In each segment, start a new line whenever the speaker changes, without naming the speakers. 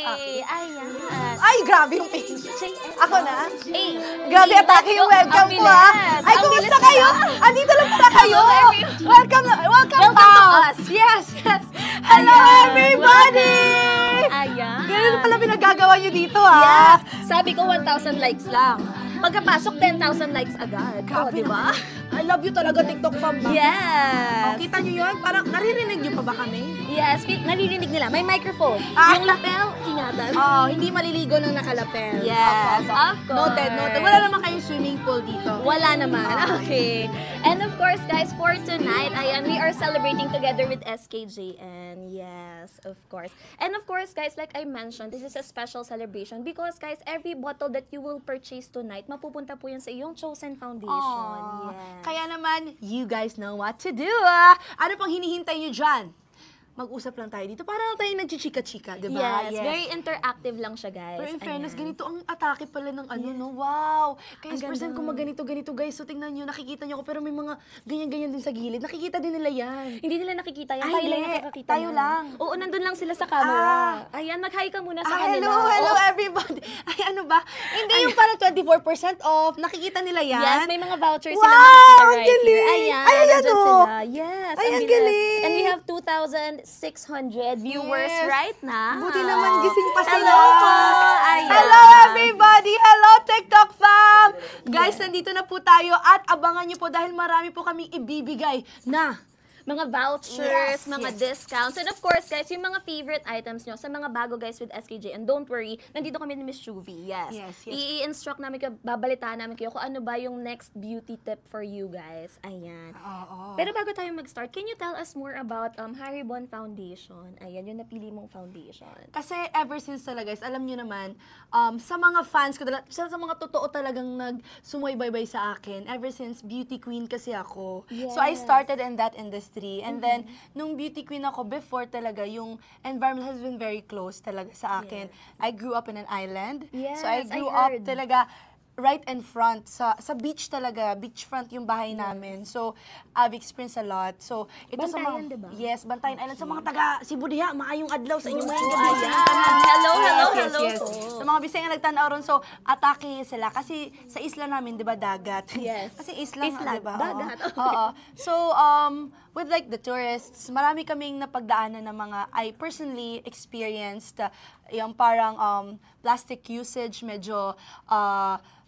Ayan.
Ay, grabe yung page. Ako na?
Hey,
Grabe, atake yung welcome po, ha? Ay, kumusta kayo? Andito lang pala kayo. Welcome
Welcome
to
to us.
Yes. Hello, everybody!
Ayan.
Ganun pala pinagagawa nyo dito, ha?
Yes. Sabi ko 1,000 likes lang. Pagkapasok, 10,000 likes agad.
Grabe
di ba?
I love you talaga, TikTok fam.
Yes.
Kita nyo yun? Parang naririnig nyo pa ba kami?
Yes, naririnig nila. May microphone. Yung lapel, ingatan.
Hindi maliligo ng nakalapel.
Yes, of course.
Noted. Wala naman kayong swimming pool dito.
Wala naman. Okay. And of course, guys, for tonight, ayan, we are celebrating together with SKJN. Yes, of course. And of course, guys, like I mentioned, this is a special celebration because, guys, every bottle that you will purchase tonight, mapupunta po yan sa iyong chosen foundation. Yes.
Kaya naman, you guys know what to do. Ano pang hinihintay nyo dyan? Mag-usap lang tayo dito. Para lang tayo nagchichika-chika, di ba?
Yes, very interactive lang siya, guys.
Pero in fairness,
Ayan.
ganito ang atake pala ng ano, no? Wow! Kaya
Ang
person
ganda.
kung ganito, guys. So, tingnan nyo, nakikita nyo ako. Pero may mga ganyan-ganyan din sa gilid. Nakikita din nila yan.
Hindi nila nakikita yan.
Ay,
Tayo lang
hindi.
nakakakita
Tayo
yan.
lang.
Oo, nandun lang sila sa camera. Ayan, mag-hi ka muna sa kanila.
Hello,
Oh,
everybody. Ay, ano ba? Hindi yung parang 24% off. Nakikita nila yan.
yes, may mga vouchers
Wow,
sila nakikita
ang
right
galing.
here. Ayan,
Ay, ayan,
nandyan
oh.
sila. Yes,
Ay, ang
bilis.
galing.
And we have 2,600 viewers
Yes.
right now.
Buti naman gising pa sila.
Hello po. Ayan.
Hello, everybody! Hello, TikTok fam! Guys, nandito na po tayo at abangan nyo po dahil marami po kaming ibibigay na
Mga vouchers,
Yes,
mga
yes.
discounts. And of course, guys, yung mga favorite items nyo sa mga bago guys with SKJ. And don't worry, nandito kami ni Miss Juvie. Yes.
Yes.
I-instruct namin kayo, babalitaan namin kayo kung ano ba yung next beauty tip for you guys. Ayan.
Oo.
Pero bago tayo mag-start, can you tell us more about Haribon Foundation? Ayan, yung napili mong foundation.
Kasi ever since talaga, guys, alam nyo naman, sa mga fans ko, sa mga totoo talagang nagsumuybay-bay sa akin, ever since beauty queen kasi ako. So I
Yes.
started in that industry. And then, nung beauty queen ako, before talaga, yung environment has been very close talaga sa akin. I grew up in an island.
Yes,
So I
I
grew up
heard.
talaga right in front, sa beach talaga, beachfront yung bahay namin. So, I've experienced a lot. So, ito sa
Bantayan,
mga,
diba?
Yes, Bantayan Island. Sa mga taga Cebu diha, maayong adlaw sa inyo mga
Ayan. Hello po.
Sa mga bisaya nga nagtanaw ron, so atake sila kasi sa isla namin, 'di ba, dagat.
Yes.
Kasi isla,
Isla,
'di ba?
dagat.
Oo. Oo. So, with like the tourists, marami kaming napagdaanan ng mga I personally experienced yung parang plastic usage medyo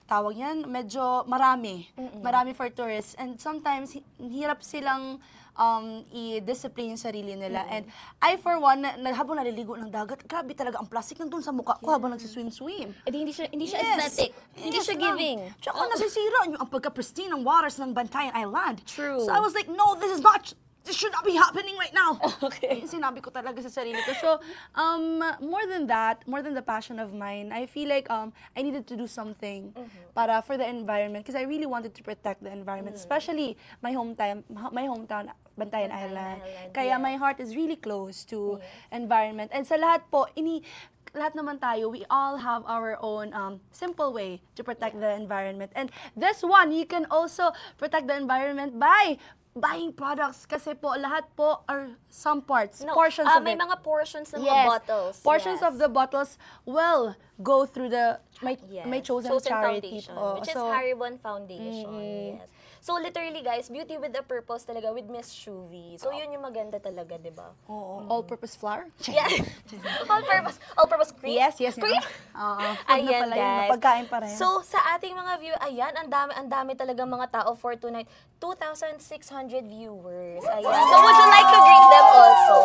tawag yan, medyo marami. Marami for tourists. And sometimes, hirap silang i-discipline yung sarili nila. And I, for one, habang naliligo ng dagat, grabe talaga ang plastic nandun sa mukha ko habang nagsiswim-swim.
Eh, hindi siya
Yes.
aesthetic. Hindi
Yes
siya
lang.
giving.
Tsaka nasisira yung ang pagka-pristine ng waters ng Bantayan Island.
True.
So I was like, no, this should not be happening right now.
Okay.
Yung sinabi ko talaga sa sarili ko. So, more than that, more than the passion of mine, I feel like I needed to do something for the environment because I really wanted to protect the environment, especially my hometown, Bantayan Island. Kaya my heart is really close to environment. And sa lahat po, lahat naman tayo, we all have our own simple way to protect the environment. And this one, you can also protect the environment by buying products kasi po lahat po are some parts, portions of
may
it.
mga portions ng mga
Yes.
bottles.
Portions
yes.
of the bottles will go through my chosen charity
Foundation,
po.
which is Haribon Foundation. Yes. So literally guys, beauty with a purpose talaga with Miss Juvie. So yun yung maganda talaga, 'di ba?
Oo, all-purpose flour?
Yeah. all-purpose cream.
Yes.
Cream.
Oo, food na
Ayan
pala yun,
guys.
pagkain pa rin.
So sa ating mga view, ayan, ang dami talaga mga tao for tonight. 2,600 viewers. Ayan. So would you like to greet them also?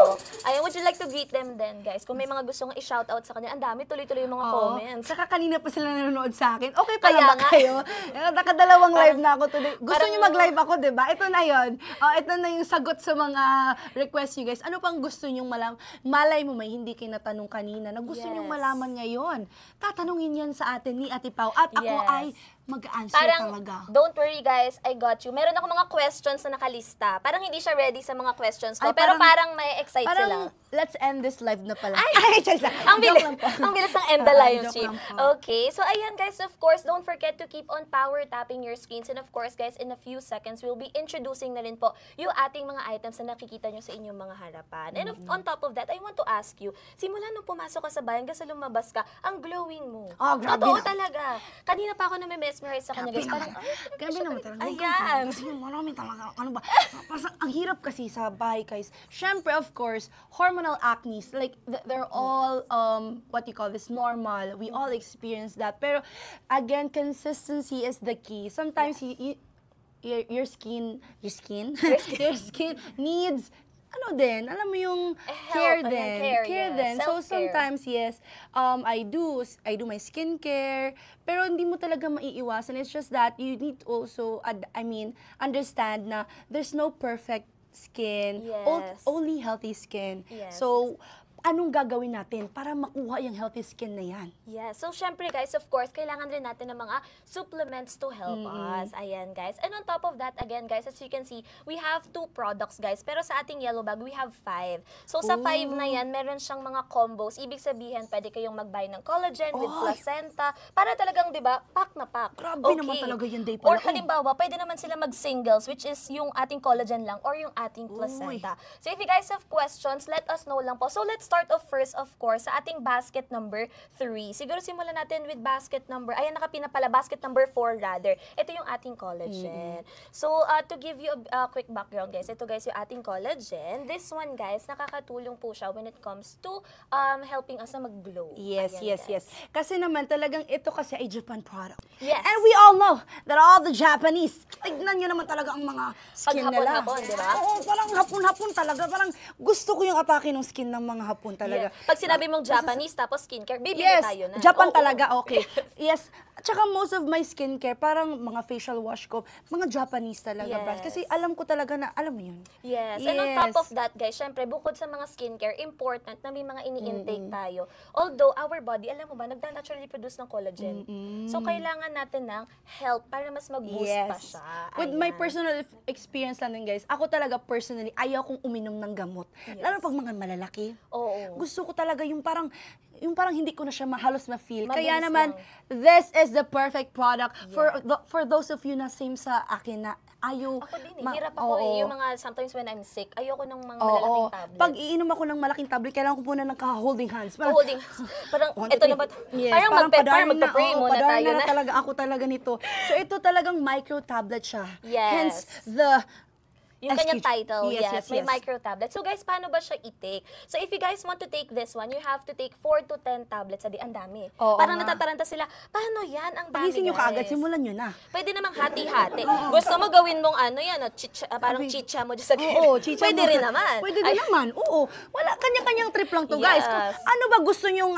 Ayan, would you like to greet them then, guys? Kung may mga gustong i-shoutout sa kanila, ang dami tuloy-tuloy yung mga comments.
Saka kanina pa sila nanonood sa akin. Okay pa
Kaya
lang ba
nga.
kayo? Nakadalawang live na ako today. Gusto
parang-
niyo mag-live ako, di ba? Ito na yon. Ito na yung sagot sa mga request niyo, guys. Ano pang gusto niyong malaman? Malay mo, may hindi kayo natanong kanina na gusto niyong
Yes.
malaman ngayon. Tatanungin yan sa atin ni Ate Pau. At ako
Yes.
ay mag-answer
Parang,
talaga.
don't worry guys, I got you. Meron ako mga questions na nakalista. Parang hindi siya ready sa mga questions ko,
Ay,
pero parang may excite sila.
Parang, let's end this live na pala.
Ay,
Charis.
ang bilis,
Joke lang po.
ang bilis ng end the live
Joke
stream.
lang po.
Okay, so ayan guys, of course, don't forget to keep on power tapping your screens. And of course, guys, in a few seconds, we'll be introducing na rin po yung ating mga items na nakikita nyo sa inyong mga harapan. And on top of that, I want to ask you, simula nung pumasok ka sa bahay, hanggang sa lumabas ka, ang glowing mo.
Oh, grabe
Totoo
na.
talaga. Kanina pa ako na-mesmerize sa kanya, guys. Parang,
Grabe naman talaga.
ayan.
Kasi marami talaga. Ano ba? Parang ang hirap kasi sa bahay, guys. Syempre, of course, hormonal acne, like, they're all, what you call this, normal. We all experience that. Pero, again, consistency is the key. Sometimes, your skin needs ano din, alam mo yung care
help,
din.
care,
Care
yeah.
din. So
Self-care.
sometimes, yes, I do my skincare, pero hindi mo talaga maiiwasan. It's just that you need to also, understand na there's no perfect skin,
Yes.
only healthy skin.
Yes.
So, anong gagawin natin para makuha yung healthy skin na yan?
Yeah. So, syempre guys, of course, kailangan rin natin ng mga supplements to help us. Ayan, guys. And on top of that, again, guys, as you can see, we have 2 products, guys. Pero sa ating yellow bag, we have 5. So, sa 5 na yan, meron siyang mga combos. Ibig sabihin, pwede kayong mag-buy ng collagen with placenta. Para talagang, di ba, pack na pack.
Grabe naman talaga yung day
Or
pala.
halimbawa, pwede naman sila mag-singles, which is yung ating collagen lang or yung ating placenta. So, if you guys have questions, let us know lang po. So, let's start off first, of course, sa ating basket number 3. Siguro simulan natin with basket number, ayan, nakapina pala, basket number 4 rather. Ito yung ating collagen. So, to give you a quick background, guys, ito guys yung ating collagen. This one, guys, nakakatulong po siya when it comes to helping us na mag-glow.
Yes,
Ayan,
yes,
guys.
yes. Kasi naman talagang ito kasi ay Japan product.
Yes.
And we all know that all the Japanese, tignan nyo naman talaga ang mga skin nila.
hapon-hapon, di ba?
Oo, parang hapon-hapon talaga. Parang gusto ko yung atake ng skin ng mga hapon talaga.
Yeah. Pag sinabi mong Japanese tapos skincare, bibili
Yes,
tayo na.
Japan
Oo.
talaga, okay. Yes, at saka most of my skincare, parang mga facial wash ko, mga Japanese talaga,
Yes.
brands. Kasi alam ko talaga na, alam mo yun.
Yes. And on top of that, guys, syempre, bukod sa mga skincare, important na may mga ini-intake tayo. Although, our body, alam mo ba, nagda-naturally produce ng collagen. So, kailangan natin ng help para mas mag-boost pa siya.
With my
Ayan.
personal experience lang din, guys, ako talaga personally, ayaw kong uminom ng gamot. Lalo pag mga malalaki.
Oo.
Gusto ko talaga yung parang hindi ko na siya halos ma-feel. Kaya
Mabilis
naman, this is the perfect product for those of you na same sa akin na ayaw.
Ako din, hirap ako eh. Yung mga, sometimes when I'm sick, ayoko ng mga malalaking
Oo.
tablets.
Pag iinom ako ng malaking tablet, kailangan ko muna ng holding hands.
Holding, parang, ito na ba?
Yes,
parang magpa-pray muna
padarn
tayo
na
na.
talaga ako talaga nito. So ito talagang micro tablet siya.
Yes.
Hence the
Yung kanyang title,
Yes,
may micro tablet. So guys, paano ba siya i-take? So if you guys want to take this one, you have to take 4 to 10 tablets a day. Ang dami.
Oo
Parang
nga.
natataranta sila, paano yan? Ang dami,
Pagising nyo
guys.
kaagad, simulan nyo na.
Pwede namang hati-hati. Gusto mo gawin mong ano yan, parang chicha mo dyan sa gilid.
Oo, chicha
Pwede
mo.
rin naman.
Pwede rin naman. Oo. Wala, kanya-kanyang trip lang to, guys. Kung
Yes.
ano ba gusto nyong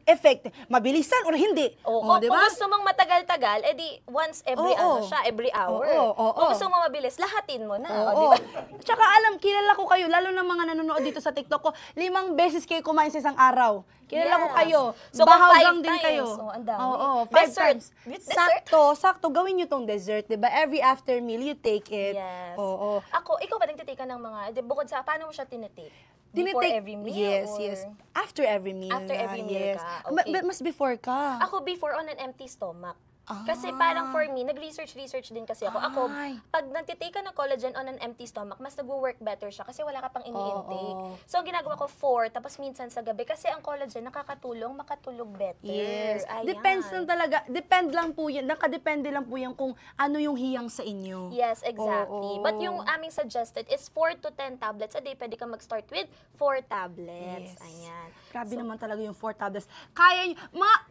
effect? Mabilisan or hindi?
Oo,
di
kung
ba?
gusto mong matagal-tagal, edi once every every hour.
Oo.
Kung gusto mo mabilis, lahatin mo na. O, di
Oo.
ba?
Tsaka alam, kilala ko kayo, lalo na mga nanonood dito sa TikTok ko, 5 beses kayo kumain sa isang araw. Kilala ko
Yes.
kayo.
So, kung
Bahagang
5
din
times,
kayo.
oh, ang dami.
Oo, 5
Dessert.
times.
Dessert?
Sakto. Gawin nyo tong dessert, di ba? Every after meal, you take it.
Yes.
Oo.
Ikaw ba nagtitake ka ng mga, bukod sa, paano mo siya tinitake? Before
Tinitake-
every meal?
Yes,
or?
yes. After every meal.
After every meal
yes.
ka,
But
okay.
mas before ka.
Ako before on an empty stomach. Kasi parang for me, nag-research din kasi ako. Ako,
Ay.
pag nagtitake ka ng collagen on an empty stomach, mas nag-work better siya kasi wala ka pang ini-intake.
Oo.
So, ang ginagawa ko 4, tapos minsan sa gabi. Kasi ang collagen, nakakatulong makatulog better.
Yes.
Ayan.
Depends lang talaga. Depend lang po yan. Nakadepende lang po yan kung ano yung hiyang sa inyo.
Yes, exactly.
Oo.
But yung aming suggested is 4 to 10 tablets a day. Pwede ka mag-start with 4 tablets.
Yes.
Ayan.
Grabe naman talaga yung 4 tablets. Kaya nyo,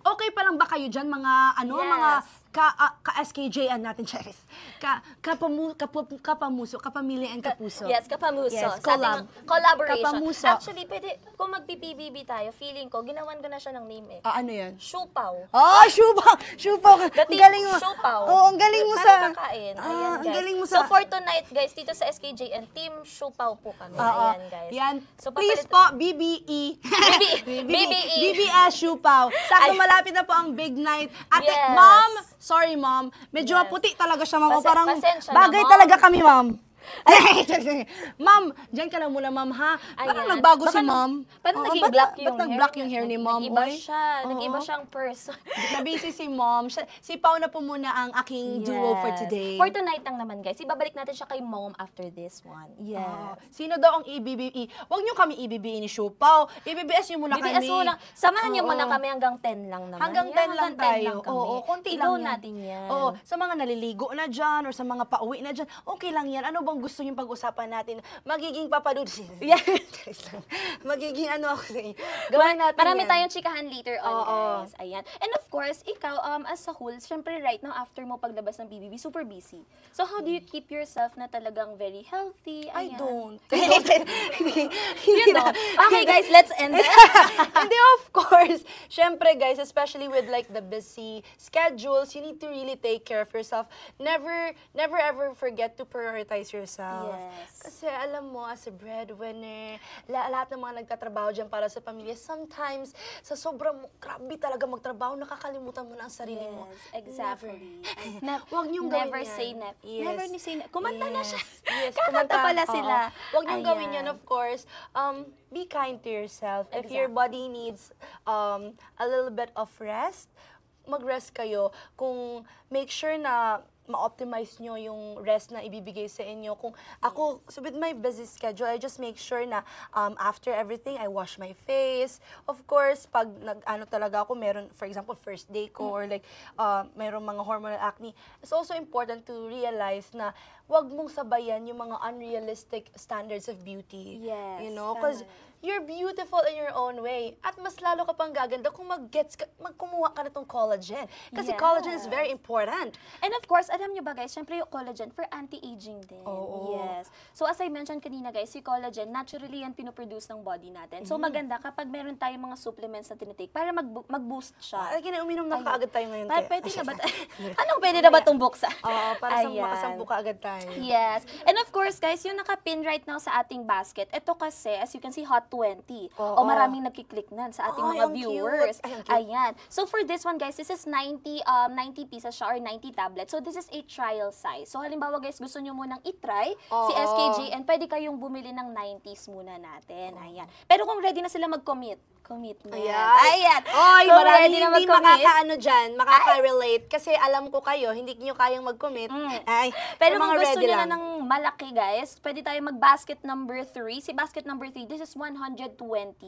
okay pa lang ba kayo dyan, mga,
Yes.
mga ka-SKJ natin, Cheris? Kapamuso, kapamilya and kapuso.
Yes, kapamuso.
Yes,
Sa ating collaboration.
Kapamuso.
Actually, pwede, kung mag-PBB tayo, feeling ko, ginawan ko na siya ng name eh.
Ano yan?
Siupaw.
Shupaw! Shupaw!
The
Ang
team
galing mo.
Siupaw.
Oo, ang galing mo sa...
Parang kakain. Ayan, guys.
Ang galing mo
So,
sa...
for tonight, guys, dito sa SKJN, Team Siupaw po kami. Ayan, guys.
Yan.
So,
Please
papalit-
po, BBE.
BBE.
BBS Shupaw. Sakto
Ay.
malapit na po ang big night. Ate,
Yes.
Ma'am Sorry, ma'am. Medyo
Yes.
puti talaga siya, ma'am. O,
Pase-
parang
pasensya na,
bagay
ma'am.
talaga kami, ma'am. Ma'am, dyan ka lang muna, ma'am, ha? Parang
Ayan.
nagbago si
Baka
ma'am.
Parang
Oo,
naging
ba't-
black
ba't
yung
nag-black yung hair ni ma'am?
Nag-iba
Oy?
siya. Nag-iba
Oo.
siyang person.
Nabisi si ma'am. Si Pao na po muna ang aking duo for
Yes.
today.
For tonight lang naman, guys. Ibabalik natin siya kay mom after this one.
Oo.
Yes.
Sino daw ang IBBE? Huwag niyo kami IBBE ni Shupao. IBBS niyo muna
BBS
kami.
muna. Samahan niyo
Oo.
muna kami hanggang 10 lang naman.
Hanggang
Yan,
10 lang tayo.
kami.
Oo, konti
Ilaw
lang yan.
natin yan.
Oo, sa mga naliligo na dyan or sa mga pauwi na dyan, okay lang yan. Ano bang gusto yung pag-usapan natin? Magiging papadud.
Yeah.
Magiging ano ako sa inyo. Gawin natin
Marami
yan.
tayong chikahan later on,
Oo.
guys. Ayan. And of course, ikaw, as a whole, syempre right now, after mo paglabas ng BBB, super busy. So, how do you keep yourself na talagang very healthy?
I
Ayan.
don't.
You don't. Okay, guys, let's end it.
Hindi, of course. Syempre, guys, especially with like the busy schedules, you need to really take care of yourself. Never ever forget to prioritize yourself.
Yes.
Kasi alam mo, as a breadwinner, lahat ng mga nagtatrabaho dyan para sa pamilya, sometimes, sa sobrang grabe talaga magtrabaho, nakakalimutan mo na ang sarili mo.
Yes, exactly.
Huwag niyong gawin
Never
yan.
say never.
Yes.
Never ni say never. Kumanta na siya.
Yes,
Kakanta pala
oo.
sila.
Huwag niyong gawin
Ayan.
yan, of course. Be kind to yourself. If your
Exactly.
body needs a little bit of rest, mag-rest kayo. Kung make sure na ma-optimize nyo yung rest na ibibigay sa inyo. Kung ako, so with my busy schedule, I just make sure na after everything, I wash my face. Of course, pag nag-ano talaga ako, meron, for example, first day ko, or like, meron mga hormonal acne, it's also important to realize na wag mong sabayan yung mga unrealistic standards of beauty.
Yes,
You know,
tama
because you're beautiful in your own way. At mas lalo ka pang gaganda kung magkumuha ka na tong collagen. Kasi collagen is very important.
And of course, alam nyo ba guys, syempre yung collagen for anti-aging din.
Oo.
Yes. So as I mentioned kanina guys, si collagen, naturally yan pinoproduce ng body natin. So maganda kapag meron tayong mga supplements na tinitake para mag-boost siya.
Ay, uminom na kaagad tayo ngayon.
Pa-
te.
pwede na ba? Anong pwede na ba itong buksa?
Oo, para sa
Ayan.
makasampu ka agad tayo.
Yes. And of course, guys, yung nakapin right now sa ating basket, ito kasi, as you can see, Hot 20.
Oo.
O maraming nagkiklik nan sa ating
Ay,
mga
ang cute.
viewers.
Ay, ang cute.
Ayan. So for this one, guys, this is 90 pieces siya or 90 tablets. So this is a trial size. So halimbawa, guys, gusto nyo munang itry si
Oo.
SKJ and pwede kayong bumili ng 90s muna natin. Ayan. Pero kung ready na sila mag-commit na. Ayan.
Oy,
Kung
marami
ready na
hindi
mag-commit,
makakaano dyan, makaka-relate. Kasi alam ko kayo, hindi nyo kayang mag-commit. Ay,
Pero
yung
kung
mga
gusto
ready
nyo
lang.
na ng malaki, guys, pwede tayo mag-basket number 3. Si basket number 3, this is 120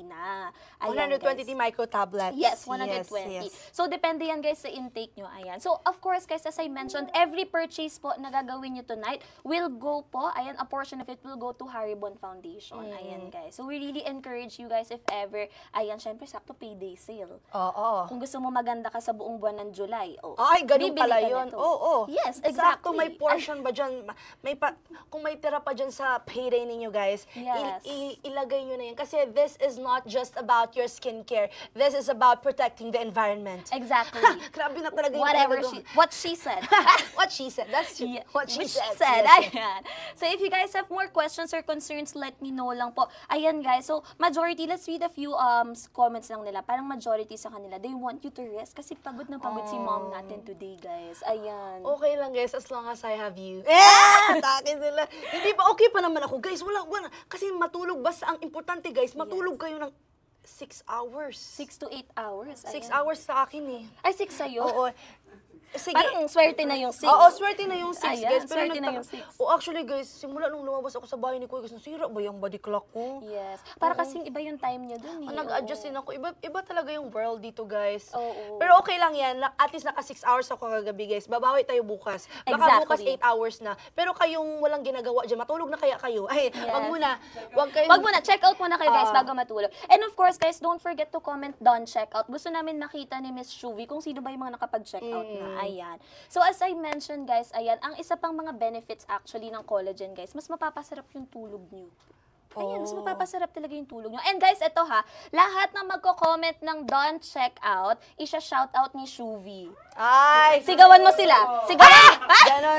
na. Ayan,
120
guys.
micro tablets.
Yes, 120.
Yes.
So, depende yan, guys, sa intake nyo. Ayan. So, of course, guys, as I mentioned, every purchase po na gagawin nyo tonight will go po, ayan, a portion of it will go to Haribon Foundation. Ayan, guys. So, we really encourage you guys if ever, ayan, syempre, sakto payday sale.
Oo.
Kung gusto mo maganda ka sa buong buwan ng July,
Ay, ganun
bibili
pala
ka
yun.
nito.
Oo.
Yes,
Sakto,
exactly.
may portion ba dyan? Kung may tira pa dyan sa payday ninyo, guys,
Yes.
ilagay nyo na yan. Kasi this is not just about your skincare. This is about protecting the environment.
Exactly.
Grabe na talaga yung
Whatever
talaga.
what she said.
What she said. That's
Yeah,
what she
which
said.
Ayan.
Yes.
So if you guys have more questions or concerns, let me know lang po. Ayan guys, so majority, let's read a few comments lang nila. Parang majority sa kanila, they want you to rest kasi pagod na pagod si mom natin today, guys. Ayan.
Okay lang, guys, as long as I have you. Atake sila. Hindi pa, okay pa naman ako. Guys, wala. Kasi matulog, basta ang importante, guys, matulog kayo ng 6 hours.
6 to 8 hours.
6
Ayan.
hours sa akin eh.
Ay, 6 sa'yo?
Oo. Sige.
Parang swerte na yung 6.
Oo, swerte na yung 6,
Ayan,
guys. Pero
swerte na yung 6.
Oh, actually, guys, simula nung lumabas ako sa bahay ni Kuya, guys, nasira ba yung body clock ko?
Yes. Para kasing iba yung time niya dun eh.
Nag-adjust din ako. Iba talaga yung world dito, guys.
Oo.
Pero okay lang yan. At least naka 6 hours ako kagabi, guys. Babawi tayo bukas. Baka
Exactly.
bukas 8 hours na. Pero kayong walang ginagawa dyan, matulog na kaya kayo. Ay, wag muna. Wag kayo.
Wag muna, check out muna kayo guys bago matulog. And of course guys, don't forget to comment down check out. Gusto namin makita ni Miss Shuvi kung sino ba yung mga nakapag-check out na. Ayan. So as I mentioned guys, ayan, ang isa pang mga benefits actually ng collagen guys, mas mapapasarap yung tulog niyo. Ayan, mas mapapasarap talaga yung tulog nyo. And guys, ito ha, lahat ng magko-comment ng don't check out, isa-shout out ni Shuvi.
Ay!
Sigawan mo sila. Sigawan mo.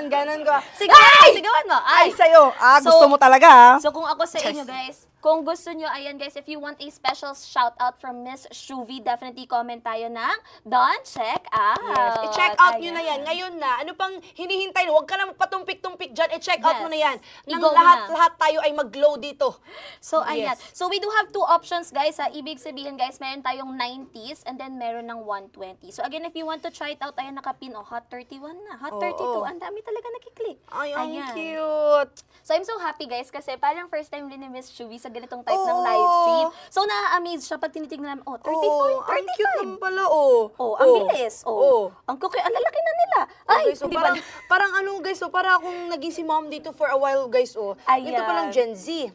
Ganon ko.
Sigawan mo.
Ay, sa'yo.
So-
Gusto mo talaga, ha?
So kung ako sa inyo guys, kung gusto nyo, ayan guys, if you want a special shout out from Miss Shuvi, definitely comment tayo ng Don't Check Out.
Yes. I-check out nyo na yan. Ngayon na. Ano pang hinihintay? Huwag ka na magpatumpik-tumpik dyan. I-check out
Yes.
mo na yan. Nang
I-go mo
lahat tayo ay mag-glow dito.
So, ayan.
Yes.
So, we do have two options, guys. Ibig sabihin, guys, meron tayong 90s and then meron ng 120. So, again, if you want to try it out, ayan, nakapin, Hot 31 na. Hot 32. Ang dami talaga nakiklik.
Ay, ang
Ayan.
cute.
So, I'm so happy, guys, kasi parang first time din ni Miss Shuvi sa ganitong type ng
Oo.
live stream. So, na-amaze siya pag tinitignan namin, 34, 35.
Ang cute naman pala, oh.
Oh, ang bilis. Oh. Ang ang lalaki na nila. Ay,
Guys, so
hindi ba?
parang ano guys, so para akong naging si mom dito for a while guys, oh.
Ayan.
Ito palang Gen Z.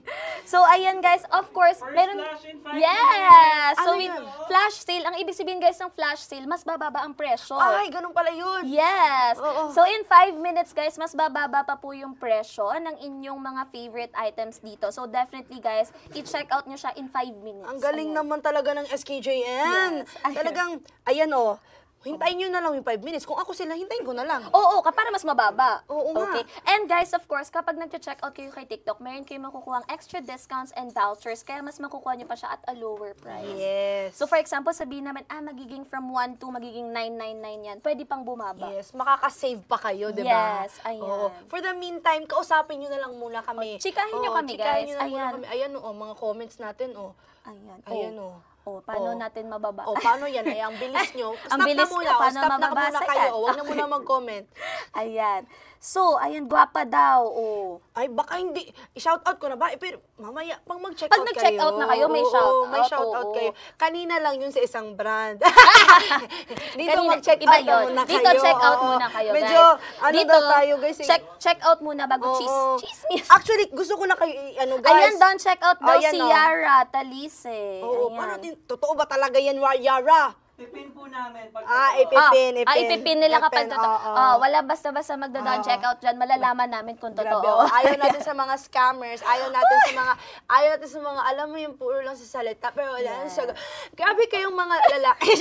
So, ayan guys, of course, meron...
flash in 5
Yes! So,
Ano
with
yun?
flash sale, ang ibig sabihin guys ng flash sale, mas bababa ang presyo.
Ay, ganun pala yun.
Yes!
Oo.
So, in 5 minutes guys, mas bababa pa po yung presyo ng inyong mga favorite items dito. So, definitely guys, i-check out nyo siya in 5 minutes.
Ang galing
Ayan.
naman talaga ng SKJN.
Yes. Ayan.
Talagang, ayan oh. Hintayin nyo na lang yung 5 minutes. Kung ako sila, hintayin ko na lang.
Oo, para mas mababa.
Oo nga.
Okay. And guys, of course, kapag nag-check out kayo kay TikTok, meron kayo makukuha extra discounts and vouchers, kaya mas makukuha nyo pa siya at a lower price.
Yes.
So, for example, sabihin naman, magiging from 1 to magiging 999 yan. Pwede pang bumaba.
Yes, makaka-save pa kayo, di ba?
Yes, ayan.
Oo. For the meantime, kausapin nyo na lang muna kami.
Chikahin nyo kami,
chikahin
guys.
nyo na muna
Ayan.
kami. Ayan, oh, mga comments natin, oh.
Ayan.
Ayan, oh.
Paano
Oh.
natin mababa?
Oh, paano yan? Ay, ang bilis nyo.
Ang
Stop
bilis
na muna.
nyo, paano
Stop na muna
mababasa
kayo.
yan?
Huwag na muna mag-comment.
Ayan. So, ayan, gwapa daw. Oh.
Ay, baka hindi. I-shoutout ko na ba? Pero mamaya, pang mag-check
Pag
out kayo.
nag-check out na kayo, may
Oo,
shoutout.
may shoutout
Oo.
kayo. Kanina lang yun sa isang brand. Dito
Kanina,
mag-check
iba
out na
yun.
muna kayo.
Dito check out
Oo.
muna kayo,
Medyo,
guys.
ano
Dito,
daw tayo, guys. eh.
check out muna bago
Oo.
chismis.
Actually, gusto ko na kayo, ano, guys.
Ayan, don't check out daw
Ayan,
si
oh.
Yara Talise.
Oo,
Ayan.
paano din? Totoo ba talaga yan, Yara?
Pipin po namin. Pag
Ipipin.
Ipipin nila kapag
Ipipin,
totoo.
oo.
Wala basta-basta magda-down check out dyan. Malalaman namin kung
Grabe,
totoo.
oh. Ayaw natin sa mga scammers, ayaw natin sa mga, alam mo yung puro lang sa salita, pero wala na siya. Grabe kayong mga lalaki.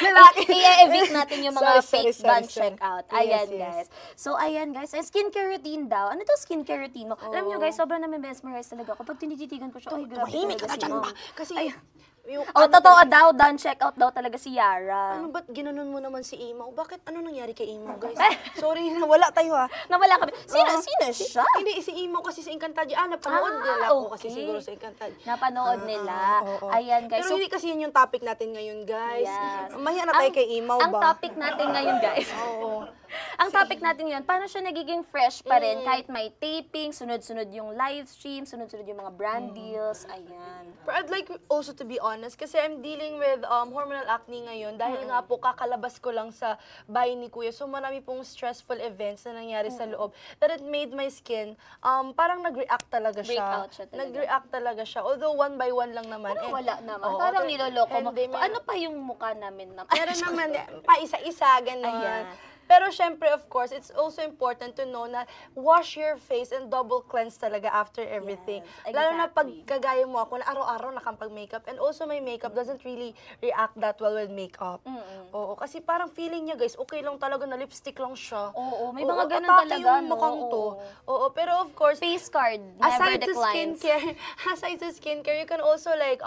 lalaki.
I-evict natin yung mga
Sorry,
fake
sorry,
ban
sorry.
check out.
Yes,
Ayan,
yes.
guys. So, ayan, guys. Skincare routine daw. Ano to skincare routine mo? Alam nyo, guys, sobrang mesmerize talaga ako. Pag tinititigan ko siya, ay, grabe
Tahimik ka
talaga
na
si
dyan
Mom.
ba? Kasi, yung,
Oh, totoo daw, down check out daw talaga si Yara.
Ano ba't ginanon mo naman si Imaw? Bakit? Ano nangyari kay Imaw, guys? Sorry, nawala tayo ha.
Nawala kami. Sino
Oo.
siya?
Hindi, si Imaw kasi sa Encantadia. Napanood
Ah,
nila ko kasi
okay.
siguro sa Encantadia.
Napanood nila.
Oo.
Ayan, guys.
Pero hindi kasi yun yung topic natin ngayon, guys.
Yes.
Mahiya na tayo kay Imaw
Ang
ba?
topic natin ngayon, guys.
Oo.
Ang topic natin ngayon, paano siya nagiging fresh pa rin kahit may taping, sunod-sunod yung live stream, sunod-sunod yung mga brand deals, ayan.
But I'd like also to be honest kasi I'm dealing with hormonal acne ngayon dahil nga po kakalabas ko lang sa bahay ni Kuya. So marami pong stressful events na nangyari sa loob that it made my skin parang nag-react talaga siya.
Breakout siya talaga.
Nag-react talaga siya. Although one by one lang naman.
Parang
And-
wala naman.
Oo,
Parang
pero-
niloloko mo.
and they may-
Ano pa yung mukha namin na?
Meron naman, pa isa-isa, gano'n.
Ayan.
Pero syempre, of course, it's also important to know na wash your face and double cleanse talaga after everything.
Yes,
Lalo na pag
exactly.
kagaya mo ako na araw-araw nakapag-makeup. And also, my makeup doesn't really react that well with makeup. Oo, kasi parang feeling niya, guys, okay lang talaga na lipstick lang siya.
Oo, may mga ganun
atake
talaga,
yung
no?
mukhang to.
Oo.
Oo, pero of course,
Face card never
aside to
declines.
skincare, you can also like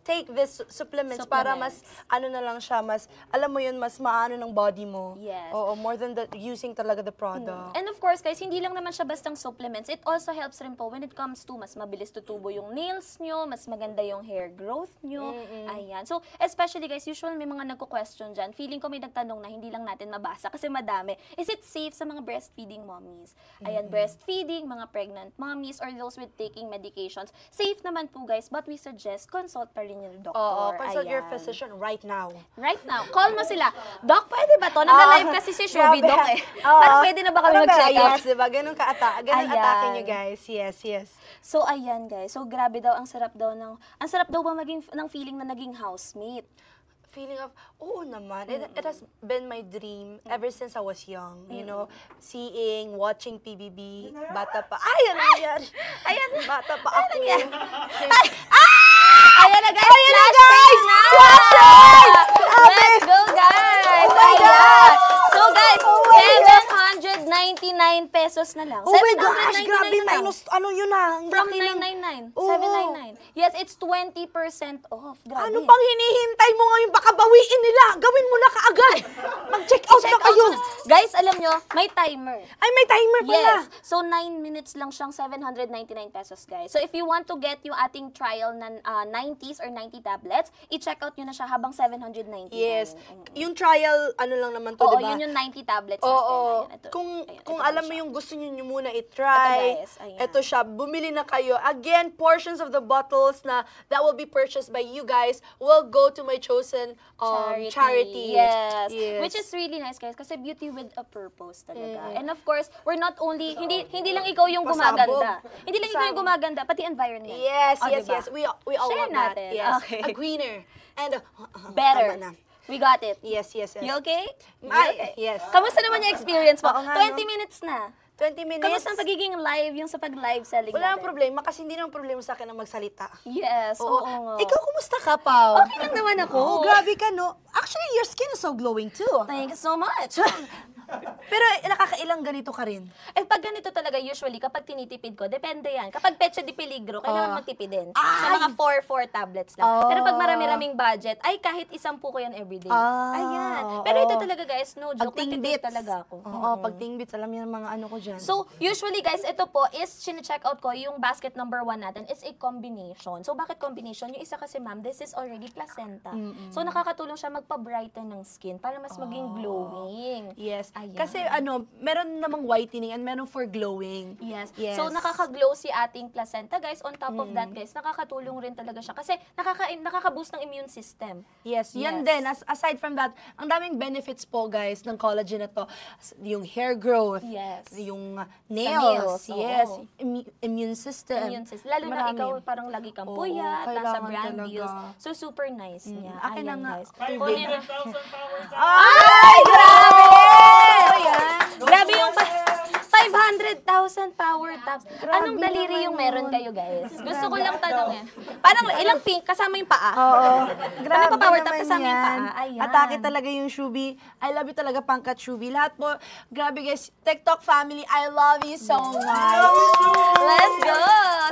take this supplements para mas ano na lang siya, mas alam mo yun, mas maano ng body mo.
Yes.
Oo, more than the using talaga the product.
And of course, guys, hindi lang naman siya bastang supplements. It also helps rin po when it comes to mas mabilis tutubo yung nails nyo, mas maganda yung hair growth nyo. Ayan. So, especially guys, usually may mga nagko-question dyan. Feeling ko may nagtanong na hindi lang natin mabasa kasi madami. Is it safe sa mga breastfeeding mommies? Ayan, breastfeeding, mga pregnant mommies, or those with taking medications. Safe naman po guys, but we suggest consult pa rin yung doctor.
Oo, consult your
Ayan.
physician right now.
Right now, call mo sila. Doc, pwede ba to? Nag-live kasi si Shubi,
Grabe.
Doc eh.
Oo.
Parang pwede na ba kami
Ano
mag-check out?
Yes, diba? Ganun
Ayan.
atake nyo, guys. Yes, yes.
So, ayan guys. So, grabe daw, ang sarap daw ba maging, ng feeling na naging housemate?
Feeling of, oo naman. It has been my dream ever since I was young. You know, seeing, watching PBB, bata pa. Ay, ano nangyari?
Ayan.
Bata pa ako.
Ayan na guys!
Ayan na,
Flash
guys!
sale na!
Flash sale!
Let's go guys!
Oh my
Ayan.
God!
799 pesos na lang.
Oh my gosh,
799
grabe,
na lang.
minus, ano yun na? Ang
From
laki ng-
999,
Oo.
799. Yes, it's 20% off. Grabe.
Ano pang hinihintay mo ngayon? Baka bawiin nila. Gawin mo na kaagad. Mag-check out na kayo.
Guys, alam nyo, may timer.
Ay, may timer pala.
Yes. So, 9 minutes lang siyang 799 pesos, guys. So, if you want to get yung ating trial na 90s or 90 tablets, i-check out nyo na siya habang 799.
Yes. Yung trial, ano lang naman to,
Oo,
diba?
yun yung 90 tablets
Oo.
natin. Ayan, ito.
Kung
Ayan,
kung
ito
alam
po
mo
siya.
yung gusto niyo muna i-try.
Ito, guys. Ayan.
Ito siya, bumili na kayo. Again, portions of the bottles na that will be purchased by you guys will go to my chosen charity.
Yes.
Yes.
Which is really nice, guys, kasi beauty with a purpose talaga. And of course, we're not only, hindi lang ikaw yung
Pasabog.
gumaganda. Hindi lang ikaw yung gumaganda, pati environment.
Yes,
Oh,
yes,
diba?
yes. We all
Share
want that.
natin.
Yes.
Okay.
A greener and
Better.
tama na.
We got it.
Yes, yes, yes.
You okay?
Ay, yes.
Kamusta naman yung experience mo?
Oo nga,
20
no?
minutes na.
20 minutes.
Kamusta ang pagiging live, yung sa pag-live selling
Wala nang
natin?
problema kasi hindi naman problema sa akin na magsalita.
Yes, oo nga.
Ikaw, kumusta ka, Pao?
Okay lang naman ako.
Oh, grabe ka, no? Actually, your skin is so glowing too.
Thank you so much.
Pero nakakailang ganito ka rin.
Eh, pag ganito talaga, usually, kapag tinitipid ko, depende yan. Kapag pecha de peligro, kailangan magtipid din. Sa mga 4 tablets lang. Pero pag marami-raming budget, ay kahit 10 ko yan everyday. Ayan. Pero ito talaga, guys, no joke, natipid talaga ako.
Oo, pag tingbits, alam niyo ang mga ano ko dyan.
So, usually guys, ito po is, sine-check out ko, yung basket number 1 natin is a combination. So, bakit combination? Yung isa kasi, ma'am, this is already placenta. So, nakakatulong siya magpa-brighten ng skin para mas maging glowing.
Yes.
Ayan.
Kasi meron namang whitening and meron for glowing.
Yes.
Yes.
So, nakaka-glow si ating placenta, guys. On top of that, guys, nakakatulong rin talaga siya. Kasi, nakaka-boost ng immune system.
Yes, yan
Yes.
din. Aside from that, ang daming benefits po, guys, ng collagen na to. Yung hair growth,
Yes.
yung
nails,
nails, yes,
oo.
Immune system.
Immune system. Lalo na
Marami.
ikaw, parang lagi kang
Oo,
puyat, nasa
kailangan
brand
talaga.
deals. So, super nice niya.
Akin na
Ayan,
nga.
guys.
500,000 power tap.
Ay, grabe! Grabe yung 500,000 power taps. Anong daliri yung meron kayo, guys? Gusto ko lang tanongin. Parang ilang pink kasama yung paa?
Oo.
Grabe pa power tap
naman
kasama yung
yan.
paa. Ayan.
Atake talaga yung Shubi. I love you talaga, Pangkat Shubi. Lahat po, grabe guys, TikTok family, I love you so much.
Let's go!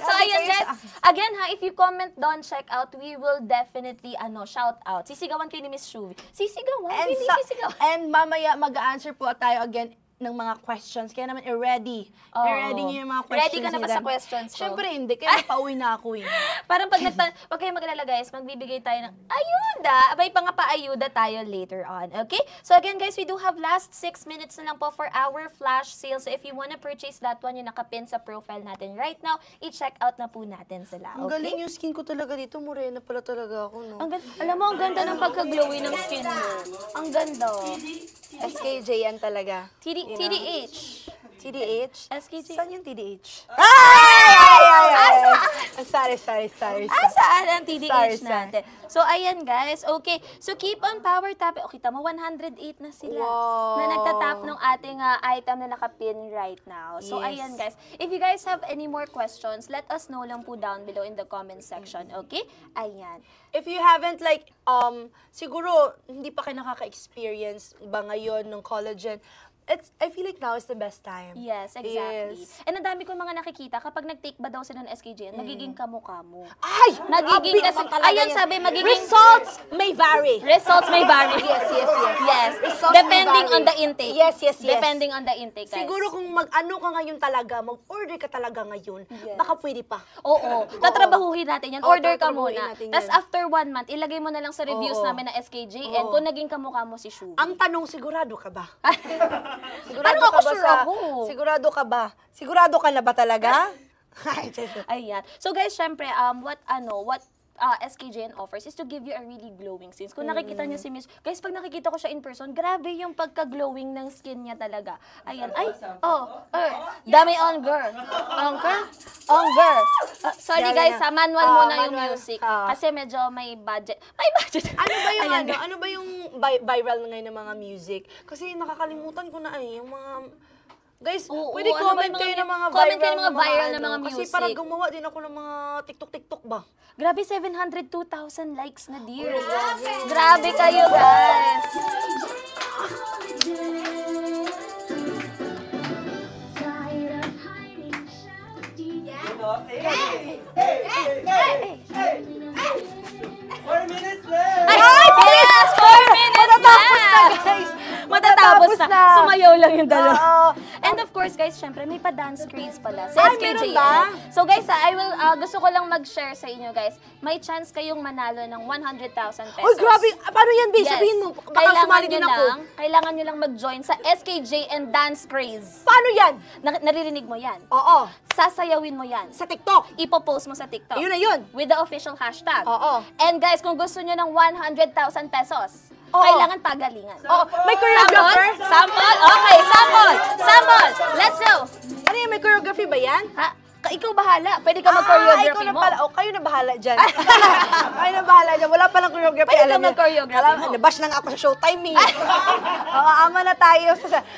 So,
Grabe
ayan
kayo
guys. Again ha, if you comment down, check out, we will definitely, shout out. Sisigawan kayo ni Miss Shubi. Sisigawan? Hindi sisigawan.
And mamaya mag-answer po tayo again ng mga questions. Kaya naman, i-ready.
Oo.
I-ready niyo yung mga questions.
Ready ka na ba
niyo
sa
dyan.
questions ko?
Siyempre hindi. Kaya pauwi na ako eh.
Parang pag wag kayo mag-alala guys, magbibigay tayo ng ayuda. May pang pa-ayuda tayo later on. Okay? So again guys, we do have last 6 minutes na lang po for our flash sale. So if you wanna purchase that one, yung nakapin sa profile natin right now, i-check out na po natin sila.
Ang
Okay?
galing yung skin ko talaga dito. Morena pala talaga ako, no?
Alam mo, ang ganda ng pagka-glowy ng skin mo. Ang ganda.
SKJ yan talaga.
TDH.
TDH?
SKJ.
Saan yung TDH? Sorry.
Saan ang TDH
Sorry.
natin? So, ayan guys. Okay. So, keep on power tapping. Okay, tama, 108 na sila.
Wow.
Na nagtatap ng ating item na nakapin right now. So,
Yes.
ayan guys. If you guys have any more questions, let us know lang po down below in the comment section. Okay? Ayan.
If you haven't siguro hindi pa kayo nakaka-experience ba ngayon ng collagen, I feel like now is the best time.
Yes, exactly.
Yes.
And ang dami kong mga nakikita, kapag nag-take ba daw sila ng SKJ, nagiging kamo-kamo.
Ay!
Nagiging
grabe
kasi,
naman talaga
ayun
yan.
sabi, magiging
Results may vary.
Results may vary.
Yes.
Yes.
Results may
Depending
vary.
on the intake.
Yes.
Depending on the intake, guys.
Siguro kung mag-ano ka ngayon talaga, mag-order ka talaga ngayon,
Yes.
baka pwede pa.
Oo. Tatrabahuhin natin yan.
Oo,
Order ka
tatrabahuhin
muna.
natin
Tapos
yan.
after 1 month, ilagay mo na lang sa reviews
Oo.
namin na SKJN kung naging kamukha mo si Shubi.
Ang tanong, sigurado ka ba?
Parang ako sure ako.
Sigurado ka ba? Sigurado ka na ba talaga? Ay, just-
Ayan. So guys, syempre, what SKJN offers is to give you a really glowing skin. Kung nakikita niyo si Miss, guys, pag nakikita ko siya in person, grabe yung pagka-glowing ng skin niya talaga. Ayan. Ay, dami on girl. On girl. Sorry
Yan,
guys,
yan.
manual muna yung
Manual.
music. Kasi medyo may budget. May budget.
Ano ba yung
Ayan,
ano ba yung viral ngayon ng mga music? Kasi nakakalimutan ko na yung mga guys,
Oo,
pwede
ano ba
comment
yung
kayo ng mga
comment kayo ng mga
na
viral na mga
Kasi
music.
parang gumawa din ako ng mga TikTok ba?
Grabe, 702,000 likes na, dear. Grabe kayo, guys.
4 minutes left!
Yes! 4 minutes
Matatapos na,
left!
guys!
Matatapos na.
na.
Sumayaw lang yung dalawa.
Oo.
And of course, guys, syempre, may pa-dance craze pala. Si
Ay,
SKJ.
meron ba?
So, guys, gusto ko lang mag-share sa inyo, guys. May chance kayong manalo ng 100,000 pesos.
Uy, grabe. Paano yan, babe?
Yes.
Sabihin mo. Baka sumali din ako.
Kailangan nyo lang mag-join sa SKJ and Dance Craze.
Paano yan?
Naririnig mo yan.
Oo.
Sasayawin mo yan.
Sa TikTok.
Ipopost mo sa TikTok.
Ayun na yun.
With the official hashtag.
Oo.
And guys, kung gusto nyo ng 100,000 pesos,
Oo.
kailangan pagalingan.
Oo. May choreographer?
Sample? Okay, sample! Sample! Let's go!
Ano yan? May choreography ba yan?
Ha? Ikaw bahala. Pwede ka
ikaw
mag-choreography
na
mo.
pala. Kayo na bahala dyan. Kayo na bahala dyan. Wala palang choreography.
Pwede
alam
ka
niyo.
mag-choreography
Alam,
mo.
nabash na nga ako sa showtime eh. Oo, ama na tayo.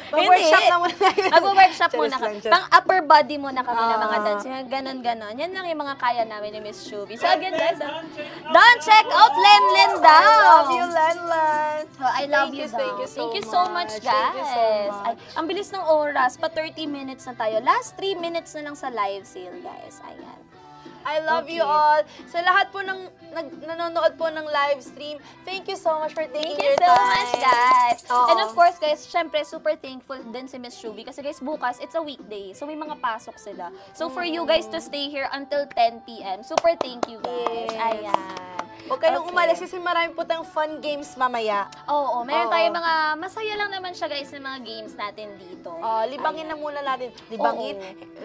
Mag-workshop na muna tayo.
Mag-workshop
Charis
muna
lang,
kami.
charis.
Pang upper body muna kami ng mga dance. Yung ganon-ganon. Yan lang yung mga kaya namin ni Miss Shubi. So again, guys, don't check out Lenlen daw.
Love you, Lenlen.
Oh, I love
Thank
you
you,
daw.
thank you so
so much,
much.
guys.
Thank you so much.
Ay, ang bilis ng oras. Pa 30 minutes na tayo. Last 3 minutes na lang sa live sale, guys. Ayan.
I love you all. Sa lahat po ng nanonood po ng live stream, thank you so much for taking
Thank you
your
so
time.
much, guys.
Oo.
And of course, guys, syempre, super thankful din si Miss Shubi. Kasi guys, bukas, it's a weekday. So may mga pasok sila. So for you guys to stay here until 10 p.m., super thank you, guys.
Yes.
Ayan.
Huwag kayong
Okay.
umalis kasi marami po tayong fun games mamaya.
Oo, meron
Oo.
tayong mga, masaya lang naman siya, guys, ng mga games natin dito.
Libangin na muna natin. Libangin?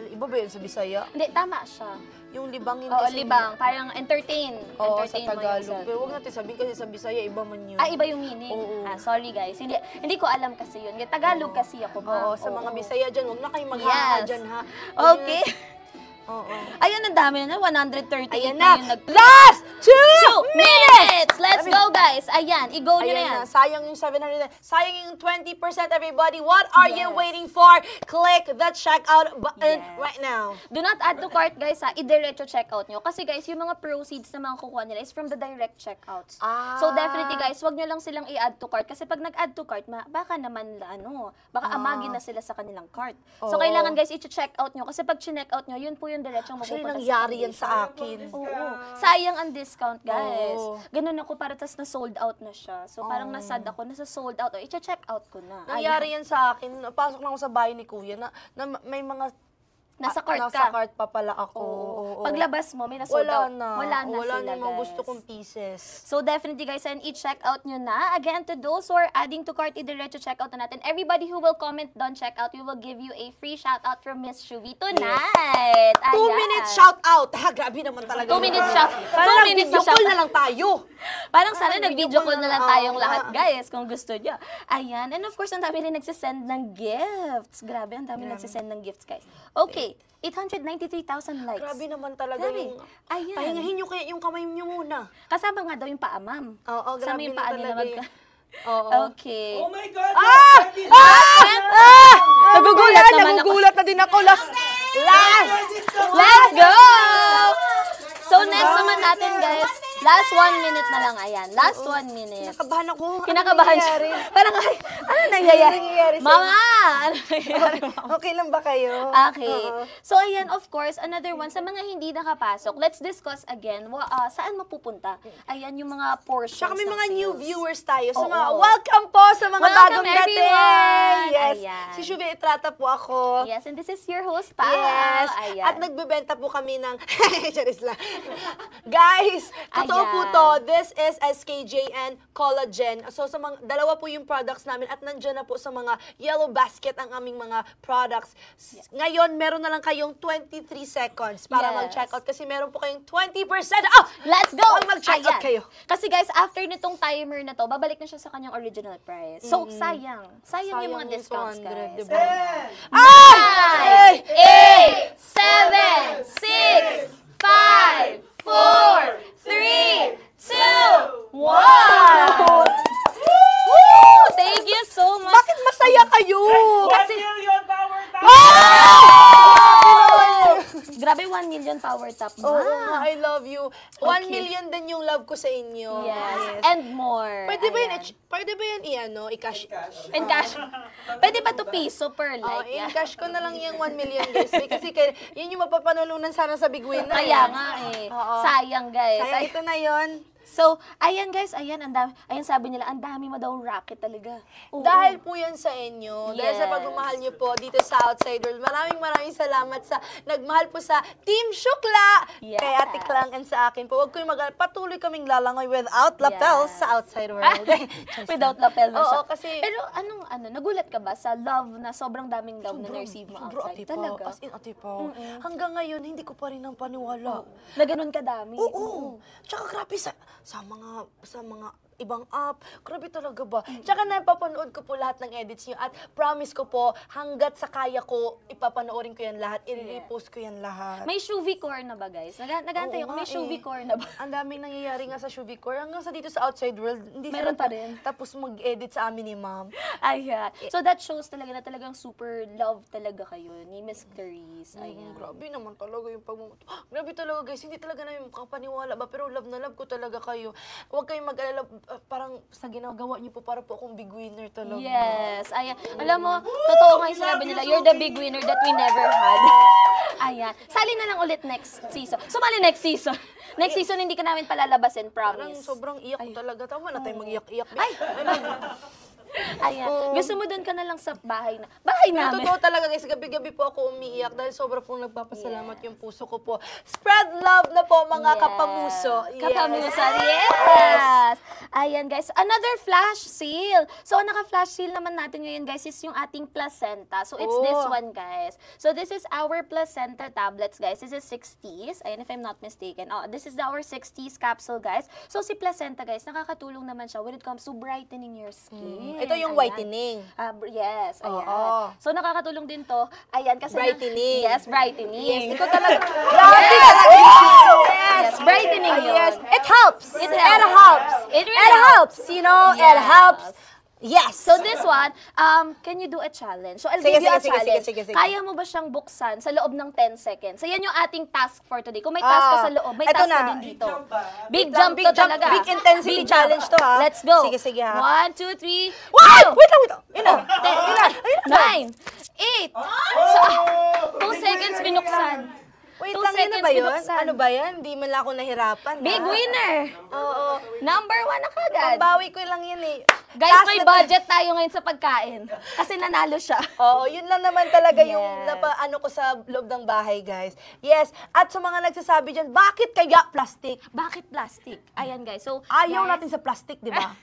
Iba ba yun sa Bisaya?
Hindi, tama siya.
Yung libangin
Oo,
kasi.
libang. Parang entertain.
Oo, sa
Entertain mo
Tagalog.
yourself.
Pero huwag natin sabihin kasi sa Bisaya, iba man yun.
Ah, iba yung meaning.
Oo.
Sorry guys. Hindi ko alam kasi yun. Tagalog kasi ako.
Oo, sa mga Bisaya dyan, huwag na kayong maghaha
Yes.
dyan, ha?
Okay.
Oo.
Ayun, ang dami na. 138
Ayan
na
na.
yung
Last 2
minutes! Let's go, guys. Ayan, i-go nyo na yan.
Ayan na, sayang yung 700. Sayang yung 20%, everybody. What are you
Yes.
waiting for? Click the checkout button
Yes.
right now.
Do not add to cart, guys, ha. I-diretso checkout nyo. Kasi, guys, yung mga proceeds na mga kukuha nila is from the direct checkouts. So, definitely, guys, wag nyo lang silang i-add to cart. Kasi pag nag-add to cart, baka naman, baka amagin na sila sa kanilang cart. So,
Oo.
kailangan, guys, i-check out nyo. Kasi pag check-out nyo, yun po yung diretsong
Actually,
mapupunta
nangyari yan
foundation.
sa akin.
Oo. Sayang ang discount, guys.
Oo.
Ganun ako, para tas na-sold out na siya. So, parang nasad ako, nasa-sold out. O, i-check out ko na.
Nangyari yan sa akin. Pasok na ako sa bahay ni Kuya na may mga
Nasa cart
nasa
ka.
cart pa pala ako.
Oo. Paglabas mo, may na-sold
Wala
out.
na.
Wala na
Wala
sila,
na yung mga
guys.
gusto kong pieces.
So definitely guys, and i-check out nyo na. Again, to those who are adding to cart, i-diretso check out na natin. Everybody who will comment doon check out, we will give you a free shout out from Miss Shubi tonight.
2 minutes shout out. Ha, grabe naman talaga.
2 minutes shout.
Sana
2 minutes
video
na shout
call
out.
na lang tayo.
Parang sana
video
nag-video
call
call na
na
lang
lang.
tayong
Oo
lahat,
nga.
guys, kung gusto nyo. Ayan. And of course, ang dami rin nagsisend ng gifts. Grabe, ang dami nagsisend ng gifts, guys. Okay. 893,000 likes.
Grabe naman talaga
Grabe.
yung...
Ayan.
Pahingahin nyo kaya yung kamay nyo muna.
Kasama nga daw yung paa, ma'am.
Oo,
Kasama
grabe
yung
na
paa nila
talaga
magka...
yun. Oo.
Okay.
Oh my God!
Nagugulat naman ako.
Nagugulat na din ako. Last.
Let's go! So next naman natin, guys. Last 1 minute na lang, ayan. Last 1 minute.
Kinakabahan ako.
Kinakabahan siya. Parang, ay, ano nangyayari?
nangyayari sa'yo?
Mama! Ano nangyayari, mama?
Okay lang ba kayo?
Okay. So, ayan, of course, another one, sa mga hindi nakapasok, let's discuss again, saan mapupunta? Ayan, yung mga portions
Tsaka may
ng
mga new
sales.
viewers tayo. Sa
Oo.
mga, welcome po sa mga
Welcome,
bagong dating.
everyone!
Yes.
Ayan.
Si Shubi Etrata po ako.
Yes, and this is your host, Pa.
Yes.
Ayan.
At nagbebenta po kami ng... Charis lang. Guys, totoo po
Ayan.
to. This is SKJ and Collagen. So, sa mga, dalawa po yung products namin at nandyan na po sa mga yellow basket ang aming mga products. Ngayon, meron na lang kayong 23 seconds para
Yes.
mag-checkout kasi meron po kayong 20%. Oh!
Let's go!
Pag mag-checkout
Ayan.
kayo.
Kasi guys, after nitong timer na to, babalik na siya sa kanyang original price. So, sayang. Sayang yung mga
Sayang yung
discounts,
200,
guys.
diba?
Five, 8, 7, 6, 5, 4, 3, 2, 1! Woo! Thank you so much.
Bakit masaya kayo?
1 million power down!
Grabe, 1 million power top, ma.
Oo nga, I love you. 1
Okay.
million din yung love ko sa inyo.
Yes. And more.
Pwede ba yun,
Ayan.
pwede ba yan i-cash?
In cash. Pwede ba to piso per
Oh,
like? Yeah.
in-cash ko na lang yung 1 million, guys. Kasi yun yung mapapanulunan sana sa big winner.
Kaya nga eh.
Oo.
Sayang, guys.
Kaya ito na yun.
So, ayan guys, ayan, ang dami, ayan sabi nila, ang dami mo daw racket talaga. Oo.
Dahil po yan sa inyo. Dahil sa
Yes.
pagmamahal niyo po dito sa Outside World. Maraming salamat sa nagmahal po sa Team Shukla.
Yes.
Kay Ate Klang and sa akin po. Huwag kayong patuloy kaming lalangoy without lapels
Yes.
sa Outside World.
Without lapel na siya.
Oo, kasi-
Pero nagulat ka ba sa love na sobrang daming love na na-receive mo
Sobra,
outside?
Ate Pao.
Talaga?
As in, Ate Pao. Hanggang ngayon, hindi ko pa rin ang paniwala.
Na ganun kadami?
Oo. Tsaka grabe sa mga ibang app. Grabe talaga ba? Tsaka napapanood ko po lahat ng edits niyo at promise ko po, hanggat sa kaya ko, ipapanoorin ko yan lahat, i-repost ko yan lahat.
May Shuvi core na ba guys? Nagantay
Oo
ako, may
nga
Shuvi
eh.
core na ba?
Ang daming nangyayari nga sa Shuvi Core. Hanggang sa dito sa Outside World, hindi
Meron
sila
pa rin.
tapos mag-edit sa amin ni ma'am.
Ayan. So that shows talaga na talagang super love talaga kayo ni Miss Clarice. Ayan.
Grabe naman talaga yung Grabe talaga guys, hindi talaga namin makapaniwala ba? Pero love na love ko talaga kayo. Huwag kayong mag-alala, parang sa ginagawa niyo po, para po akong big winner talaga.
Yes. Ayan. Alam mo, totoo nga yung sinabi nila, you're the big winner that we never had. Ayan. Sali na lang ulit next season. Sumali next season. Next season, hindi ka namin palalabasin,
Parang
promise.
sobrang iyak ko talaga. Tama na tayo mag-iyak-iyak.
Ay! Ayan.
Oo.
Gusto mo doon ka na lang sa bahay na. Bahay
Pero
namin.
totoo talaga guys, gabi-gabi po ako umiiyak dahil sobra pong nagpapasalamat yung puso ko po. Spread love na po mga kapamuso. Yes.
Kapamuso, yes! Ayan guys, another flash sale. So, ang naka-flash sale naman natin ngayon guys is yung ating placenta. So, it's this one guys. So, this is our placenta tablets guys. This is 60s. Ayan, if I'm not mistaken. Oh, this is our 60s capsule guys. So, si placenta guys, nakakatulong naman siya when it comes to brightening your skin.
Ito yung
Ayan.
whitening.
Yes, ayan.
Oo.
So, nakakatulong din to. Ayan, kasi
Brightening.
Yes, brightening.
Ito talaga.
Yes! Yes, brightening yun.
Yes, it helps.
It
It
helps.
helps.
It really
It helps. You know, it
Yes.
helps. Yes.
So this one, can you do a challenge? So I'll
Sige,
give you a
sige,
challenge.
sige.
Kaya mo ba siyang buksan sa loob ng 10 seconds? So yan yung ating task for today. Kung may task ka sa loob, may
Eto
task ka
na.
din dito.
Big jump ba?
Big
Wait lang,
jump
big
to
jump,
talaga.
big intensity
Big
challenge
jump.
to, ha?
Let's go.
Sige, ha?
1, 2, 3.
What?
Go!
Wait lang. Yun na.
9, 8. So, 2 seconds binuksan.
Wait
2
lang, yun na
seconds
ba yun?
binuksan.
Ano ba yan? Hindi man lang ako nahirapan.
Big winner.
Oo.
Number 1 na kagad.
Pambawi ko lang yun eh.
Guys,
Taas
may
na-
budget tayo ngayon sa pagkain. Kasi nanalo siya.
Oo, yun lang naman talaga yung
Yes.
ano ko sa loob ng bahay, guys. Yes, at sa mga nagsasabi dyan, bakit kaya plastic?
Bakit plastic? Ayan guys. So,
Ayaw
guys,
natin sa plastic, di ba?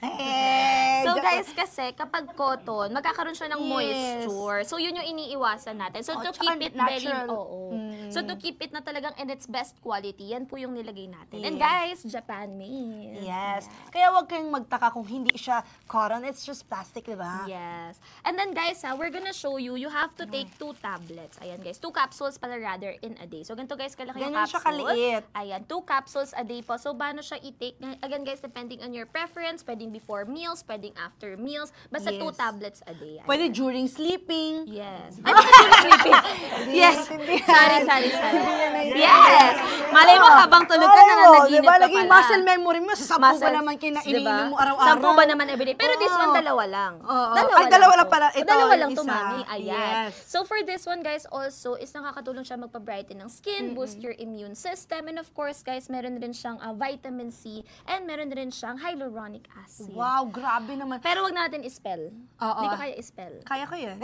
So guys, kasi kapag cotton, magkakaroon siya ng
Yes.
moisture. So yun yung iniiwasan natin. So
Oh,
to
tsaka
keep it very
natural.
So to keep it na talagang in its best quality, yan po yung nilagay natin. And
Yes.
guys, Japan made.
Yes. Kaya huwag kayong magtaka kung hindi siya cotton, it's just plastic, di ba?
Yes. And then guys, we're gonna show you, you have to take 2 tablets. Ayan guys, 2 capsules pala rather in a day. So ganito guys, kalaki yung
Ganyan
capsule.
siya kaliit.
Ayan, 2 capsules a day po. So paano siya i-take? Again guys, depending on your preference, pwedeng before meals, pwedeng after meals. Basta 2
Yes.
tablets a day. Ayan.
Pwede during sleeping.
Yes. Ay, bakit yung sleeping? Yes. Sorry. Yes. Malay mo habang tulog ka, nananaginip
diba?
ka
Naging
pala.
muscle memory mo, sa 10 ba naman kinaininom mo araw-araw?
10 ba naman everyday? Pero this one, dalawa lang.
Oo. Ay, dalawa lang
to.
pala. Ito,
Dalawa lang
yung
to,
isa.
mami. Ayan.
Yes.
So for this one, guys, also, is nakakatulong siya magpa-brighten ng skin, boost your immune system, and of course, guys, meron rin siyang vitamin C, and meron rin siyang hyaluronic acid.
Wow, grabe naman.
Pero wag natin i-spell.
Oo.
Hindi ko kaya i-spell.
Kaya ko yun.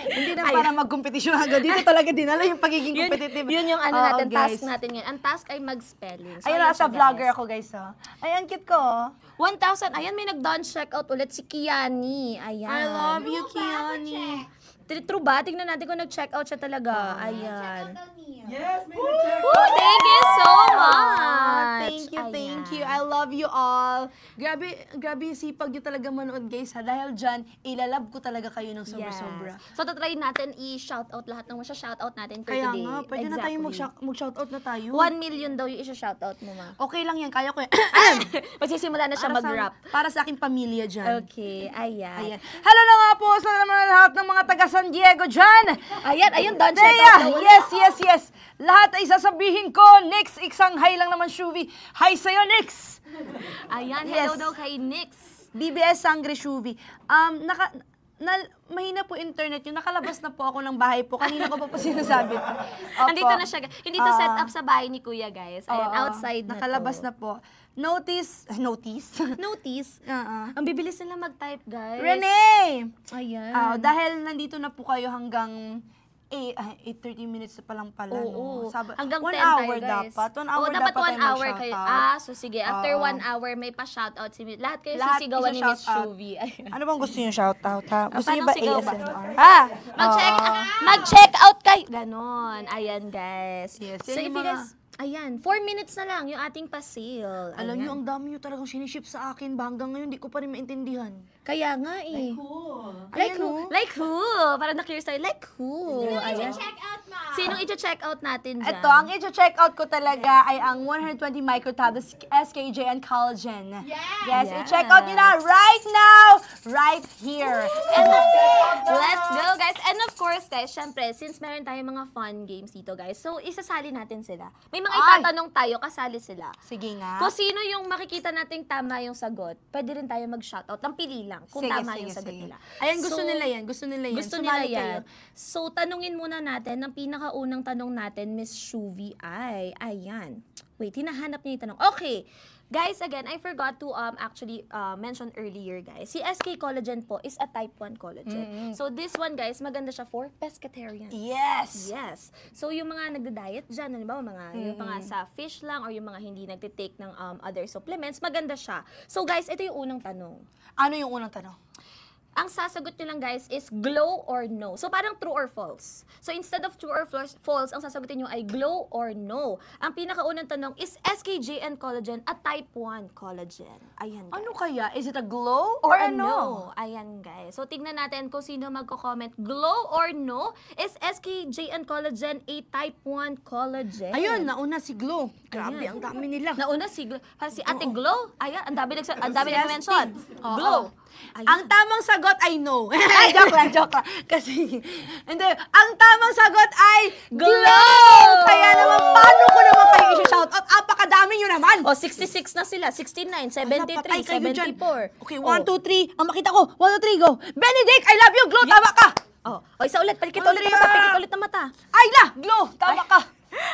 Hindi na para mag-competition agad. Dito talaga dinala yung pagiging competitive.
Yun yung ano
Oo,
natin,
guys.
task natin ngayon. Ang task ay mag-spelling. So,
Ayun,
ayan
as a
siya,
vlogger
guys.
ako, guys. Oh. Ay, ang cute ko. oh.
1,000. Ayan, may nag-done checkout ulit si Kiani. Ayan.
I love you, Kiani.
True ba? Tignan natin kung nag-checkout siya talaga. Ayan.
Yes, may nag-check.
Woo, thank you so much.
Thank you.
Ayan.
I love you all. Grabe yung sipag nyo talaga manood, guys. Ha? Dahil dyan, ilalab ko talaga kayo ng sobra-sobra.
Yes. So, tatry natin i-shoutout lahat ng shoutout natin for
Kaya
today.
nga, pwede na tayo mag-shoutout na tayo.
1 million daw yung isa-shoutout mo, ma.
Okay lang yan, kaya ko yan.
Magsisimula na siya mag-rap.
Para sa aking pamilya dyan.
Okay, ayan.
Ayan. Hello na nga po sa naman lahat ng mga taga
San Diego dyan.
Ayun, Don, check
Thea,
out.
yes. Lahat ay sasabihin ko. Nix, isang hi lang naman, Shuvi. Hi sa'yo, Nix.
Ayan,
Yes.
hello daw kay Nix.
BBS Sangre Shuvi. Mahina po internet yun. Nakalabas na po ako ng bahay po. Kanina ko pa po sinasabi po. Opo.
Andito na siya. Hindi to set up sa bahay ni Kuya, guys. Ayan,
Oo.
outside na
Nakalabas
to.
na po. Notice?
Notice.
Uh-uh.
Ang bibilis nila mag-type, guys.
Renee!
Ayan.
Dahil nandito na po kayo hanggang 8:30 minutes pa lang pala.
Oo.
No?
Hanggang
1
10
hour
tayo, guys.
dapat. 1 hour
dapat
dapat
1 hour kayo.
mag-shoutout.
So sige. After
Oo.
1 hour, may pa-shoutout si lahat kayo
Lahat
sisigawan ni Miss
isa-shoutout.
Shuvi. Ayan.
Ano bang gusto niyo shoutout, ha? Gusto niyo
paano
ba
sigaw ba?
ASMR?
Mag-check out kayo. Ganon. Ayan, guys.
Yes,
So
yan
if
yung
you guys, ayan, 4 minutes na lang yung ating pa-sale.
Alam niyo,
Ayan.
ang dami niyo talagang siniship sa akin. Ba hanggang ngayon, di ko pa rin maintindihan.
Kaya nga eh.
Cool.
Like
Ayan,
who?
oh.
Like who? Para na-curious tayo. Like who? Ayan. Sinong i-check out natin dyan?
Ito, ang i-check out ko talaga ay ang 120 microtablets SKJ and Collagen. Yes, i-check out nyo na right now, right here.
And let's go, guys. And of course, guys, syempre, since meron tayong mga fun games dito, guys, so isasali natin sila. May mga
Ay!
itatanong tayo, kasali sila.
Sige nga.
Kung sino yung makikita nating tama yung sagot, pwede rin tayo mag-shoutout. Ang pili lang kung tama yung sagot nila.
Ayan, gusto
So,
nila yan. Gusto nila yan.
Gusto nila
Sumali
yan.
kayo.
So, tanungin muna natin, ang pinakaunang tanong natin, Miss Shuvi, ay, ayan. Wait, hinahanap niya yung tanong. Okay. Guys, again, I forgot to actually mention earlier, guys. Si SK Collagen po is a type 1 collagen. So, this one, guys, maganda siya for pescatarians.
Yes.
Yes. So, yung mga nagda-diet dyan, halimbawa, yung mga sa fish lang or yung mga hindi nagtitake ng other supplements, maganda siya. So, guys, ito yung unang tanong.
Ano yung unang tanong?
Ang sasagot nyo lang, guys, is glow or no. So, parang true or false. So, instead of true or false, ang sasagutin nyo ay glow or no. Ang pinakaunang tanong is SKJ and collagen, a type 1 collagen. Ayan, guys.
Ano kaya? Is it a glow
Or
or
a
a no?
no. Ayan, guys. So, tignan natin kung sino magko-comment. Glow or no? Is SKJ and collagen a type 1 collagen?
Ayun, nauna si Glow. Grabe,
Ayan.
ang dami nila.
Nauna si Ate Glow. Ayan, ang dami
Si
nag-mention.
Oo.
Glow. Ayan.
Ang tamang sagot ay no. joke lang. Kasi, hindi. Ang tamang sagot ay glow! Kaya naman, paano ko naman kayo i-shoutout? Apakadami nyo naman!
O, 66 na sila. 69, 73,
Patay kayo dyan.
74.
Okay, 1, 2, 3. Ang makita ko. 1, 2, 3, go. Benedict, I love you. Glow, tama ka.
Oh, isa ulit. Palikit
One,
ulit
three,
ng mata.
ah!
Palikit ulit ng mata.
Ayla, Glow, tama ka.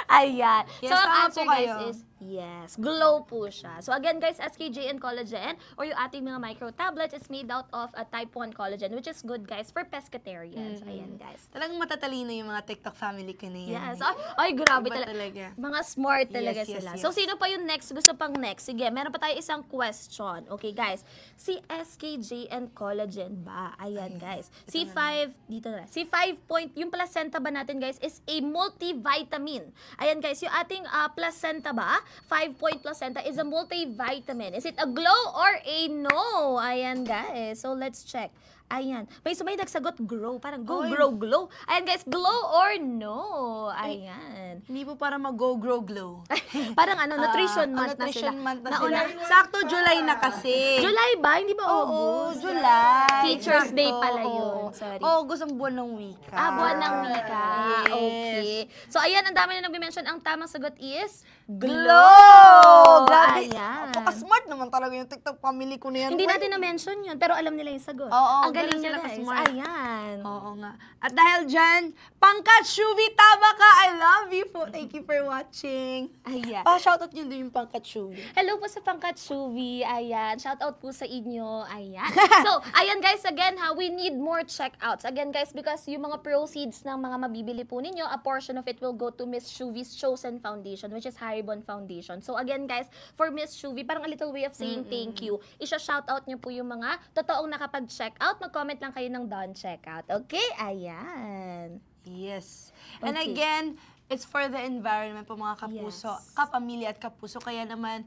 Ayan.
Yes,
So, ang
tama
answer,
po
guys,
kayo.
is yes. Glow po siya. So, again, guys, SKJ and collagen or yung ating mga micro tablets is made out of a type 1 collagen, which is good, guys, for pescatarians. Ayan, guys.
Talagang matatalino yung mga TikTok family ko na yan.
Yes. Ay, grabe
Iba
talaga.
talaga.
Mga smart talaga
Yes, yes,
sila.
yes.
So, sino pa yung next? Gusto pang next? Sige, meron pa tayo isang question. Okay, guys. Si SKJ and collagen ba? Ayan, guys. C5, dito na. C5 point, yung placenta ba natin, guys, is a multivitamin. Ayan, guys, yung ating placenta ba? 5-point placenta is a multivitamin. Is it a glow or a no? Ayan, guys. So, let's check. Ayan. May sumay nagsagot grow. Parang go,
Oy.
grow, glow. Ayan, guys. Glow or no? Ayan.
Hindi po para mag-go, grow, glow.
Parang ano, nutrition month na sila.
Nutrition month na
Nauna.
sila. Sakto, July na kasi.
July ba? Hindi ba
Oo,
August?
July.
Teacher's Day
Sakto,
pala
oo.
yun. Sorry.
August ang buwan ng wika.
Buwan ng wika.
Yes.
Okay. So, ayan, ang dami na nag-mention. Ang tamang sagot is
Glow! Grabe.
Ayan.
Napaka-smart naman talaga yung TikTok family ko na yan.
Hindi natin na-mention yun, pero alam nila yung sagot.
Oo,
ang galing
ganun
nila,
sila
guys.
ka-smart.
Ayan.
Oo nga. At dahil dyan, Pangkat Shuvi, tama ka. I love you po. Thank you for watching.
Ayan.
Shoutout nyo din yung Pangkat Shuvi.
Hello po sa Pangkat Shuvi. Ayan. Shout out po sa inyo. Ayan. So, ayan guys, again ha, we need more checkouts. Again guys, because yung mga proceeds ng mga mabibili po ninyo, a portion of it will go to Miss Shuvi's chosen foundation, which is Haribon Foundation. So again guys, for Miss Shuvi, parang a little way of saying thank you. Isha-shout out niyo po yung mga totoong nakapag-check out. Mag-comment lang kayo ng Don Checkout. Okay? Ayan.
Yes. And
Okay.
again, it's for the environment po mga kapuso,
Yes.
kapamilya at kapuso. Kaya naman,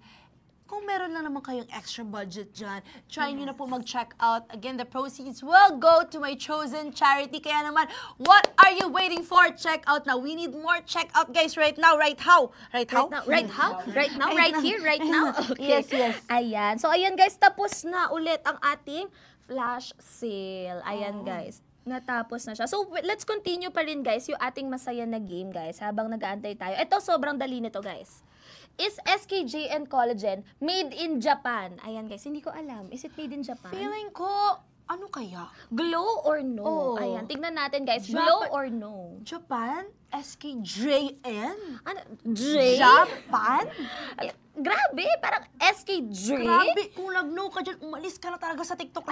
kung meron lang naman kayong extra budget dyan, try nyo na po mag-check out. Again, the proceeds will go to my chosen charity. Kaya naman, what are you waiting for? Check out now. We need more check out, guys, right now. Right how? Right how?
Right how? Right now? Right here? Right now? Okay.
Yes, yes.
Ayan. So, ayan guys, tapos na ulit ang ating flash sale. Ayan guys. Natapos na siya. So, let's continue pa rin, guys, yung ating masaya na game, guys, habang nag-aantay tayo. Ito, sobrang dali nito, guys. Is SKJ and Collagen made in Japan? Ayan, guys, hindi ko alam. Is it made in Japan?
Feeling ko, ano kaya?
Glow or no?
Oo.
Ayan, tignan natin, guys.
Japan-
Glow or no?
Japan? SKJN?
Ano? J?
Japan?
Ay, grabe, parang SKJ?
Grabe, kung nag-no ka dyan, umalis ka na talaga sa TikTok.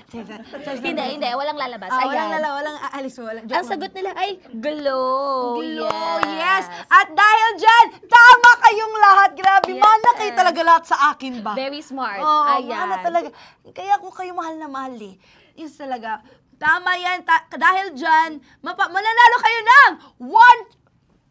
Hindi, walang lalabas. Ayan.
walang aalis mo. Walang,
Ang sagot nila ay glow.
Glow, yes. At dahil dyan, tama kayong lahat. Grabe,
Yes.
mana kayo talaga lahat sa akin ba?
Very smart.
Oo,
Ayan.
mana talaga. Kaya ko kayo mahal na mahal eh. Yes talaga. Tama yan. Dahil dyan, mananalo kayo ng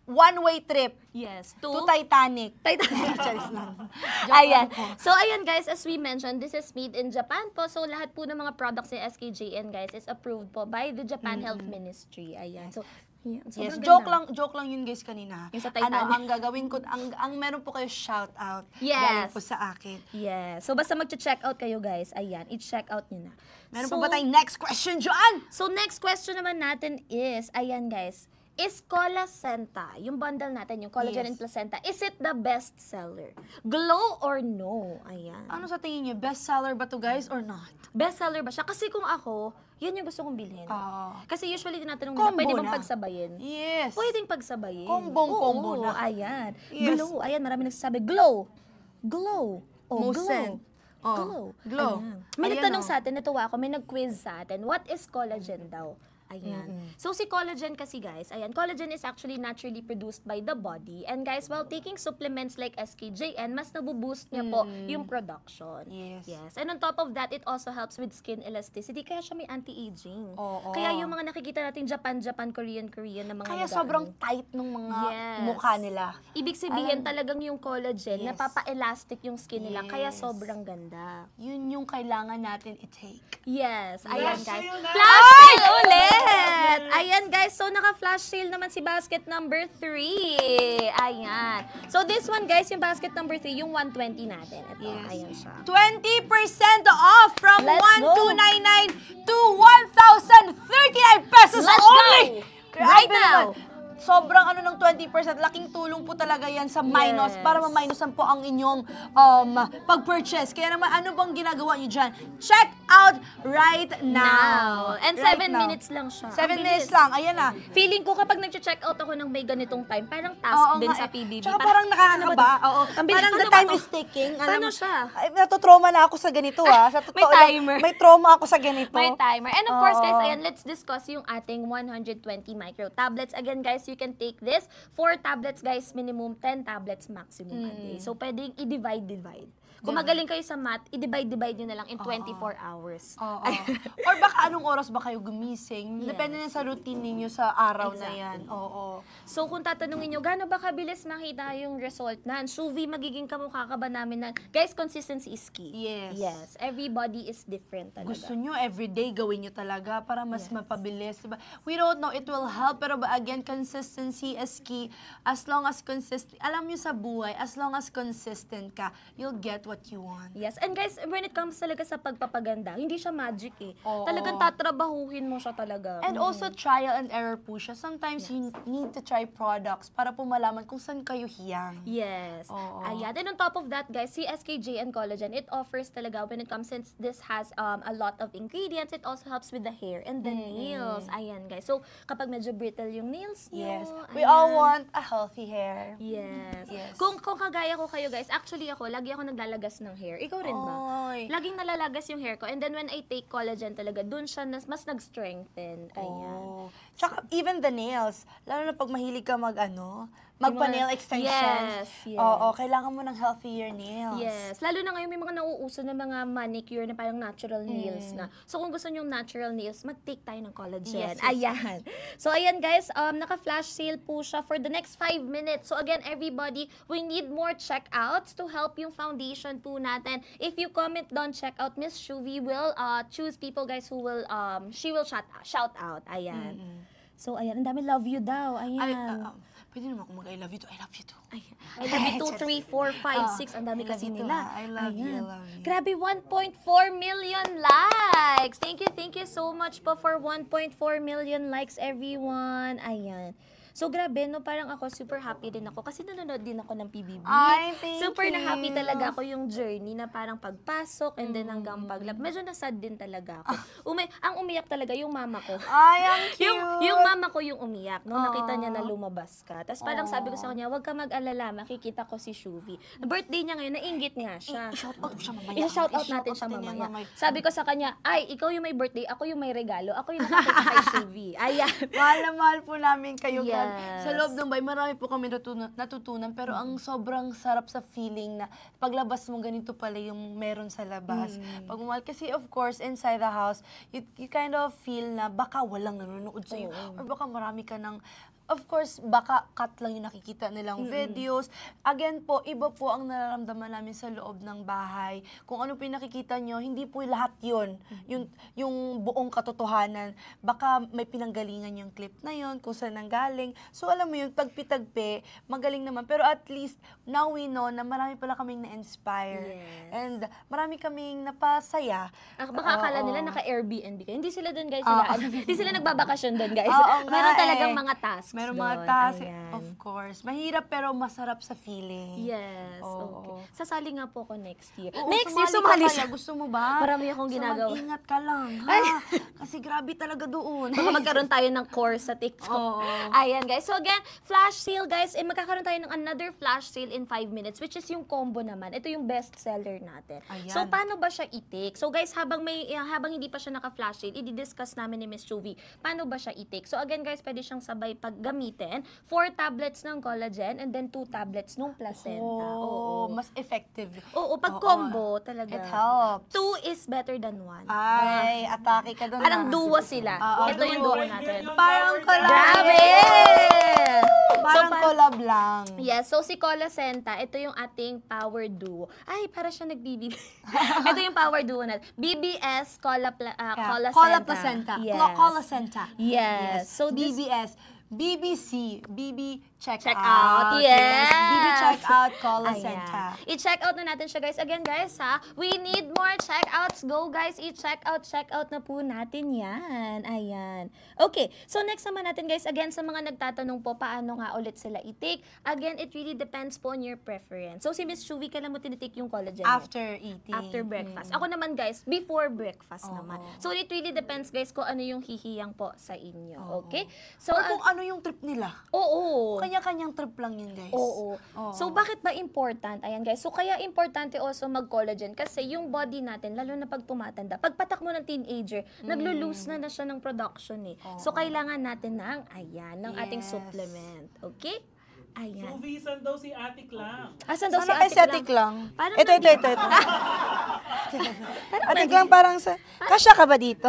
one-way trip
Yes.
to Titanic.
Titanic.
Charis lang. Joke
Ayan.
lang po.
So, ayan guys, as we mentioned, this is made in Japan po. So, lahat po ng mga products ni SKJN, guys, is approved po by the Japan Health Ministry. Ayan. So, yeah,
Yes,
sobrang ganda.
joke lang yun guys kanina.
Yung sa Titanic.
Ano, ang gagawin ko, ang meron po kayo shout out.
Yes.
Galing po sa akin.
Yes. So, basta mag-check out kayo, guys. Ayan. I-check out nyo na.
Meron
so,
po ba tayong next question, Joanne?
So, next question naman natin is, ayan guys, is Colacenta, yung bundle natin, yung collagen
Yes.
and placenta, is it the best seller? Glow or no? Ayan.
Ano sa tingin niyo? Best seller ba to guys or not?
Best seller ba siya? Kasi kung ako, yan yung gusto kong bilhin.
Oo.
Kasi usually tinatanong nila,
Combo
pwede bang
na.
pagsabayin?
Yes.
Pwedeng pagsabayin.
Kombong-combo
Oo,
na.
Ayan.
Yes.
Glow. Ayan, marami nagsasabi. Glow. Glow. Oh,
Most
glow.
sent. Oh,
Glow.
glow.
Ayan. May
Ayan,
nagtanong
oh.
sa atin, natuwa ako, may nag-quiz sa atin. What is collagen daw? Ayan. So, si collagen kasi, guys, ayan, collagen is actually naturally produced by the body. And guys, while taking supplements like SKJN, mas nabuboost niya po yung production.
Yes.
And on top of that, it also helps with skin elasticity. Kaya siya may anti-aging.
Oo.
Kaya yung mga nakikita natin Japan, Korean na mga
Kaya
nag-ano.
sobrang tight ng mga
Yes.
mukha nila.
Ibig sabihin talagang yung collagen,
Yes.
napapa-elastic yung skin nila. Kaya
Yes.
sobrang ganda.
Yun yung kailangan natin i-take.
Yes. Ayan, guys.
sale na!
Flash sale ulit! Ayan, guys. So, naka-flash sale naman si basket number 3. Ayan. So, this one, guys, yung basket number 3, yung 120 natin. Ito,
Yes.
ayan siya.
20% off from
Let's
1,299 to 1,039 pesos
Let's
only!
go! Right
Grabe
now!
naman. Sobrang ano ng 20%, laking tulong po talaga yan sa minus
Yes.
para ma-minusan po ang inyong pag-purchase. Kaya naman, ano bang ginagawa nyo dyan? Check out right now.
And
Right
7
now.
minutes lang siya.
7
Ang
minutes
bilis.
lang, ayan na.
Feeling ko kapag nag-check out ako ng may ganitong time, parang task
Oo
din
nga
sa
eh.
PBB.
Tsaka parang nakakaba. Oo.
Ang bilis.
Parang the
Paano
time
ba to?
is ticking.
Paano siya?
Ay, natutrauma na ako sa ganito Sa totoo
May
lang,
timer.
May trauma ako sa ganito.
May timer. And of course, guys,
Oo.
ayan, let's discuss yung ating 120 micro tablets. Again, guys, you can take this. 4 tablets, guys, minimum 10 tablets maximum a day. So, pwedeng i-divide. Kung magaling kayo sa math, i-divide nyo na lang in 24 hours.
Oo. Or baka anong oras ba kayo gumising?
Yes.
Depende na sa routine ninyo sa araw na
Exactly.
yan. Oo.
So, kung tatanungin nyo, gaano ba kabilis makita yung result na? Shuvi, magiging kamukha ka ba namin na? Guys, consistency is key.
Yes.
Yes. Everybody is different talaga.
Gusto nyo everyday gawin nyo talaga para mas mapabilis. Diba? We don't know, it will help. Pero again, consistency is key. As long as consistent, alam nyo sa buhay, as long as consistent ka, you'll get what you want.
Yes. And guys, when it comes talaga sa pagpapaganda, hindi siya magic eh.
Oo.
Talagang tatrabahuhin mo siya talaga.
And also, trial and error po siya. Sometimes you need to try products para po malaman kung saan kayo hiyang.
Yes.
Oo.
Ayan. And on top of that, guys, si SKJ and Collagen, it offers talaga when it comes, since this has a lot of ingredients, it also helps with the hair and the nails. Ayan, guys. So, kapag medyo brittle yung nails nyo,
Yes. We all
ayan.
want a healthy hair.
Yes.
Yes.
Kung kagaya ko kayo, guys, actually ako, lagi ako naglalagas ng hair. Ikaw rin ba?
Oy.
Laging nalalagas yung hair ko. And then when I take collagen talaga, dun siya mas nag-strengthen. Ayan.
Oh. Tsaka even the nails, lalo na pag mahilig ka magpa-nail extensions.
Yes, yes.
Oo, kailangan mo ng healthier nails.
Yes. Lalo na ngayon may mga nauuso na mga manicure na parang natural nails na. So kung gusto niyo natural nails, mag-take tayo ng collagen.
Yes, yes,
Ayan. So ayan guys, naka-flash sale po siya for the next 5 minutes. So again, everybody, we need more checkouts to help yung foundation po natin. If you comment down checkout, Miss Shuvi will choose people guys who will, she will shout out. Ayan. So ayan, ang dami love you daw. Ayan.
Ay, pwede naman ako mag-I love you too. I love you too.
Ayan. I love you 2, 3, 4, 5, 6. Ang dami
I love
kasi
you too,
nila.
ha? I love you, I
Ayan.
love you.
Grabe, 1.4 million likes. Thank you you so much po for 1.4 million likes, everyone. Ayan. So, grabe, no? Parang ako, super happy din ako kasi nanonood din ako ng PBB.
Ay, thank
Super
you.
na happy talaga ako yung journey na parang pagpasok and then hanggang paglap. Medyo nasad din talaga ako. Ang umiyak talaga yung mama ko.
Ay, ang cute.
Yung mama ko yung umiyak nung nakita niya na lumabas ka. Tapos parang sabi ko sa kanya, huwag ka mag-alala, makikita ko si Shuvi. Birthday niya ngayon, nainggit nga siya.
Shout-out mo siya mamaya.
I-shout out natin siya mamaya. Sabi ko sa kanya, ay, ikaw yung may birthday, ako yung may regalo, ako yung nakakita kay Shuvi. Ayan.
Mahal na mahal po namin kayo.
Yes.
Sa loob ng bahay, marami po kami natutunan. Pero ang sobrang sarap sa feeling na paglabas mo, ganito pala yung meron sa labas. Pagmamahal. Kasi of course, inside the house, you kind of feel na baka walang nanonood sa'yo. Or baka marami ka ng of course, baka cut lang yung nakikita nilang videos. Again po, iba po ang nararamdaman namin sa loob ng bahay. Kung ano po yung nakikita nyo, hindi po lahat yun. Yung buong katotohanan. Baka may pinanggalingan yung clip na yun, kung saan nanggaling. So alam mo yun, tagpi-tagpi, magaling naman. Pero at least, now we know na marami pala kaming na-inspire.
Yes.
And marami kaming napasaya.
Baka akala nila naka-Airbnb kayo. Hindi sila doon, guys. Hindi sila nagbabakasyon doon, guys.
Oo nga
Meron talagang
eh.
mga tasks
Meron
doon.
mga tasks,
Ayan.
of course. Mahirap pero masarap sa feeling.
Yes,
Oo.
okay. Sasali nga po ako next year.
Oo,
Next year,
sumali
sumali
ka
siya.
kaya. Gusto mo ba?
Marami akong ginagawa.
So, mag-ingat ka lang, ha? Kasi grabe talaga doon.
Baka magkaroon tayo ng course sa TikTok.
Oo.
Ayan, guys. So again, flash sale, guys. Magkakaroon tayo ng another flash sale in 5 minutes, which is yung combo naman. Ito yung best seller natin.
Ayan.
So, paano ba siya i-take? So, guys, habang hindi pa siya naka-flash sale, i-discuss namin ni Miss Shuvi, paano ba siya i-take? So, again, guys, pwede siyang sabay paggamitin. 4 tablets ng collagen and then 2 tablets ng placenta. Oo.
Mas effective.
Oo, pag combo, talaga.
It helps.
2 is better than 1.
Ay, atake ka doon.
Parang duo sila.
Oo,
Ito yung duo natin.
Parang collab.
Grabe!
Parang
So,
collab lang.
Yes, so si Colacenta, ito yung ating power duo. Ay, para siya nagbibibi. Ito yung power duo natin. BBS Colacenta.
Cola placenta.
Yes.
Colacenta.
Yes. So this
BBS. BBC. BB check
out. Yes.
BB check out. Colacenta.
Ayan. I-check out na natin siya, guys. Again, guys, ha? We need more check-outs. Go, guys. I-check out na po natin yan. Ayan. Okay. So, next naman natin, guys. Again, sa mga nagtatanong po, paano nga ulit sila i-take? Again, it really depends po on your preference. So, si Miss Shuvi, kailan mo tinitake yung collagen mo?
After eating.
After breakfast. Ako naman, guys, before breakfast naman. So, it really depends, guys, kung ano yung hihiyang po sa inyo. Okay? So,
Or kung ano yung trip nila.
oo.
Kanya-kanyang trip lang yun, guys.
Oo. So, bakit ba important? Ayan, guys. So, kaya importante also mag-collagen kasi yung body natin, lalo na pag tumatanda, pagpatak mo ng teenager, naglo-lose na siya ng production eh. So, kailangan natin ng ating supplement. Okay? Ayan.
Shuvi, saan daw si Atik lang?
Asan daw si
Sana kay
Atik
lang?
Parang
Ito. Atik lang parang sa... Kasya ka ba dito?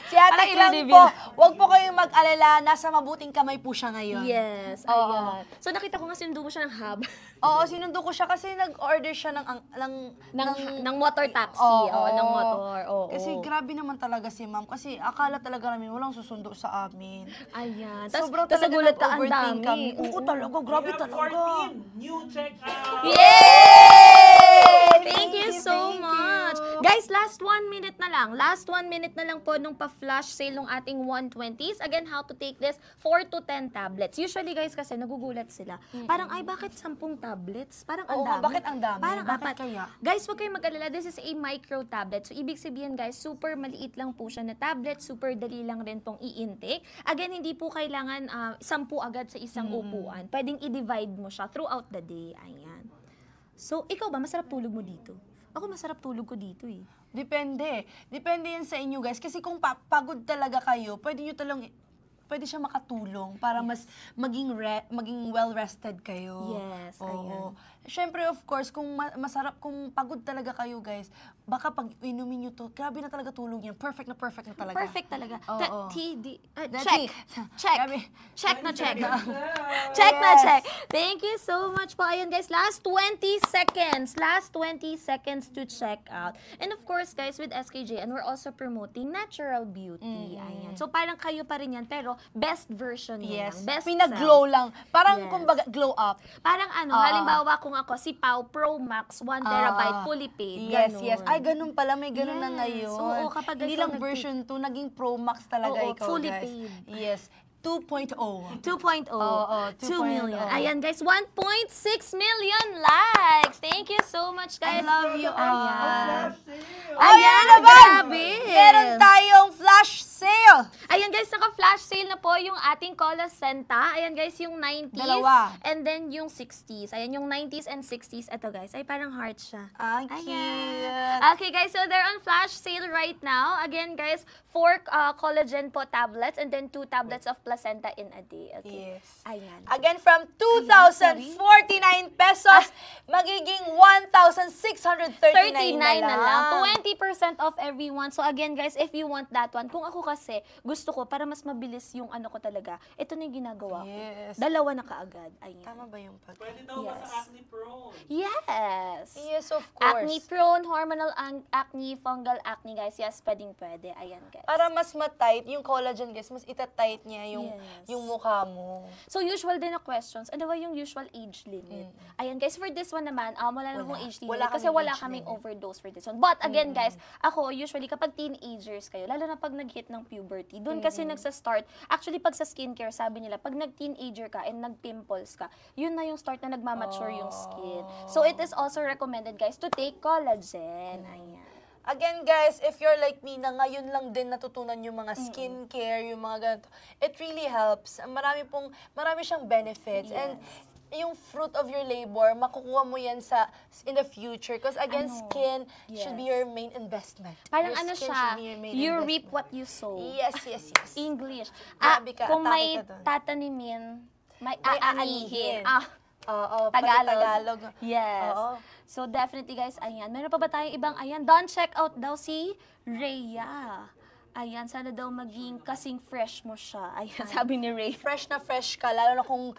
Si Atik lang
i-reveal.
po. Huwag po kayong mag-alala. Nasa mabuting kamay po siya ngayon.
Yes, ayan. So, nakita ko nga sinundo mo siya ng hub.
Oo, sinundo ko siya kasi nag-order siya
ng motor taxi. Oo, ng motor. Oo.
Kasi grabe naman talaga si ma'am. Kasi akala talaga namin walang susundo sa amin.
Ayan.
Sobrang
Tas
talaga
nagulat ka, ang
nag-overthink
dami.
kami. Oo talaga, grabe
We have
talaga.
14 new check-out.
Yay! Thank you so much. Guys, last 1 minute na lang. Last 1 minute na lang po nung pa-flash sale ng ating 120s. Again, how to take this? 4 to 10 tablets. Usually, guys, kasi nagugulat sila. Parang, ay, bakit 10 tablets? Parang ang
Oo nga,
dami.
bakit ang dami?
Parang
Bakit
apat.
kaya?
Guys, huwag kayong mag-alala. This is a micro tablet. So, ibig sabihin, guys, super maliit lang po siya na tablet. Super dali lang rin pong i-intake. Again, hindi po kailangan 10 agad sa isang upuan. Pwedeng i-divide mo siya throughout the day. Ayan. So, ikaw ba, masarap tulog mo dito? Ako, masarap tulog ko dito eh.
Depende. Depende yan sa inyo, guys. Kasi kung pagod talaga kayo, pwede siya makatulong para mas maging well-rested kayo.
Yes,
Oo. Siyempre, of course, kung kung pagod talaga kayo, guys, baka pag inumin nyo to, grabe na talaga tulog yan. Perfect na talaga.
Perfect talaga.
Oo.
Check. Check.
Grabe.
Check na check.
Yeah.
Check na
Yes.
check. Thank you so much po. Ayun guys, last 20 seconds. Last 20 seconds to check out. And of course guys, with SKJ, and we're also promoting natural beauty. Ayan. So parang kayo pa rin yan, pero best version nyo
Yes.
lang. Best
Pinag-glow
self.
lang. Parang,
Yes.
kumbaga, glow up.
Parang halimbawa kung ako, si Pau Pro Max 1 terabyte fully paid.
Yes,
Ganon.
yes. Ay, ganun pala. May ganun na
Yes.
ngayon.
Oo, kapag
Hindi
ikaw
lang version 2, naging Pro Max talaga
Oo,
ikaw,
fully
guys.
paid.
Yes. 2.0.
2.0.
Oo,
2 million.
2.0.
Ayan guys, 1.6 million likes. Thank you so much
I
guys.
love you all.
Ayan.
Ayan
Ayan,
naman!
grabe.
Meron tayong flash sale!
Ayan guys, naka-flash sale na po yung ating Cola Senta. Ayan guys, yung 90s.
Dalawa.
And then yung 60s. Ayan, yung 90s and 60s. Ito guys, ay parang heart siya.
Ang
Ayan.
cute.
Okay guys, so they're on flash sale right now. Again guys, 4 collagen po tablets and then 2 tablets of placenta in a day. Okay.
Yes.
Ayan.
Again, from 2,049 pesos, magiging 1,639
39
na
na
lang.
lang. 20% off everyone. So again guys, if you want that one, kung ako kasi, gusto ko para mas mabilis yung ano ko talaga, ito na yung ginagawa ko.
Yes.
Dalawa na kaagad. Ayan.
Tama ba yung pag...
Pwede daw ba
Yes.
sa acne prone?
Yes.
Yes, of course.
Acne prone, hormonal acne, fungal acne guys. Yes, pwedeng-pwede. Ayan guys.
Para mas matight, yung collagen, guys, mas itatight niya yung,
Yes.
yung mukha mo.
So, usual din na questions. Ano ba yung usual age limit? Ayan, guys, for this one naman, wala na akong age limit
Wala
kasi
kaming
wala
age
kaming
limit.
overdose for this one. But again, guys, ako, usually, kapag teenagers kayo, lalo na pag nag-hit ng puberty, doon kasi nagsa-start. Actually, pag sa skincare, sabi nila, pag nag-teenager ka and nag-pimples ka, yun na yung start na nagmamature yung skin. So, it is also recommended, guys, to take collagen. Ayan.
Again, guys, if you're like me na ngayon lang din natutunan yung mga skincare, yung mga ganito, it really helps. Marami siyang benefits.
Yes.
And yung fruit of your labor, makukuha mo yan in the future. Because again,
Ano?
skin should be
Yes.
your main investment.
Parang
Your
ano
skin
siya,
should be your main
you
investment.
reap what you sow.
Yes, yes, yes.
English.
Grabe ka,
Kung
atake
may
ka dun.
tatanimin, may
May
aanihin.
aanihin. Oo, pati
Tagalog.
Tagalog.
Yes.
Oo.
So definitely guys, ayan. Meron pa ba tayong ibang ayan? Don't check out daw si Rhea. Ayan, sana daw maging kasing fresh mo siya. Ayan, sabi ni Ray.
Fresh na fresh ka, lalo na kung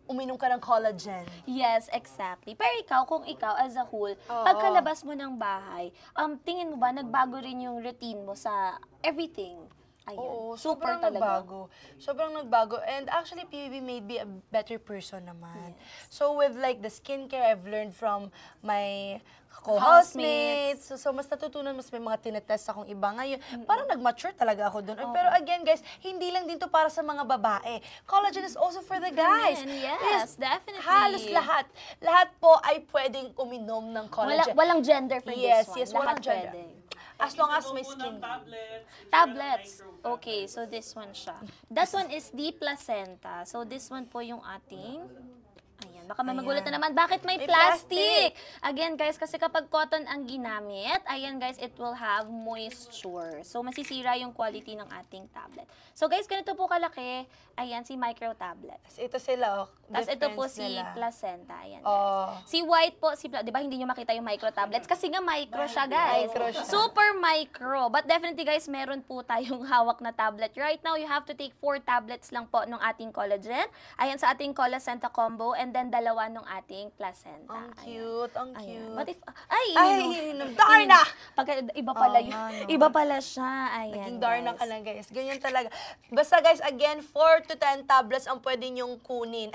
uminom ka ng collagen.
Yes, exactly. Pero ikaw, kung ikaw as a whole, pagkalabas mo ng bahay, tingin mo ba nagbago rin yung routine mo sa everything? Ayan.
Oo,
super
sobrang
talaga.
nagbago. Sobrang nagbago. And actually, PBB made me a better person naman. So with like the skincare, I've learned from my co-housemates. So mas natutunan, mas may mga tinetest akong iba ngayon. Parang nag-mature talaga ako doon. Pero again, guys, hindi lang din to para sa mga babae. Collagen is also for the guys.
Men, yes, definitely.
Halos lahat. Lahat po ay pwedeng uminom ng collagen.
Walang gender for
Yes,
this one.
yes,
Lahat
walang gender.
pwede.
As long as
Ito
may
po
skin.
ng tablets.
Tablets. Okay, so this one siya. That one is the placenta. So this one po yung ating... Ayan, baka may magulat na naman. Bakit may
May
plastic? Again, guys, kasi kapag cotton ang ginamit, ayan guys, it will have moisture. So masisira yung quality ng ating tablet. So guys, ganito po kalaki. Ayan, si micro tablet.
Ito sila, oh.
Tapos ito po
difference
si
nila.
placenta. Ayan,
Oh.
guys. Si white po, di ba hindi nyo makita yung micro tablets? Kasi nga micro siya, guys.
Micro siya.
Super micro. But definitely, guys, meron po tayong hawak na tablet. Right now, you have to take 4 tablets lang po ng ating collagen. Ayan, sa ating Colasenta combo. And then, 2 ng ating placenta.
Ang
Ayan.
cute, ang
Ayan.
cute.
But if,
Ay,
ininom.
Darna!
Iba pala
Oo
yun.
nga, no.
Iba pala siya. Ayan,
Naging Darna
guys.
ka lang, guys. Ganyan talaga. Basta, guys, again, 4 to 10 tablets ang pwede nyong kunin.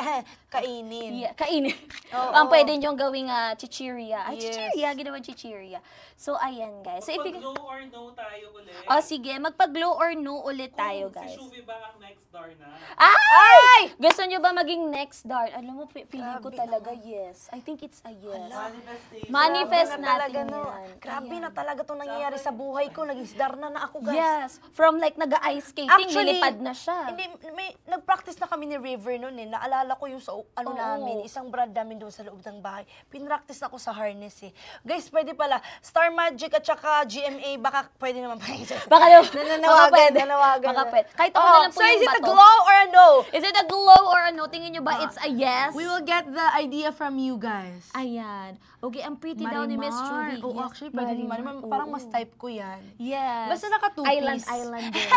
Kainin.
Yeah, kainin.
Oo.
Ang pwede niyong gawing chichiria. Ay,
Yes.
chichiria. Ginawa chichiria. So, ayan, guys. So, if
Pag
you...
no or no tayo ulit.
O, sige. Magpag-glow or no ulit tayo,
Kung
guys.
Si Shuvi ba ang next Darna?
Ay! Gusto niyo ba maging next dart? Alam mo, feeling ko
Grabe
talaga yes. I think it's a yes.
Manifestation.
Manifest
Grabe na talaga,
natin
no?
yan.
Grabe
Ayan.
na talaga itong nangyayari sa buhay ko. Naging Darna na ako, guys.
Yes. From like nag-ice skating,
Actually,
nilipad na siya.
Hindi, nag-practice na kami ni River noon eh. Naalala ko yung sa ano
Oo.
namin, isang brand namin doon sa loob ng bahay. Pinractice na ako sa harness eh. Guys, pwede pala. Star Magic at saka GMA, baka pwede naman pa.
Baka daw-
Nananawagan,
baka pwede.
nanawagan.
Baka pwede. Kahit ako
Oo,
na lang po
so
yung
is it a
bato.
glow or a no?
Is it a glow or a no? Tingin niyo ba it's a yes?
We will get the idea from you guys.
Ayan. Okay, ang pretty daw ni Miss Julie.
Oo,
Yes,
actually, pwede ni Marimar. Parang
oo.
mas type ko yan.
Yes.
Basta naka two-piece.
Island din.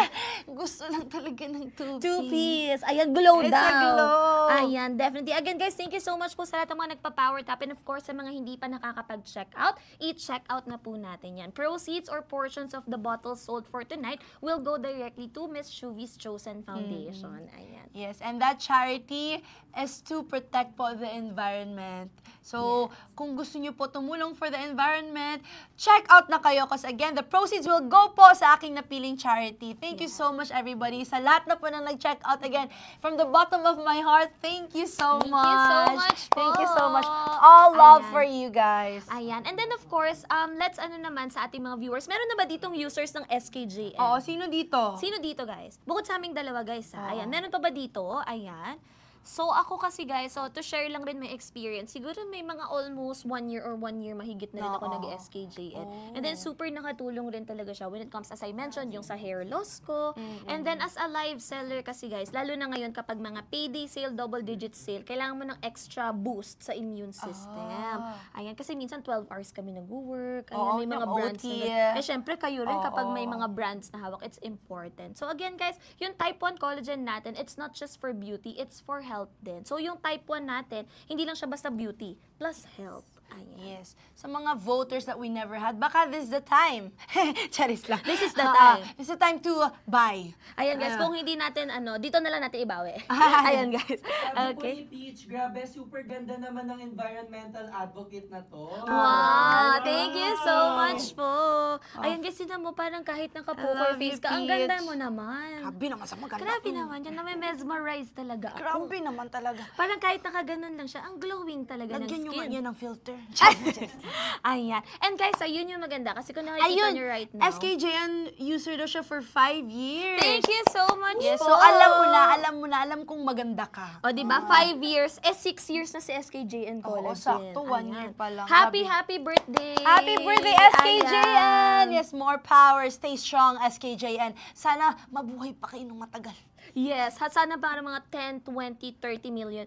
Gusto lang talaga ng two-piece.
Two-piece. Ayan, glow
It's
daw.
a glow.
Ayan, definitely. Again, guys, thank you so much po sa lahat ng mga nagpa-power tap. And of course, sa mga hindi pa nakakapag-check out, i-check out na po natin yan. Proceeds or portions of the bottles sold for tonight will go directly to Miss Shuvi's Chosen Foundation. Ayan.
Yes, and that charity is to protect po po the environment. So, kung gusto niyo po tumulong for the environment, check out na kayo kasi again, the proceeds will go po sa aking napiling charity. Thank you so much everybody. Sa lahat na po na nag-check out again, from the bottom of my heart, thank you so
Thank
much.
you so much po.
Thank you so much. All love
Ayan.
for you guys.
Ayan. And then of course, let's naman sa ating mga viewers. Meron na ba ditong users ng SKJN?
Oo, sino dito?
Sino dito, guys? Bukod sa aming dalawa, guys, ha?
Oo.
Ayan. Meron pa ba dito? Ayan. So, ako kasi, guys, so to share lang rin my experience, siguro may mga almost 1 year or 1 year mahigit na rin ako
Oo.
nag-SKJN. And then, super nakatulong rin talaga siya when it comes, as I mentioned, yung sa hair loss ko. And then, as a live seller kasi, guys, lalo na ngayon kapag mga payday sale, double-digit sale, kailangan mo ng extra boost sa immune system. Ayan, kasi minsan 12 hours kami nag-work. Ayan,
Oo,
may mga
yung
brands
OT.
na. Eh, syempre, kayo rin kapag
Oo.
may mga brands na hawak, it's important. So, again, guys, yung type 1 collagen natin, it's not just for beauty, it's for health din. So, yung type 1 natin, hindi lang siya basta beauty, plus health. Ayan.
Yes. Sa mga voters that we never had, baka this is the time. Charis lang.
This is the time.
This is the time to buy.
Ayan, guys,
Ah.
kung hindi natin, dito na lang natin ibawi.
Ay.
Ayan, guys.
Sabi po
Okay.
ni Peach, grabe, super ganda naman ng environmental advocate na to.
Wow, thank you so much po. Ayan, guys, tinan mo, parang kahit
I
naka-poker
love you,
face ka, ang ganda
Peach.
mo naman.
Grabe naman sa maganda.
Grabe naman, yan na may mesmerize talaga ako.
Grabe naman talaga.
Parang kahit nakaganon lang siya, ang glowing talaga ng
Lagyan nyo nga
skin.
yan ng filter.
Ayan. And guys, ayun yung maganda. Kasi kung nakikita nyo right now.
SKJN user daw siya for 5 years.
Thank you so much
Yes,
po.
so alam kong maganda ka.
O, di ba? 5 years. 6 years na si SKJN
Oo,
Collagen.
sakto, 1
Ayan.
year pa lang.
Happy,
Grabe.
happy birthday!
Happy birthday, SKJN! Yes, more power. Stay strong, SKJN. Sana mabuhay pa kayo ng matagal.
Yes. Sana para mga 10, 20, 30 million.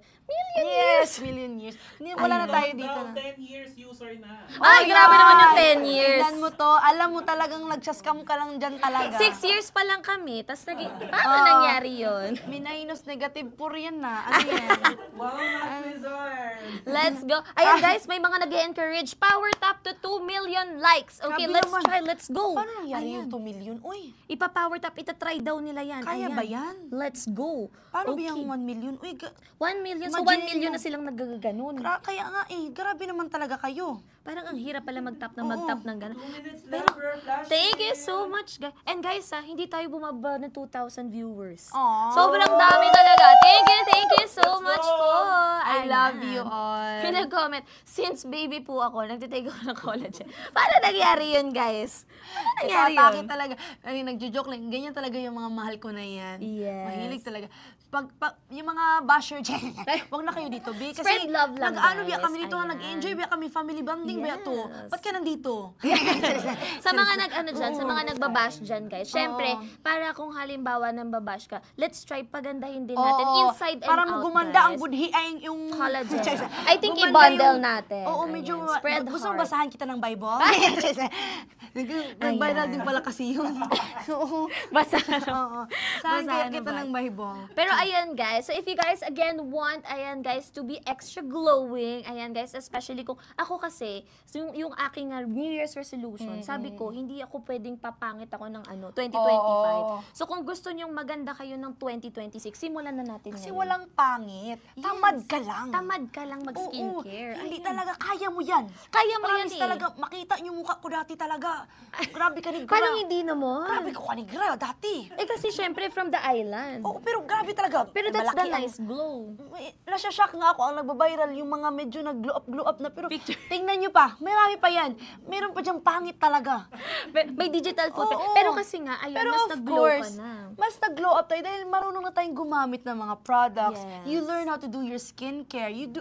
Yes, million years. Hindi, wala na tayo dito.
Daw, 10 years user na.
Ay, grabe naman yung 10 years.
Tignan mo to. Alam mo talagang nagsascam ka lang dyan talaga.
6 years pa lang kami. Tapos, paano
Oo.
nangyari yun?
Minus negative 4 yan na. Ano yan?
Wow, not wizard!
Let's go. Ayan, guys, may mga nag-encourage. Power top to 2 million likes. Okay,
Grabe
let's
naman.
try. Let's go.
Paano nangyari
Ayan.
yung 2 million? Uy,
Ipa-power top, itatry daw nila yan.
Kaya
Ayan.
ba yan?
Let's go.
paano
Okay.
ba yung 1 million? Uy,
1 million. So, 1
Imagine
million
mo.
na silang nagaganon.
kaya nga grabe naman talaga kayo.
Parang ang hirap pala mag-tap ng
Oo.
mag-tap ng gano'n.
2 minutes
Pero,
left for a flash.
thank you so much, guys. And guys, hindi tayo bumaba ng 2,000 viewers.
Aww.
Sobrang dami talaga. Thank you so much po.
I
Ayan.
love you all.
Pinag-comment, since baby po ako, nagtitake ako ng collagen. Paano nangyari yun, guys? Paano nangyari
Atake
yun?
talaga. Ay, nagjo-joke lang. Ganyan talaga yung mga mahal ko na yan.
Yes.
Mahilig talaga. Yung mga basher dyan, wag na kayo dito, B. Kasi
Spread love lang,
nag-ano,
guys.
biya kami dito,
Ayan.
nag-enjoy, biya kami family bonding, biya to.
Yes.
Ba't ka nandito?
Sa mga nag-ano dyan, sa mga nagbabash dyan, guys. Syempre,
Oo.
para kung halimbawa nang babash ka, let's try pagandahin din natin
Oo,
inside and
para
out,
gumanda ang
guys.
budhi ay yung
Collagen. I think
Gumanda
i-bundle
yung-
natin.
Oo, medyo
Ayan. Spread
gusto mo
heart.
basahan kita ng Bible? Nag-viral din pala kasi yun. Oo.
Basta.
Oo. Basahan
Basahan
kita
ng
ng Bible.
Pero ayan guys, so if you guys again want, ayan guys, to be extra glowing, ayan guys, especially kung ako kasi, yung aking New Year's resolution, sabi ko, hindi ako pwedeng papangit ako ng 2025.
Oo.
So kung gusto nyong maganda kayo ng 2026, simulan na natin
Kasi
ngayon.
walang pangit. Tamad ka lang.
Tamad ka lang
Oo,
mag-skincare.
hindi
Ayan.
talaga, kaya mo yan.
Kaya mo yan
Promise
eh.
talaga, makita yung mukha ko dati talaga. Grabe ka ni Gra.
Paano hindi naman?
Grabe ko ka ni Gra dati.
Eh kasi syempre from the island.
Oo, pero grabe talaga.
Pero that's the
Malaki ang-
nice glow.
Nasya-shock nga ako ang nagbabiral yung mga medyo nag-glow up na. Pero tingnan nyo pa, marami pa yan. Meron pa diyang pangit talaga.
May digital footprint.
Oo.
Pero kasi nga, ayun,
Pero
mas
of
nag-glow ka
course,
na.
mas nag-glow up tayo dahil marunong na tayong gumamit ng mga products.
Yes.
You learn how to do your skincare. You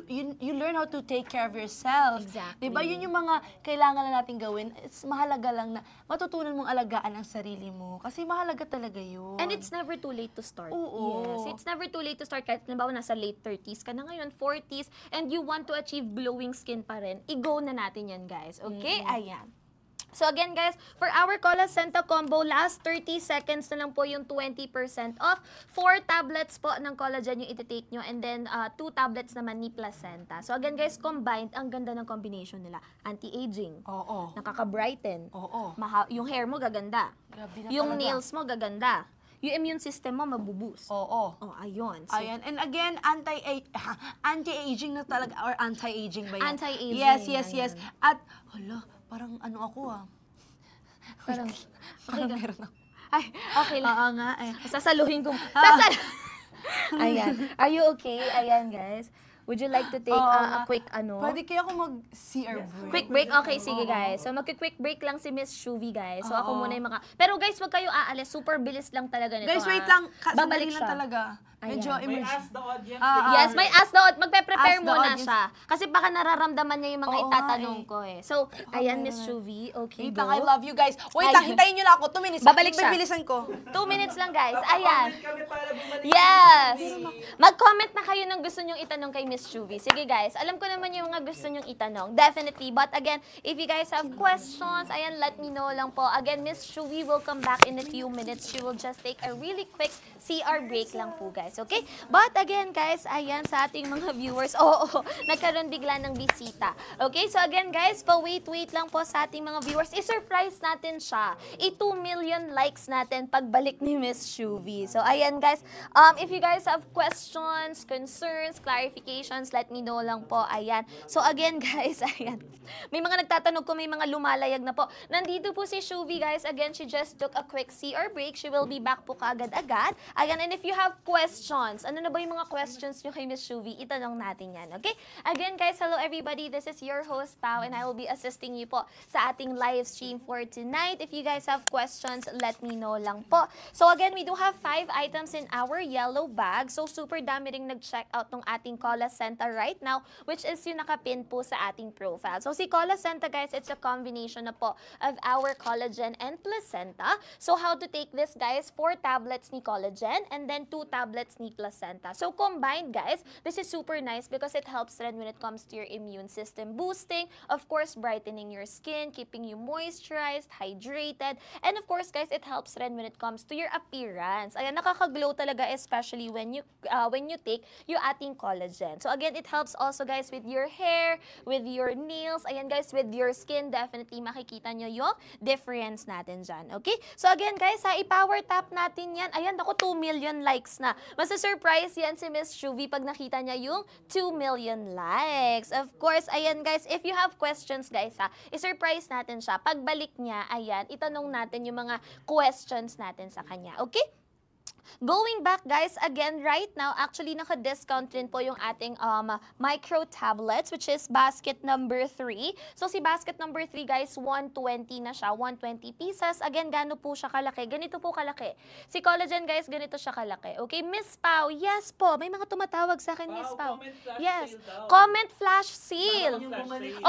learn how to take care of yourself.
Exactly.
Diba? Yun yung mga kailangan na natin gawin. It's mahalaga lang na matutunan mong alagaan ang sarili mo. Kasi mahalaga talaga yun.
And it's never too late to start.
Oo.
Yes, it's never too late to start. Kahit halimbawa nasa late 30s ka na ngayon, 40s, and you want to achieve glowing skin pa rin, i-go na natin yan, guys. Okay? Ayan. So again guys, for our Colasenta combo, last 30 seconds na lang po yung 20% off. 4 tablets po ng collagen yung iti-take nyo, and then 2 tablets naman ni placenta. So again guys, combined, ang ganda ng combination nila. Anti-aging,
Oo.
nakaka-brighten,
Oo.
yung hair mo gaganda,
Grabe na
yung
talaga.
nails mo gaganda, yung immune system mo mabuboost.
Oo.
Oh, ayun. So,
Ayan. And again, anti-aging na talaga, or anti-aging ba yan?
Anti-aging,
Yes, yes, yes.
ayan.
At, hala, parang ano ako
parang,
Parang meron ako.
ay, okay lang.
Oo nga eh.
Sasaluhin ko. Ayan. Are you okay? Ayan, guys. Would you like to take
Oo
a
nga.
quick ano?
Pwede kaya ako mag-CR break?
Quick break? Okay, sige guys. So, magki-quick break lang si Miss Shuvi, guys. So, ako
Oo.
muna yung Pero guys, wag kayo aalis. Super bilis lang talaga nito.
Guys, wait
ha.
lang.
Babalik
Sandali lang
siya.
talaga. Medyo
Ayan.
May
emergency.
ask the audience.
Yes, may ask daw at magpe-prepare
Ask the
muna
audience.
siya. Kasi baka nararamdaman niya yung mga
Oo nga
itatanong
eh.
ko eh. So, ayan, Miss
meron.
Shuvi. Okay,
Wait
go.
lang, I love you guys. Wait
Ay.
lang, hintayin nyo lang ako. 2 minutes.
Babalik siya.
Bibilisan ko.
2 minutes lang, guys. Ayan.
Comment kami para bumalik.
Yes! Mag-comment na kayo ng gusto nyong itanong kay Miss Shuvi. Sige guys, alam ko naman yung mga gusto nyong itanong. Definitely. But again, if you guys have questions, ayan, let me know lang po. Again, Miss Shuvi will come back in a few minutes. She will just take a really quick CR break lang po, guys. Okay? But again, guys, ayan, sa ating mga viewers, nagkaroon bigla ng bisita. Okay? So again, guys, wait lang po sa ating mga viewers. I-surprise natin siya. 2 million likes natin pagbalik ni Miss Shuvi. So ayan, guys, if you guys have questions, concerns, clarifications, let me know lang po. Ayan. So again, guys, ayan. May mga nagtatanong kung may mga lumalayag na po. Nandito po si Shuvi, guys. Again, she just took a quick CR break. She will be back po kaagad-agad. Ayan, and if you have questions, ano na ba yung mga questions nyo kay Miss Shuvi? Itanong natin yan, okay? Again, guys, hello everybody. This is your host, Pao, and I will be assisting you po sa ating live stream for tonight. If you guys have questions, let me know lang po. So again, we do have 5 items in our yellow bag. So super dami ring nag-check out ng ating Cola Center right now, which is yung nakapin po sa ating profile. So si Cola Center, guys, it's a combination na po of our collagen and placenta. So how to take this, guys? 4 tablets ni collagen and then 2 tablets ni placenta. So combined, guys, this is super nice because it helps rin when it comes to your immune system boosting, of course, brightening your skin, keeping you moisturized, hydrated, and of course, guys, it helps rin when it comes to your appearance. Ayan, nakaka-glow talaga, especially when you take yung ating collagen. So again, it helps also, guys, with your hair, with your nails, ayan, guys, with your skin, definitely makikita nyo yung difference natin dyan. Okay? So again, guys, i-power tap natin yan. Ayan, ako 2 million likes na. Masa-surprise yan si Miss Shuvi pag nakita niya yung 2 million likes. Of course, ayan, guys, if you have questions, guys, i-surprise natin siya. Pagbalik niya, ayan, itanong natin yung mga questions natin sa kanya. Okay? Going back, guys, again, right now, actually, naka-discount rin po yung ating micro tablets, which is basket number 3. So, si basket number 3, guys, 120 na siya, 120 pieces. Again, gano po siya kalaki? Ganito po kalaki. Si collagen, guys, ganito siya kalaki. Okay, Miss Pau, yes po. May mga tumatawag sa akin, Miss Pau. Yes. Comment flash sale.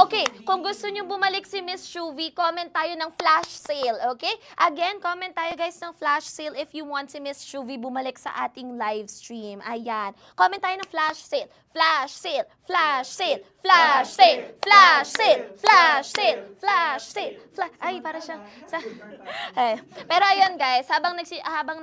Okay, kung gusto nyo bumalik si Miss Shuvi, comment tayo ng flash sale, okay? Again, comment tayo, guys, ng flash sale if you want si Miss Shuvi bumalik sa ating live stream. Ayan. Comment tayo ng flash sale. Flash sale. Flash sale. Flash sale. Flash sale. Flash sale. Flash sale. Ay, para siya. Pero ayan, guys, habang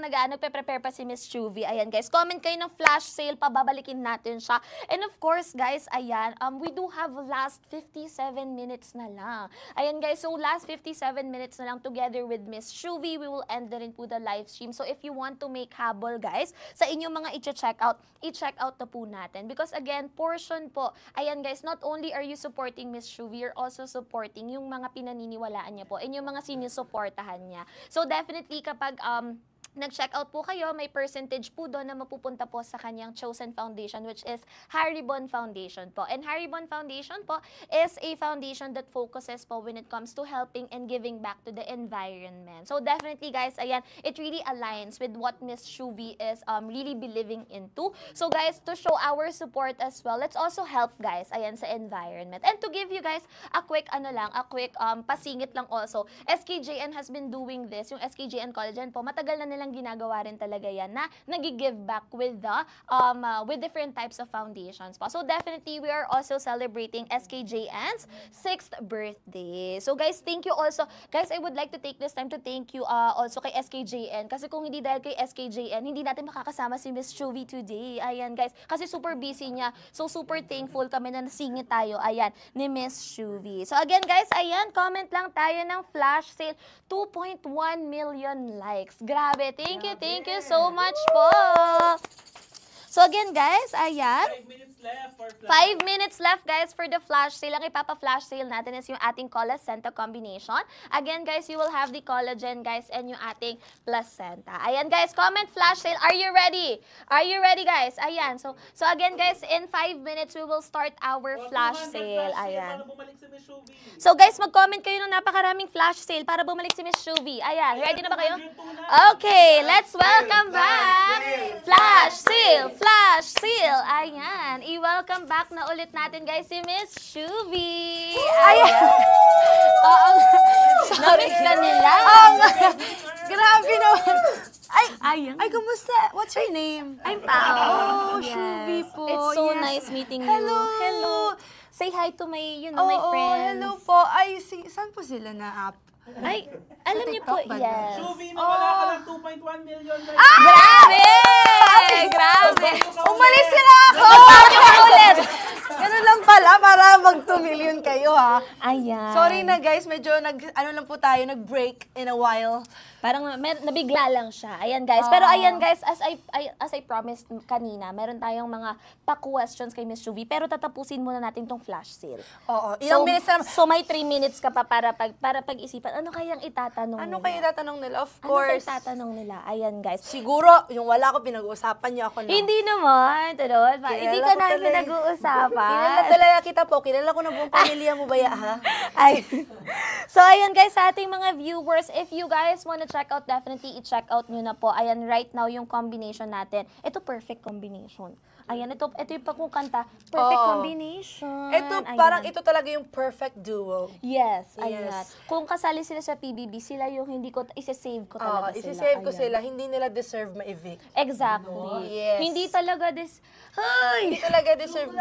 nagpe-prepare pa si Miss Shuvi, ayan, guys, comment kayo ng flash sale, pababalikin natin siya. And of course, guys, ayan, we do have last 57 minutes na lang. Ayan, guys, so last 57 minutes na lang together with Miss Shuvi, we will end na rin po the live stream. So if you want to make habol, guys, sa inyong mga i-check out na po natin. Because again, portion po, ayan, guys, not only are you supporting Miss Shuvi, you're also supporting yung mga pinaniniwalaan niya po and yung mga sinusuportahan niya. So definitely kapag nag-check out po kayo, may percentage po doon na mapupunta po sa kanyang chosen foundation, which is Haribon Foundation po. And Haribon Foundation po is a foundation that focuses po when it comes to helping and giving back to the environment. So definitely, guys, ayan, it really aligns with what Miss Shuvi is really believing into. So guys, to show our support as well, let's also help, guys, ayan, sa environment. And to give you guys a quick pasingit lang also, SKJN has been doing this, yung SKJN Collagen po, matagal na nilang ginagawa rin talaga yan na nag-give back with with different types of foundations po. So definitely, we are also celebrating SKJN's 6th birthday. So guys, thank you also. Guys, I would like to take this time to thank you also kay SKJN. Kasi kung hindi dahil kay SKJN, hindi natin makakasama si Miss Shuvi today. Ayan, guys. Kasi super busy niya. So super thankful kami na nasingit tayo, ayan, ni Miss Shuvi. So again, guys, ayan, comment lang tayo ng flash sale. 2.1 million likes. Grabe. Thank you so much po. So again guys, ayan.
5 minutes left for
5 minutes left guys for the flash sale. Ang ipapa-flash sale natin is yung ating placenta combination. Again guys, you will have the collagen guys and yung ating placenta. Ayan guys, comment flash sale. Are you ready? Are you ready guys? Ayan. So again guys, in 5 minutes we will start our flash sale. Ayan.
Para bumalik si Miss Shubi.
So guys, mag-comment kayo ng napakaraming flash sale para bumalik si Miss Shubi. Ayan, ready na ba kayo? Okay, let's welcome back. Flash sale, flash sale. Ayan, i-welcome back na ulit natin guys si Miss Shubi. Ayan. Namiss ka nila.
Grabe naman.
Ayan.
Ay, kumusta? What's your name?
I'm Pao.
Oh, Shubi po.
It's so
Yes.
nice meeting you.
Hello.
Hello. Say hi to my, my
Oo,
friends.
hello po. Ay, saan po sila na app?
Ay, alam niyo po,
TikTok ba?
yes.
Shubi, nawala ka ng 2.1 million.
Grabe! Grabe!
Umalis sila ako!
Ulit!
Ganun lang pala, para mag 2 million kayo, ha?
Ayan.
Sorry na, guys. Medyo lang po tayo, nag-break in a while.
Parang nabigla lang siya. Ayan guys. Pero ayan guys, as I promised kanina, meron tayong mga pa-questions kay Miss Shubi. Pero tatapusin muna natin tong flash sale.
Oo. Ilang minutes na.
So may 3 minutes ka pa para pag-isipan. Ano kayang itatanong
Ano
nila?
kayo tatanong nila? Of
Ano
course.
kayo tatanong nila? Ayan guys.
Siguro, yung wala ko, pinag-uusapan niyo ako na.
Hindi naman, Tudol. Hindi
Kilala
ka
ko
namin
talaga.
pinag-uusapan.
Kilala talaga kita po. Kilala ko na buong pamilya mo ba, ha?
Ay. So, ayan guys, sa ating mga viewers, if you guys wanna check out, definitely i-check out nyo na po. Ayan, right now, yung combination natin. Ito, perfect combination. Ayan, ito yung pag kanta, perfect
Oo.
combination.
Ito,
Ayan.
parang ito talaga yung perfect duo.
Yes, ayan.
Yes.
Kung kasali sila sa PBB, sila yung hindi ko, isa-save ko talaga sila.
Isi-save ko
Ayan.
sila. Hindi nila deserve ma-evict.
Exactly.
Yes.
Hindi talaga
Hindi talaga deserve.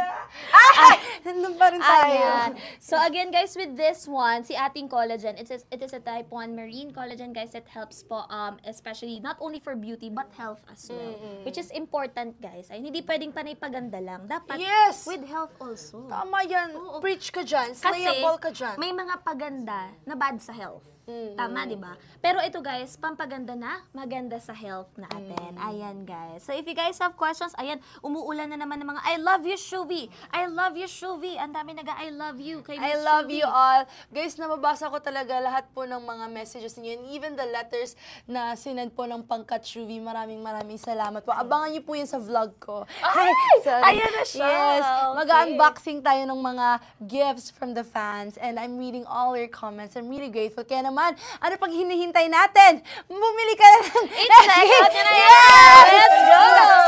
Nandun pa rin tayo.
Ayan. So again guys, with this one, si ating collagen, it is a type 1 marine collagen guys that helps po especially not only for beauty but health as well. Which is important guys. Ay, hindi pwedeng panay paganda lang. Dapat
Yes!
with health also.
Tama yan.
Oo.
Preach ka dyan.
Kasi
Slayable ka dyan.
may mga paganda na bad sa health. Tama, di ba? Pero ito guys, pampaganda na, maganda sa health natin. Ayan guys. So if you guys have questions, ayan, umuulan na naman ng mga I love you, Shubi. I love you, Shubi. Ang dami I love you kay
I
Miss
love
Shubi.
you all. Guys, nababasa ko talaga lahat po ng mga messages niyo and even the letters na sinend po ng Pangkat Shuvi. Maraming salamat po. Abangan niyo po yun sa vlog ko.
Ay!
Sorry.
Ayan na siya.
Yes.
Okay.
Mag-unboxing tayo ng mga gifts from the fans and I'm reading all your comments. I'm really grateful. Kaya naman, ano pag hinihintay natin? Bumili ka na ng
I-check out nyo na yan.
Yes!
Let's go!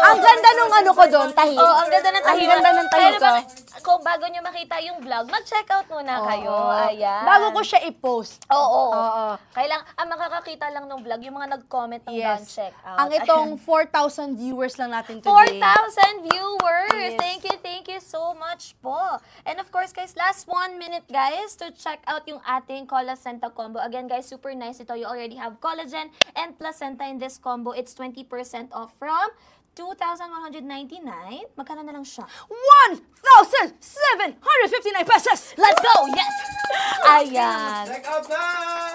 Ang ganda nung ano ko doon, tahi.
Oh, ang ganda ng tahi.
Ang ganda ng tahi
Pero
ko.
kung bago nyo makita yung vlog, mag-check out muna kayo. Ayan.
Bago ko siya i-post.
Oo.
Oo.
Kailang, makakakita lang ng vlog, yung mga nag-comment ng don't check out.
Ang itong 4,000 viewers lang natin today.
4,000 viewers!
Yes.
Thank you so much po. And of course, guys, last 1 minute, guys, to check out yung ating Placenta combo. Again, guys, super nice ito. You already have collagen and placenta in this combo. It's 20% off from 2,199. Magkano na lang siya?
1,759 pesos!
Let's go! Yes! Ayan.
Check out na!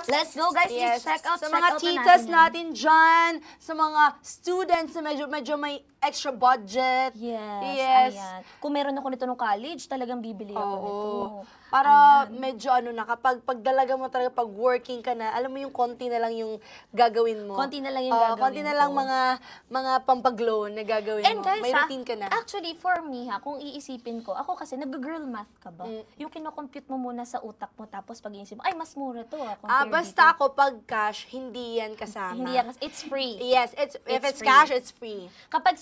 Let's go, guys.
Yes.
Check out,
Sa
check
mga
out na
titas
yan.
natin dyan, sa mga students na medyo may extra budget.
Yes,
Yes.
ayan. Kung meron ako nito nung college, talagang bibili ako nito.
Para medyo kapag pagdalaga mo talaga, pag working ka na, alam mo yung konti na lang yung gagawin mo.
Konti na lang yung
Oo,
gagawin
konti na lang
ko.
mga pampaglow na gagawin
And
mo.
guys,
May routine ka na.
actually, for me, kung iisipin ko, ako kasi, nag-girl math ka ba? Yung kinocompute mo muna sa utak mo, tapos pag-iisip mo, ay, mas mura to.
Basta ako, pag cash, hindi yan kasama.
Hindi yan, it's free.
Yes, if it's
free.
cash, it's free.
Kapag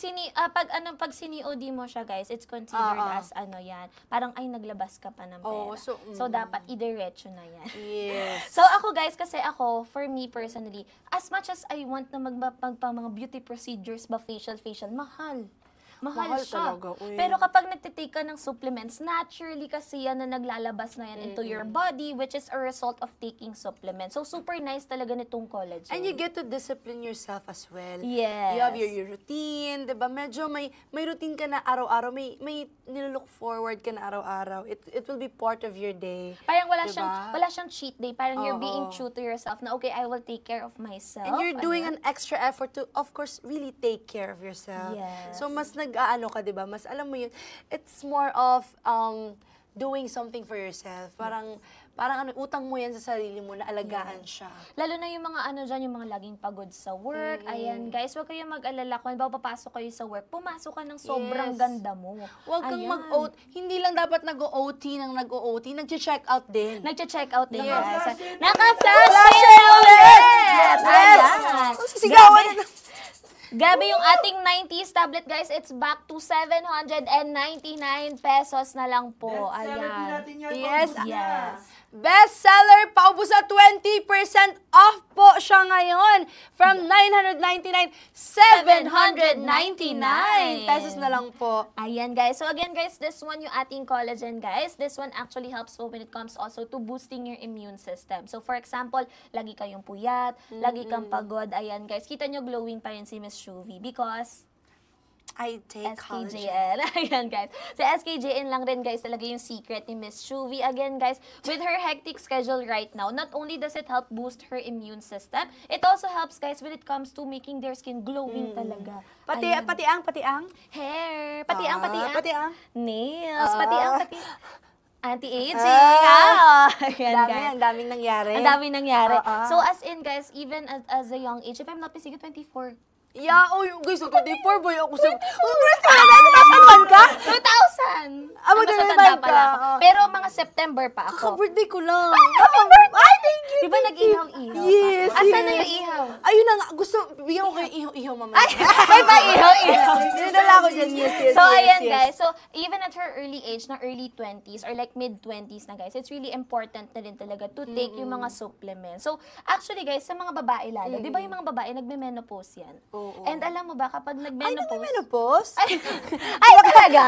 pag sini-OD mo siya, guys, it's considered as yan. Parang, ay, naglabas ka pa ng pera.
Oo,
so, dapat idiretso na yan.
Yes.
So ako guys, kasi ako, for me personally, as much as I want na mga beauty procedures ba, facial, mahal. Mahal siya.
talaga, uy.
Pero kapag nagtitake ka ng supplements, naturally kasi yan na naglalabas na yan into your body, which is a result of taking supplements. So, super nice talaga nitong collagen.
And you get to discipline yourself as well.
Yes.
You have your routine, 'di ba? Medyo may routine ka na araw-araw, may nilook forward ka na araw-araw. It will be part of your day.
Parang wala
Diba?
siyang cheat day. Parang you're being true to yourself na, okay, I will take care of myself.
And you're doing
Ayan.
an extra effort to, of course, really take care of yourself.
Yes.
So, mas nag-aano ka, di ba? Mas alam mo yun, it's more of doing something for yourself. Parang ano, utang mo yan sa sarili mo na alagaan siya.
Lalo na yung mga ano dyan, yung mga laging pagod sa work. Ayan, guys, huwag kayong mag-alala. Kung halimbawa papasok kayo sa work, pumasok ka ng sobrang
Yes.
ganda mo.
Huwag kang
Ayan.
mag-OT. Hindi lang dapat nag-OT ng nag-OT, nag-check out din.
Nagche-check out din.
Yes.
Guys. Naka-flash
Flash
sale
sale ulit!
ulit!
Yes!
Ayan.
Sisigawan na.
Grabe yung ating 90s tablet, guys. It's back to 799 pesos na lang po.
Best-seller po
Ayan.
natin yan.
Yes.
Paubos na.
Yes.
Bestseller, paubos na 20% off po siya ngayon. From 999, 799 pesos na lang po.
Ayan, guys. So, again, guys, this one yung ating collagen, guys. This one actually helps po when it comes also to boosting your immune system. So, for example, lagi kayong puyat, lagi kang pagod. Ayan, guys. Kita nyo glowing pa rin si Miss Shuvi because
I take collagen.
SKJN. Ayan, guys. So, SKJN lang rin, guys, talaga yung secret ni Miss Shuvi. Again, guys, with her hectic schedule right now, not only does it help boost her immune system, it also helps, guys, when it comes to making their skin glowing talaga. Ayan.
Pati ang?
Hair. Pati ang.
Pati ang?
Nails. Pati ang. Anti-aging. Ayan,
Dami,
guys.
ang daming nangyari.
Ang daming nangyari.
Oo.
So, as in, guys, even as a young age, if I'm not mistaken, 24.
Yeah, oh, guys, 24 boy ako sa... Oh, Chris, naman ka?
2,000!
Ah,
Mas
magdadagdag
matanda pala
ka.
ako. Pero mga September pa ako.
Kaka-birthday ko lang.
Ay, thank you! Di ba nag-ihaw-ihaw?
Yes,
Asan
yes.
na yung ihaw?
Ayun na nga, gusto, bigyan ko kayo ihaw-ihaw mamaya.
May pa ihaw-ihaw.
Dinala ko dyan, yes.
So, ayan, guys. So, even at her early age, na early 20s or like mid-20s na, guys, it's really important na rin talaga to take yung mga supplements. So, actually, guys, sa mga babae lalo, di ba yung mga babae, nagme-menopause yan?
Oo.
And alam mo ba, kapag
Ay,
nag-menopause...
menopause?
Ay, talaga?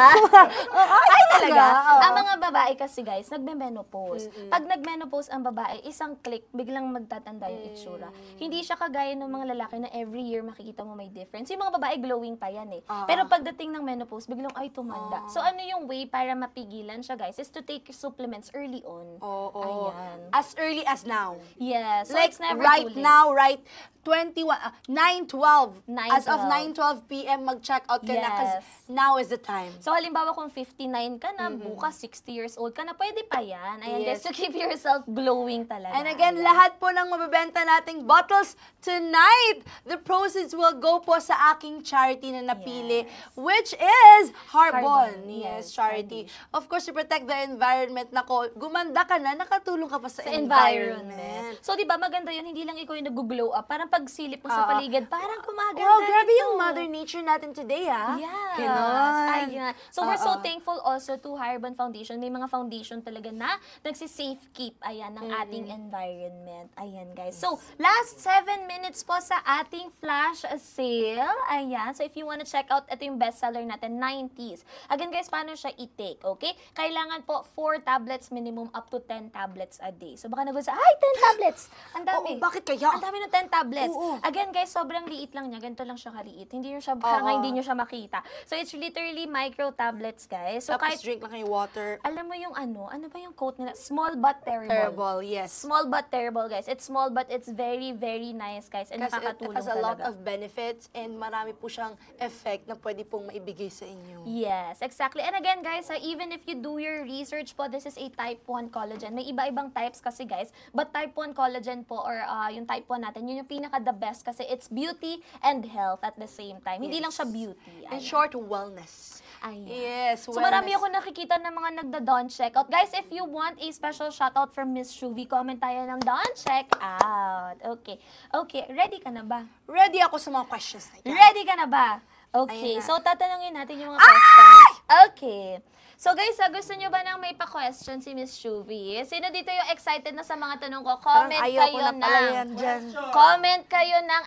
Ay, talaga?
Oo.
Ang mga babae kasi, guys, nagme-menopause. Pag nag-menopause ang babae, isang click, biglang magtatanda yung itsura. Hindi siya kagaya ng mga lalaki na every year makikita mo may difference. Yung mga babae, glowing pa yan eh. Pero pagdating ng menopause, biglang ay tumanda. So, ano yung way para mapigilan siya, guys, is to take supplements early on.
Oo.
Ayan.
As early as now.
Yes. So,
Like,
it's never
right
too late.
now, right? 9:12. As of
9:12.
9:12 p.m. mag-check out ka na kasi
Yes.
now is the time.
So, halimbawa kung 59 ka na, bukas 60 years old ka na, pwede pa yan. Ayan,
Yes.
guys, to keep yourself glowing talaga.
And again,
Ayan.
lahat po ng mabibenta nating bottles tonight, the proceeds will go po sa aking charity na napili, which is Harbon.
Harbon,
Yes,
yes,
charity. Of course, to protect the environment. Nako, gumanda ka na, nakatulong ka pa sa,
Sa environment. So, di ba, maganda yun, hindi lang ikaw yung nag-glow up. Parang pag silip mo sa paligid, parang kumaganda.
Wow, grabe
ito.
yung Mother Nature natin today, ah.
Yes.
Ganon.
Ayan. So, we're so thankful also to Harbon Foundation. May mga foundation talaga na nagsi-safe keep, ayan, ng ating environment. Ayan, guys. So, last 7 minutes po sa ating flash sale. Ayan. So, if you wanna check out, ito yung bestseller natin, 90s. Again, guys, paano siya i-take, okay? Kailangan po 4 tablets minimum up to 10 tablets a day. So, baka nagulat sa, ay, 10 tablets! Ang dami.
Oo, bakit kaya?
Ang dami ng 10 tablets.
Oo.
Again, guys, sobrang liit lang niya. Ganito lang siya kaliit. Hindi nyo siya, baka nga hindi nyo siya makita. So, it's literally micro tablets, guys. So,
Tapos
kahit,
drink lang kayo water.
alam mo yung ano ba yung quote nila? Small but terrible.
Terrible, yes.
Small but terrible, guys. It's small but it's very, very nice, guys. And
Kasi it
nakakatulong
has a lot
talaga.
of benefits and marami po siyang effect na pwede pong maibigay sa inyo.
Yes, exactly. And again, guys, even if you do your research po, this is a type 1 collagen. May iba-ibang types kasi, guys. But type 1 collagen po, or yung type 1 natin, yun yung pinaka-the best kasi it's beauty and health at the same time. Hindi lang siya beauty.
In
Ayan.
short, wellness.
Ayan.
Yes,
So marami ako nakikita ng mga nagda-Dawn checkout. Guys, if you want a special shoutout from Miss Shuvi, comment tayo ng Dawn checkout. Okay. Okay, ready ka na ba?
Ready ako sa mga questions na yan.
Ready ka na ba? Okay,
Ayan na.
so tatanungin natin yung mga questions. Okay. So guys, gusto nyo ba nang may pa-question si Miss Shuvi? Sino dito yung excited na sa mga tanong ko? Comment
ayaw ko
kayo
na pala
ng...
yan dyan.
Comment kayo ng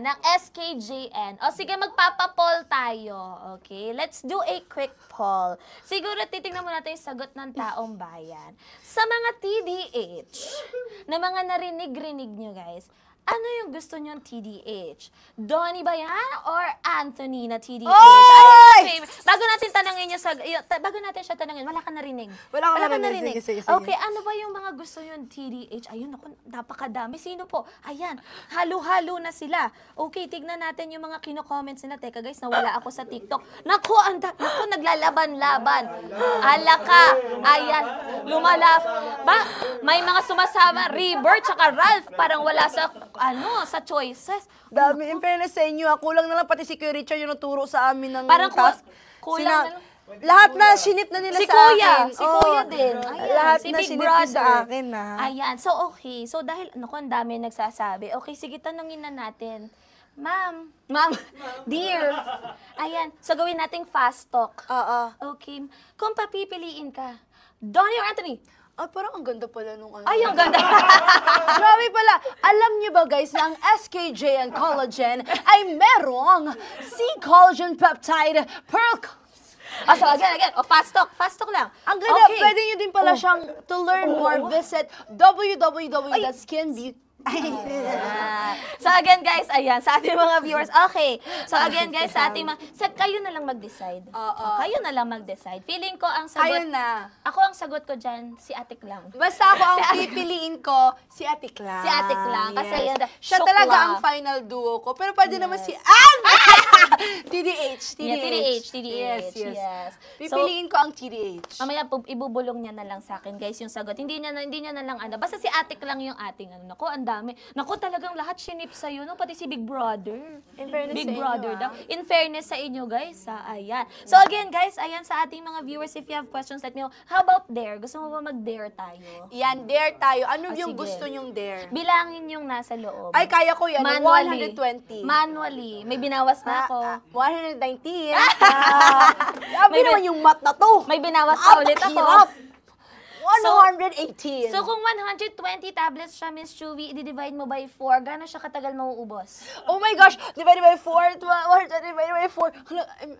ng SKJN. O sige, magpapa-poll tayo. Okay? Let's do a quick poll. Siguro titingnan mo natin yung sagot ng taong bayan. Sa mga TDH, na mga narinig-rinig nyo guys, ano yung gusto nyo TDH? Donnie ba yan? Or Anthony na TDH?
Oy!
Bago natin tanongin yung bago natin siya tanongin, wala ka narinig.
Wala ka narinig. Sige.
Okay, ano ba yung mga gusto yung TDH? Ayun, ako, napakadami. Sino po? Ayan, halo-halo na sila. Okay, tignan natin yung mga kino-comments nila. Teka guys, nawala ako sa TikTok. Naku, naglalaban-laban. Alaka. Ayan, lumalaf. Ba, may mga sumasama, River, tsaka Ralph. Parang wala sa choices.
Dami, in fairness sa inyo, kulang na lang pati si Kuya Richard yung naturo sa amin ng
Parang
task.
kulang na lang.
Lahat na sinip na nila
Si
sa
Kuya,
akin.
si Kuya
Oo.
din. Ayan,
Lahat
si
na
Big
sinip
Brother.
sa akin, ha.
Ayan, so okay. So dahil, ang dami nagsasabi. Okay, sige, tanungin na natin. Ma'am, dear. Ayan, so gawin nating fast talk.
Oo.
Okay, kung papipiliin ka, Donnie or Anthony?
Ay, parang ang ganda pala nung ano.
Ay, ang ganda.
Grabe pala. Alam niyo ba guys na ang SKJ and collagen ay merong C-collagen peptide pearl.
So again. Fast talk lang.
Ang ganda.
Okay.
Pwede niyo din pala siyang to learn more visit www.skinbeauty.
So again guys, ayan, sa ating mga viewers, okay. So again guys, sa ating mga, kayo na lang mag-decide. Kayo na lang mag-decide. Feeling ko ang sagot,
Ayun na.
ako ang sagot ko dyan, si Atik lang.
Basta ako ang pipiliin ko, si Atik lang.
Si Atik lang, kasi yan,
siya
syokla.
talaga ang final duo ko. Pero pwede naman si TDH.
Yes.
Pipiliin ko ang TDH.
Mamaya ibubulong niya na lang sa akin, guys, yung sagot. Hindi niya na lang basta si Atik lang yung ating Nako, ang dami. Nako, talagang lahat sinip sa'yo, no? Pati si Big Brother.
In fairness
Big
sa inyo,
Brother
ah.
daw. In fairness sa inyo, guys, ayan. So again, guys, ayan sa ating mga viewers, if you have questions, let me know. How about dare? Gusto mo ba mag-dare tayo?
Yan, dare tayo. Ano yung
sige.
gusto nyong dare?
Bilangin yung nasa loob.
Ay, kaya ko yan.
Manually.
120.
Manually. May binawas na ako.
119. Sabi naman yung mat na to.
May binawas pa ulit ako.
Hirap. 118.
So kung 120 tablets siya, Miss Chuvie, i-divide mo by 4, gaano siya katagal mauubos?
Oh my gosh! Divided by 4, divided by 4. Hala, 6,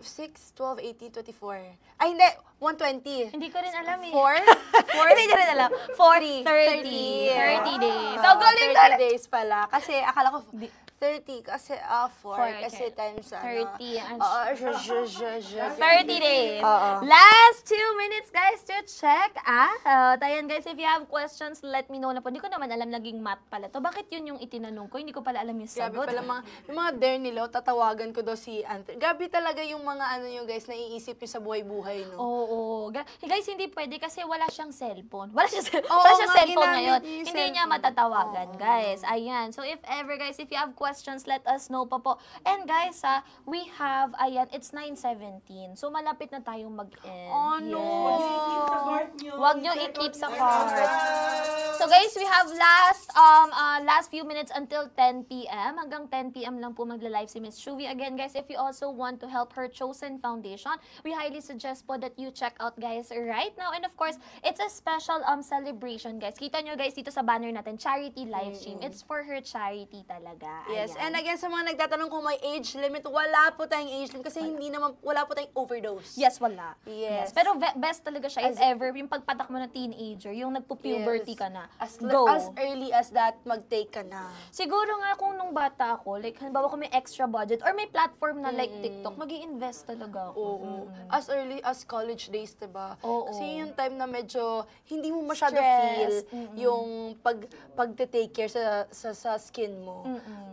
12, 18, 24. Ay, hindi. 120.
Hindi ko rin alam eh.
4?
Hindi ko rin alam. 30 days. So, galing
30 days pala. Kasi akala ko 30 kasi 4 kasi times
30.
30
30 days.
Oo.
Last 2 minutes, guys, to check out. Ayan, guys, if you have questions, let me know na po. Hindi ko naman alam naging math pala to. Bakit yun yung itinanong ko? Hindi ko pala alam yung
Grabe
sagot.
pala yung mga dare nila, tatawagan ko daw si Anthony. Grabe talaga yung mga nyo guys, naiisip nyo sa buhay-buhay, no?
Oo. Guys, hindi pwede kasi wala siyang cellphone. Wala siyang
Oo,
cellphone
ginamit
ngayon.
niya yung
Hindi niya
cellphone.
matatawagan, guys. Ayan. So, if ever, guys, if you have questions, let us know pa po. And guys, we have, ayan, it's 9:17. So, malapit na tayong mag-end.
Oh, no.
Yes. Huwag nyo i-keep sa cart. So, guys, we have last few minutes until 10 p.m. Hanggang 10 p.m. lang po magla-live si Miss Shuvi. Again, guys, if you also want to help her chosen foundation, we highly suggest po that you check out, guys, right now. And of course, it's a special celebration, guys. Kita nyo, guys, dito sa banner natin, charity live stream. It's for her charity talaga.
Yes,
Ayan.
and again, sa mga nagtatanong kung may age limit, wala po tayong age limit kasi wala po tayong overdose.
Yes, wala.
Yes.
Pero best talaga siya if ever, yung pagpatak mo na teenager, yung nagpo-puberty ka na.
As
Go.
early as that, mag-take ka na.
Siguro nga kung nung bata ako, like, halimbawa kung may extra budget or may platform na like TikTok, mag-i-invest talaga ako.
Oo. As early as college days, diba?
Oo.
Kasi yung time na medyo hindi mo masyado
Stress.
feel yung pag-take care sa skin mo.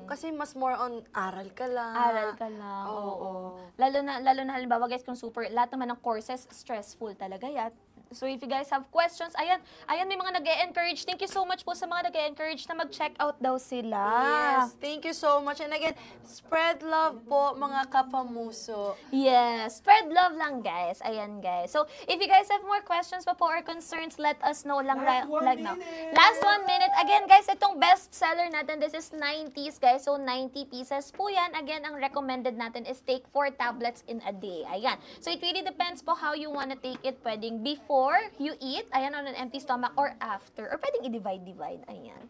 Kasi mas more on aral ka lang.
Aral ka lang. Oo. Lalo na halimbawa guys, kung lahat naman ng courses, stressful talaga yan. So if you guys have questions, ayan, may mga nag-e-encourage. Thank you so much po sa mga nag-e-encourage na mag-check out daw sila.
Yes, thank you so much. And again, spread love po mga kapamuso.
Yes, spread love lang guys. Ayan guys. So if you guys have more questions pa po or concerns, let us know lang
Last one
right now.
minute.
Last 1 minute. Again guys, itong best seller natin, this is 90s guys. So 90 pieces po yan. Again, ang recommended natin is take 4 tablets in a day. Ayan. So it really depends po how you wanna take it. Pwedeng before you eat, ayan, on an empty stomach, or after. Or pwedeng i-divide. Ayan.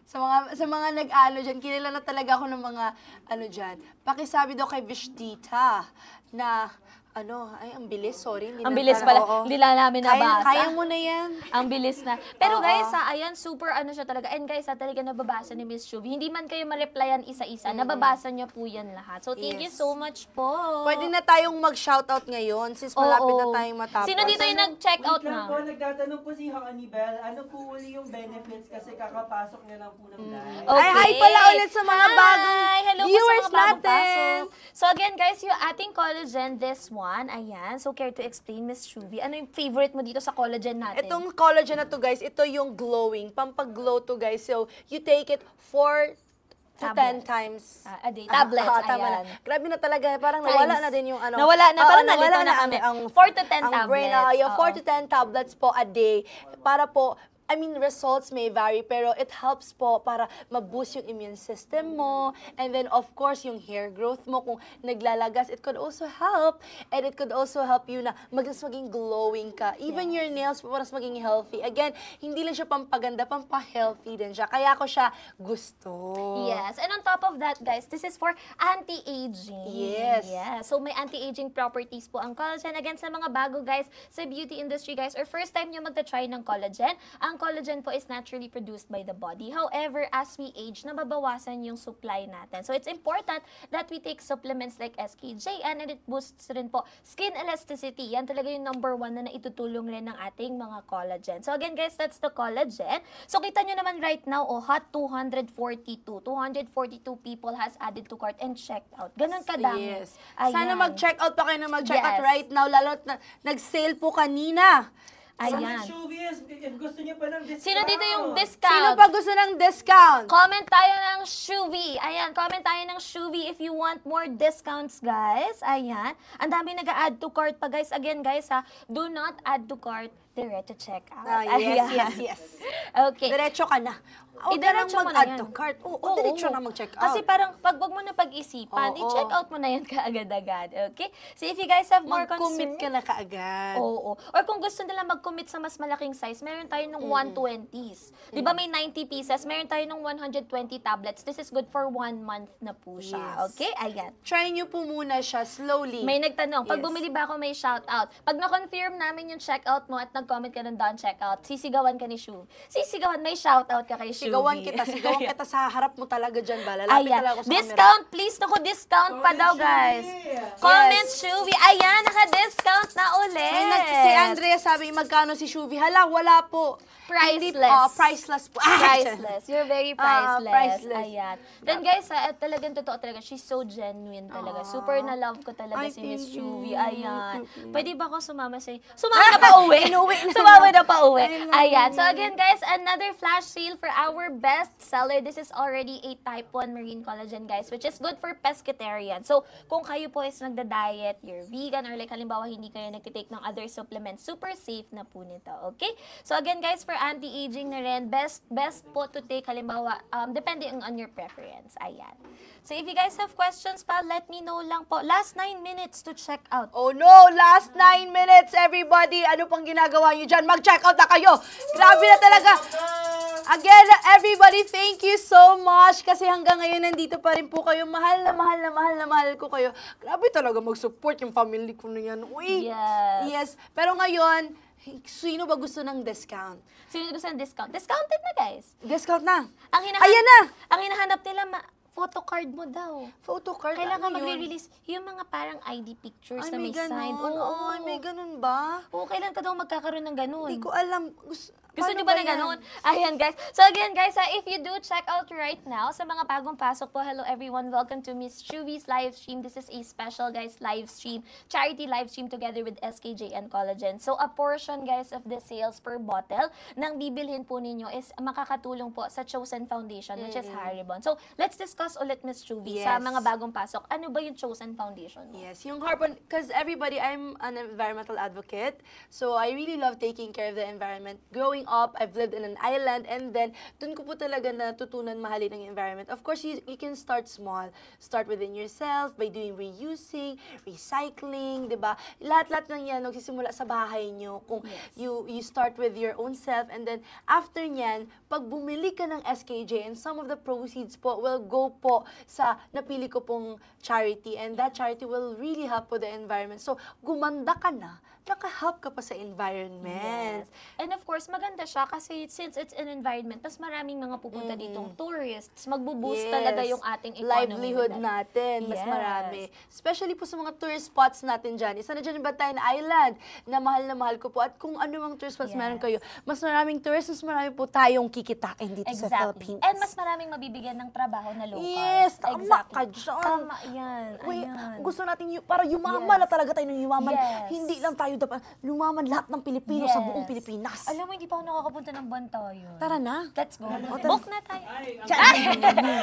Sa mga nag-ano dyan, kilala na talaga ako ng mga ano dyan. Pakisabi daw kay Vishdita na ay, ang bilis, sorry.
Ang bilis pala. Hindi lang namin nabasa.
Kaya mo na yan.
Ang bilis na. Pero
Oo.
guys, ayan, super siya talaga. And guys, talaga nababasa ni Miss Shuvi. Hindi man kayo ma-replyan isa-isa. Nababasa niyo po yan lahat. So, thank you
Yes.
so much po.
Pwede na tayong mag-shoutout ngayon since malapit na tayong matapos.
Sino dito yung nag-check out
Wait lang
na?
po, nagtatanong po si Honeybell, ano po uli yung benefits kasi kakapasok niya lang po ng live.
Ay, hi pala ulit sa mga bagong
Hello po
viewers
sa mga bagong
natin.
pasok. So again guys, yung ating collagen, this one, ayan. So care to explain, Miss Shuvi, ano yung favorite mo dito sa collagen natin?
Itong collagen na to guys, ito yung glowing. Pampag-glow to guys. So, you take it 4 to 10 times.
A day. Tablets,
tama
ayan.
na. Grabe na talaga. Parang
Times.
nawala na din yung ano.
Nawala na. Parang nalito na kami.
ang
4 to 10
ang brain,
tablets.
yung 4 to 10 tablets po a day. Para po, results may vary, pero it helps po para ma-boost yung immune system mo. And then, of course, yung hair growth mo, kung naglalagas, it could also help. And it could also help you na maging glowing ka. Even your nails, mas maging healthy. Again, hindi lang siya pampaganda, pampa-healthy din siya. Kaya ko siya gusto.
Yes. And on top of that, guys, this is for anti-aging.
Yes.
Yeah. So, may anti-aging properties po ang collagen. Again, sa mga bago, guys, sa beauty industry, guys, or first time nyo magta-try ng collagen, ang collagen po is naturally produced by the body. However, as we age, nababawasan yung supply natin. So, it's important that we take supplements like SKJN, and it boosts rin po skin elasticity. Yan talaga yung number 1 na naitutulong rin ng ating mga collagen. So, again, guys, that's the collagen. So, kita nyo naman right now, hot 242. 242 people has added to cart and checked out. Ganun kadami.
Yes.
Ayan.
Sana mag-check out pa kayo na mag-check
Yes.
out right now. Lalo na nag-sale po kanina.
Ayan.
Shuvi, if gusto niyo pa ng discount.
Sino dito yung discount?
Sino pa gusto ng discount?
Comment tayo ng Shuvi. Ayan, comment tayo ng Shuvi if you want more discounts, guys. Ayan. Ang dami nag-add to cart pa, guys. Again, guys, do not add to cart. Diretso check out.
Yes.
Okay.
Diretso ka na. Huwag ka nang
Idiretso mo na
mag-add
yan.
to cart. Oo,
Oo.
diretso na mag-check out.
Kasi parang pag wag mo na pag-isipan,
Oo.
i-check out mo na yan kaagad-agad. Okay? So if you guys have more
mag-commit
concern,
ka na kaagad.
oo. Or kung gusto nila mag-commit sa mas malaking size, meron tayo ng 120s. Di ba may 90 pieces? Meron tayo ng 120 tablets. This is good for 1 month na po siya.
Yes.
Okay? Ayan.
Try nyo po muna siya slowly.
May nagtanong, pag
Yes.
bumili ba ako may shoutout? Pag na-confirm namin yung checkout mo at nag-comment ka ng done checkout, sisigawan ka ni Shuv. Sisigawan, may shoutout ka kay Shuv.
Sigawan kita sa harap mo talaga dyan ba? Lalapit
Ayan.
talaga ako sa
Discount, please. Naku, discount pa daw, guys. Comment, Shuvi. Ayan, naka-discount na ulit.
Si Andrea sabi, magkano si Shuvi? Hala, wala po.
Priceless.
Priceless po.
Priceless. You're very priceless.
Priceless.
Ayan. Then guys, talagang totoo talaga. She's so genuine talaga. Super na love ko talaga
Ay,
si Miss
thank
Shuvi.
you.
Ayan.
Thank you.
Pwede ba ako sumama sa'yo? Sumama na pa uwi.
Inuwi na.
Sumama na pa uwi.
I love
Ayan.
you.
So again guys, another flash sale for our best seller. This is already a type 1 marine collagen guys, which is good for pescatarian. So kung kayo po is nagda-diet, you're vegan, or like halimbawa hindi kayo nagtitake ng other supplements, super safe na po nito. Okay? So again guys, for anti-aging na rin, best po to take halimbawa, depending on your preference. Ayan. So if you guys have questions pa, let me know lang po. Last 9 minutes to check out.
Oh no, last 9 minutes, everybody. Ano pang ginagawa nyo dyan? Mag-check out na kayo. Grabe na talaga. Again, everybody, thank you so much. Kasi hanggang ngayon, nandito pa rin po kayo. Mahal na mahal ko kayo. Grabe talaga mag-support yung family ko na yan. Uy.
Yes.
Pero ngayon, sino ba gusto ng discount?
Sino gusto ng discount? Discounted na guys.
Discount na.
Ang
Ayan na.
Ang hinahanap nila, photocard mo daw.
Photocard?
Kailangan
ano yun?
magre-release yung mga parang ID pictures
Ay,
na may
ganun.
signed.
Ay, may ganun ba?
Oo, kailan ka daw magkakaroon ng ganun?
Hindi ko alam.
Gusto
Paano
nyo ba
ba
na
yan?
ganun? Ayan, guys. So, again, guys, if you do check out right now, sa mga bagong pasok po, hello everyone. Welcome to Miss Chuvi's live stream. This is a special, guys, live stream. Charity live stream together with SKJ and Collagen. So, a portion, guys, of the sales per bottle nang bibilhin po ninyo is makakatulong po sa Chosen Foundation, which is Haribon. So, let's discuss ulit, Miss Chuvi, sa
Yes.
mga bagong pasok. Ano ba yung Chosen Foundation mo?
Yes, yung Haribon, because everybody, I'm an environmental advocate, so I really love taking care of the environment. Growing up, I've lived in an island, and then dun ko po talaga natutunan mahalin ang environment. Of course, you can start small. Start within yourself by doing reusing, recycling, di ba? Lahat-lahat ng yan, nagsisimula sa bahay nyo. Kung you start with your own self, and then after nyan, pag bumili ka ng SKJ, and some of the proceeds po will go po sa napili ko pong charity, and that charity will really help with the environment. So, gumanda ka na, naka-help ka pa sa environment.
Yes. And of course, maganda siya kasi since it's an environment, mas maraming mga pupunta ditong tourists, magbo-boost talaga yung ating economy.
Livelihood
with that.
natin, mas
Yes.
marami. Especially po sa mga tourist spots natin dyan. Isa na dyan yung Batayan Island, na mahal ko po. At kung ano mang tourist spots meron kayo, mas maraming tourists, mas marami po tayong kikitain dito sa
Exactly.
Philippines.
And mas maraming mabibigyan ng trabaho na local.
Yes, tama ka dyan.
Tama yan.
Uy,
Ayan.
gusto natin para yumaman
Yes.
na talaga tayo ng yumaman.
Yes.
Hindi lang tayo dapat yumaman lahat ng Pilipino sa buong Pilipinas.
Alam mo, hindi pa ako nakakapunta ng Bantayan.
Tara na.
Let's go. Book na tayo.
Ay,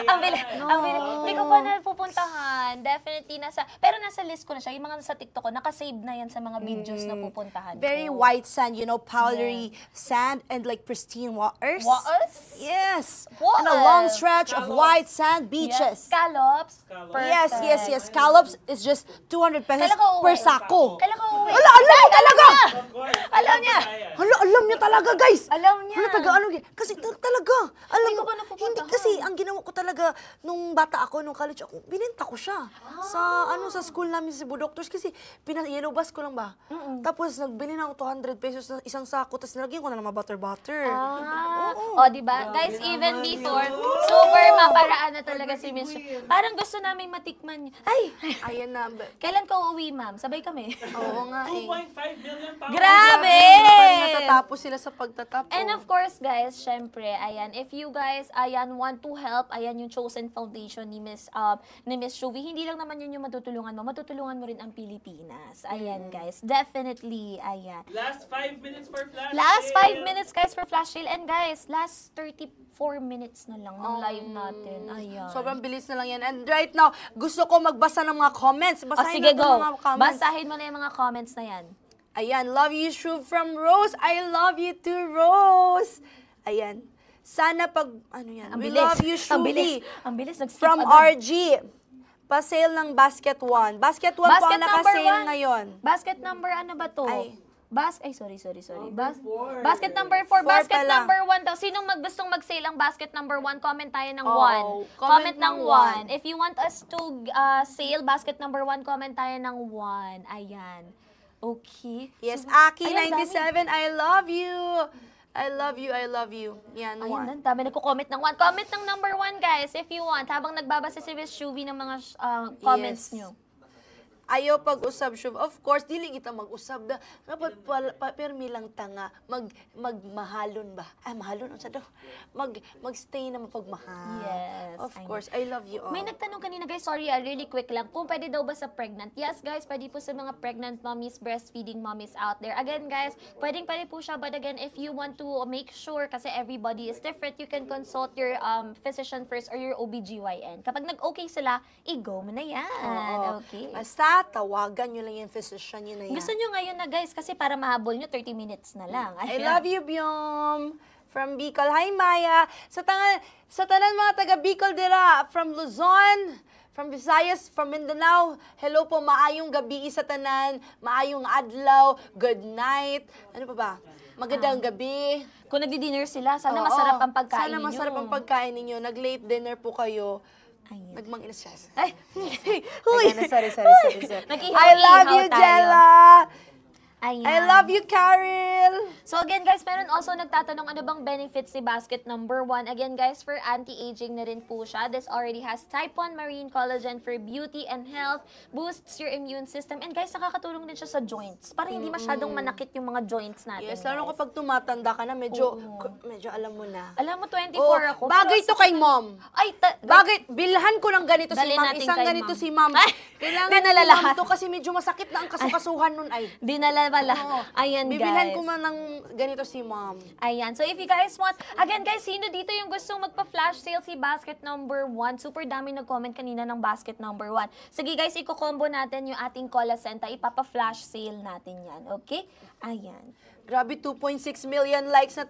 Ang bilis. Ang bilis. Hindi ko pa napupuntahan. Definitely pero nasa list ko na siya. Yung mga nasa TikTok ko, nakasave na yan sa mga videos na pupuntahan
Very
ko.
white sand, powdery sand and like pristine waters.
Waters?
Yes.
What?
And a long stretch of white sand
Yes.
beaches.
Scallops.
Yes,
Perfect.
yes, yes. Scallops is just 200 pesos
Kailan ka uuwi?
per sako.
Kailan ka uuwi?
Ala, alam niya talaga!
Alam niya.
Hala, alam niya talaga, guys!
Alam niya.
Hala, ano, kasi talaga, alam
Hindi
mo,
ko pa napupuntahan.
hindi kasi, ang ginawa ko talaga, nung bata ako, nung college ako, binenta ko siya. Sa school namin sa Cebu Doctors, kasi yellow bus ko lang ba? Tapos, nagbili na ako 200 pesos na isang sako, tapos nilagyan ko na ng mga butter.
O, diba? Guys, even before, super maparaan na talaga si Miss. Parang gusto namin matikman niya. Ay!
Ayan na.
Kailan ka uuwi, ma'am? Sabay kami.
Oo nga eh.
2.5 million pounds.
Grabe!
Natatapos sila sa pagtatapos.
And of course, guys, syempre, ayan, if you guys, ayan, want to help, ayan, yung Chosen Foundation ni Miss Shuvi, hindi lang naman yun yung matutulungan mo rin ang Pilipinas. Ayan, guys, definitely, ayan.
Last 5 minutes for flash.
Last
sale.
5 minutes, guys, for flash sale. And guys, last 34 minutes na lang ng live natin. Ayan.
Sobrang bilis na lang yan. And right now, gusto ko magbasa ng mga comments.
O,
Basahin
sige,
natin
go.
mga comments.
Basahin mo na yung mga comments na yan.
Ayan, love you, Shub from Rose. I love you too, Rose. Ayan. Sana pag, ano yan?
Ang
We
bilis.
love you,
Ang bilis.
Shubi.
Ang bilis. Nag-skip
From
agad.
RG. Pa-sale ng Basket 1. Basket 1 po
Basket
ang
number
naka-sale
1.
ngayon.
Basket number ano ba to?
Ay.
Sorry.
four.
Basket number 4.
Four
Basket
pala.
number 1 daw. Sinong gustong mag-sale ang basket number 1? Comment tayo ng 1.
Oo.
Comment ng
ng
1. If you want us to sale basket number 1, comment tayo ng 1. Ayan. Okay.
Yes,
So,
Aki
ayan,
97, I love you. I love you, I love you. Yan,
Ayun,
1.
dami nagko-comment ng 1. Comment ng number 1, guys, if you want. Habang nagbabasa si Miss Shuvi ng mga comments
Yes.
nyo.
Ayaw pag-usab, Shub. Of course, dili kita mag-usab. Dapat permi lang tanga. Magmahalon ba? Mahalon. Ano sa daw? Mag-stay na mapagmahal.
Yes,
Of
I know.
course, I love you all.
May nagtanong kanina, guys, sorry, really quick lang, kung pwede daw ba sa pregnant? Yes, guys, pwede po sa mga pregnant mommies, breastfeeding mommies out there. Again, guys, pwede po siya, but again, if you want to make sure, kasi everybody is different, you can consult your physician first or your OBGYN. Kapag nag-okay sila, i-go mo na yan.
Oo.
Okay.
Basta, tawagan nyo lang yung physician yun na yan.
Gusto nyo ngayon na, guys, kasi para mahabol nyo, 30 minutes na lang.
I love you, Byom. From Bicol. Hi, Maya. Sa tanan mga taga Bicol dira, from Luzon, from Visayas, from Mindanao. Hello po, maayong gabi sa tanan, maayong adlaw, good night. Ano pa ba? Magandang gabi.
Kung nagdi-dinner sila, sana
Oo.
masarap ang pagkain
Sana
ninyo.
masarap ang pagkain ninyo. Nag-late dinner po kayo.
Ayan.
Nagmanginas siya.
Ay,
Huy!
sorry.
I love you,
Nag-ihaw-ihaw tayo.
Jella!
Ayan.
I love you, Carol!
So again guys, meron also nagtatanong ano bang benefits ni basket number 1. Again guys, for anti-aging na rin po siya. This already has type 1 marine collagen for beauty and health, boosts your immune system, and guys, nakakatulong din siya sa joints para hindi masyadong manakit yung mga joints natin.
Yes, lalo
guys.
kapag tumatanda ka na, medyo alam mo na.
Alam mo, 24
Oo,
ako.
bagay
pero
to kay mom.
Ay,
Bagay, bilhan ko ng ganito si
Dalhin
ma'am.
natin
Isang
kay
ganito
ma'am.
si ma'am.
Ay,
Kailangan
dinala
ni ma'am
lahat.
to kasi medyo masakit na ang kasukasuhan nun ay.
dinala pala.
Oo.
Ayan
Bibilhan
guys.
ko man ng ganito si ma'am.
Ayan. So, if you guys want, again guys, sino dito yung gustong magpa-flash sale si basket number 1? Super dami nag-comment kanina ng basket number 1. Sige guys, i-combo natin yung ating Colacenta. Ipapa-flash sale natin yan. Okay? Ayan.
Grabe, 2.6 million likes na,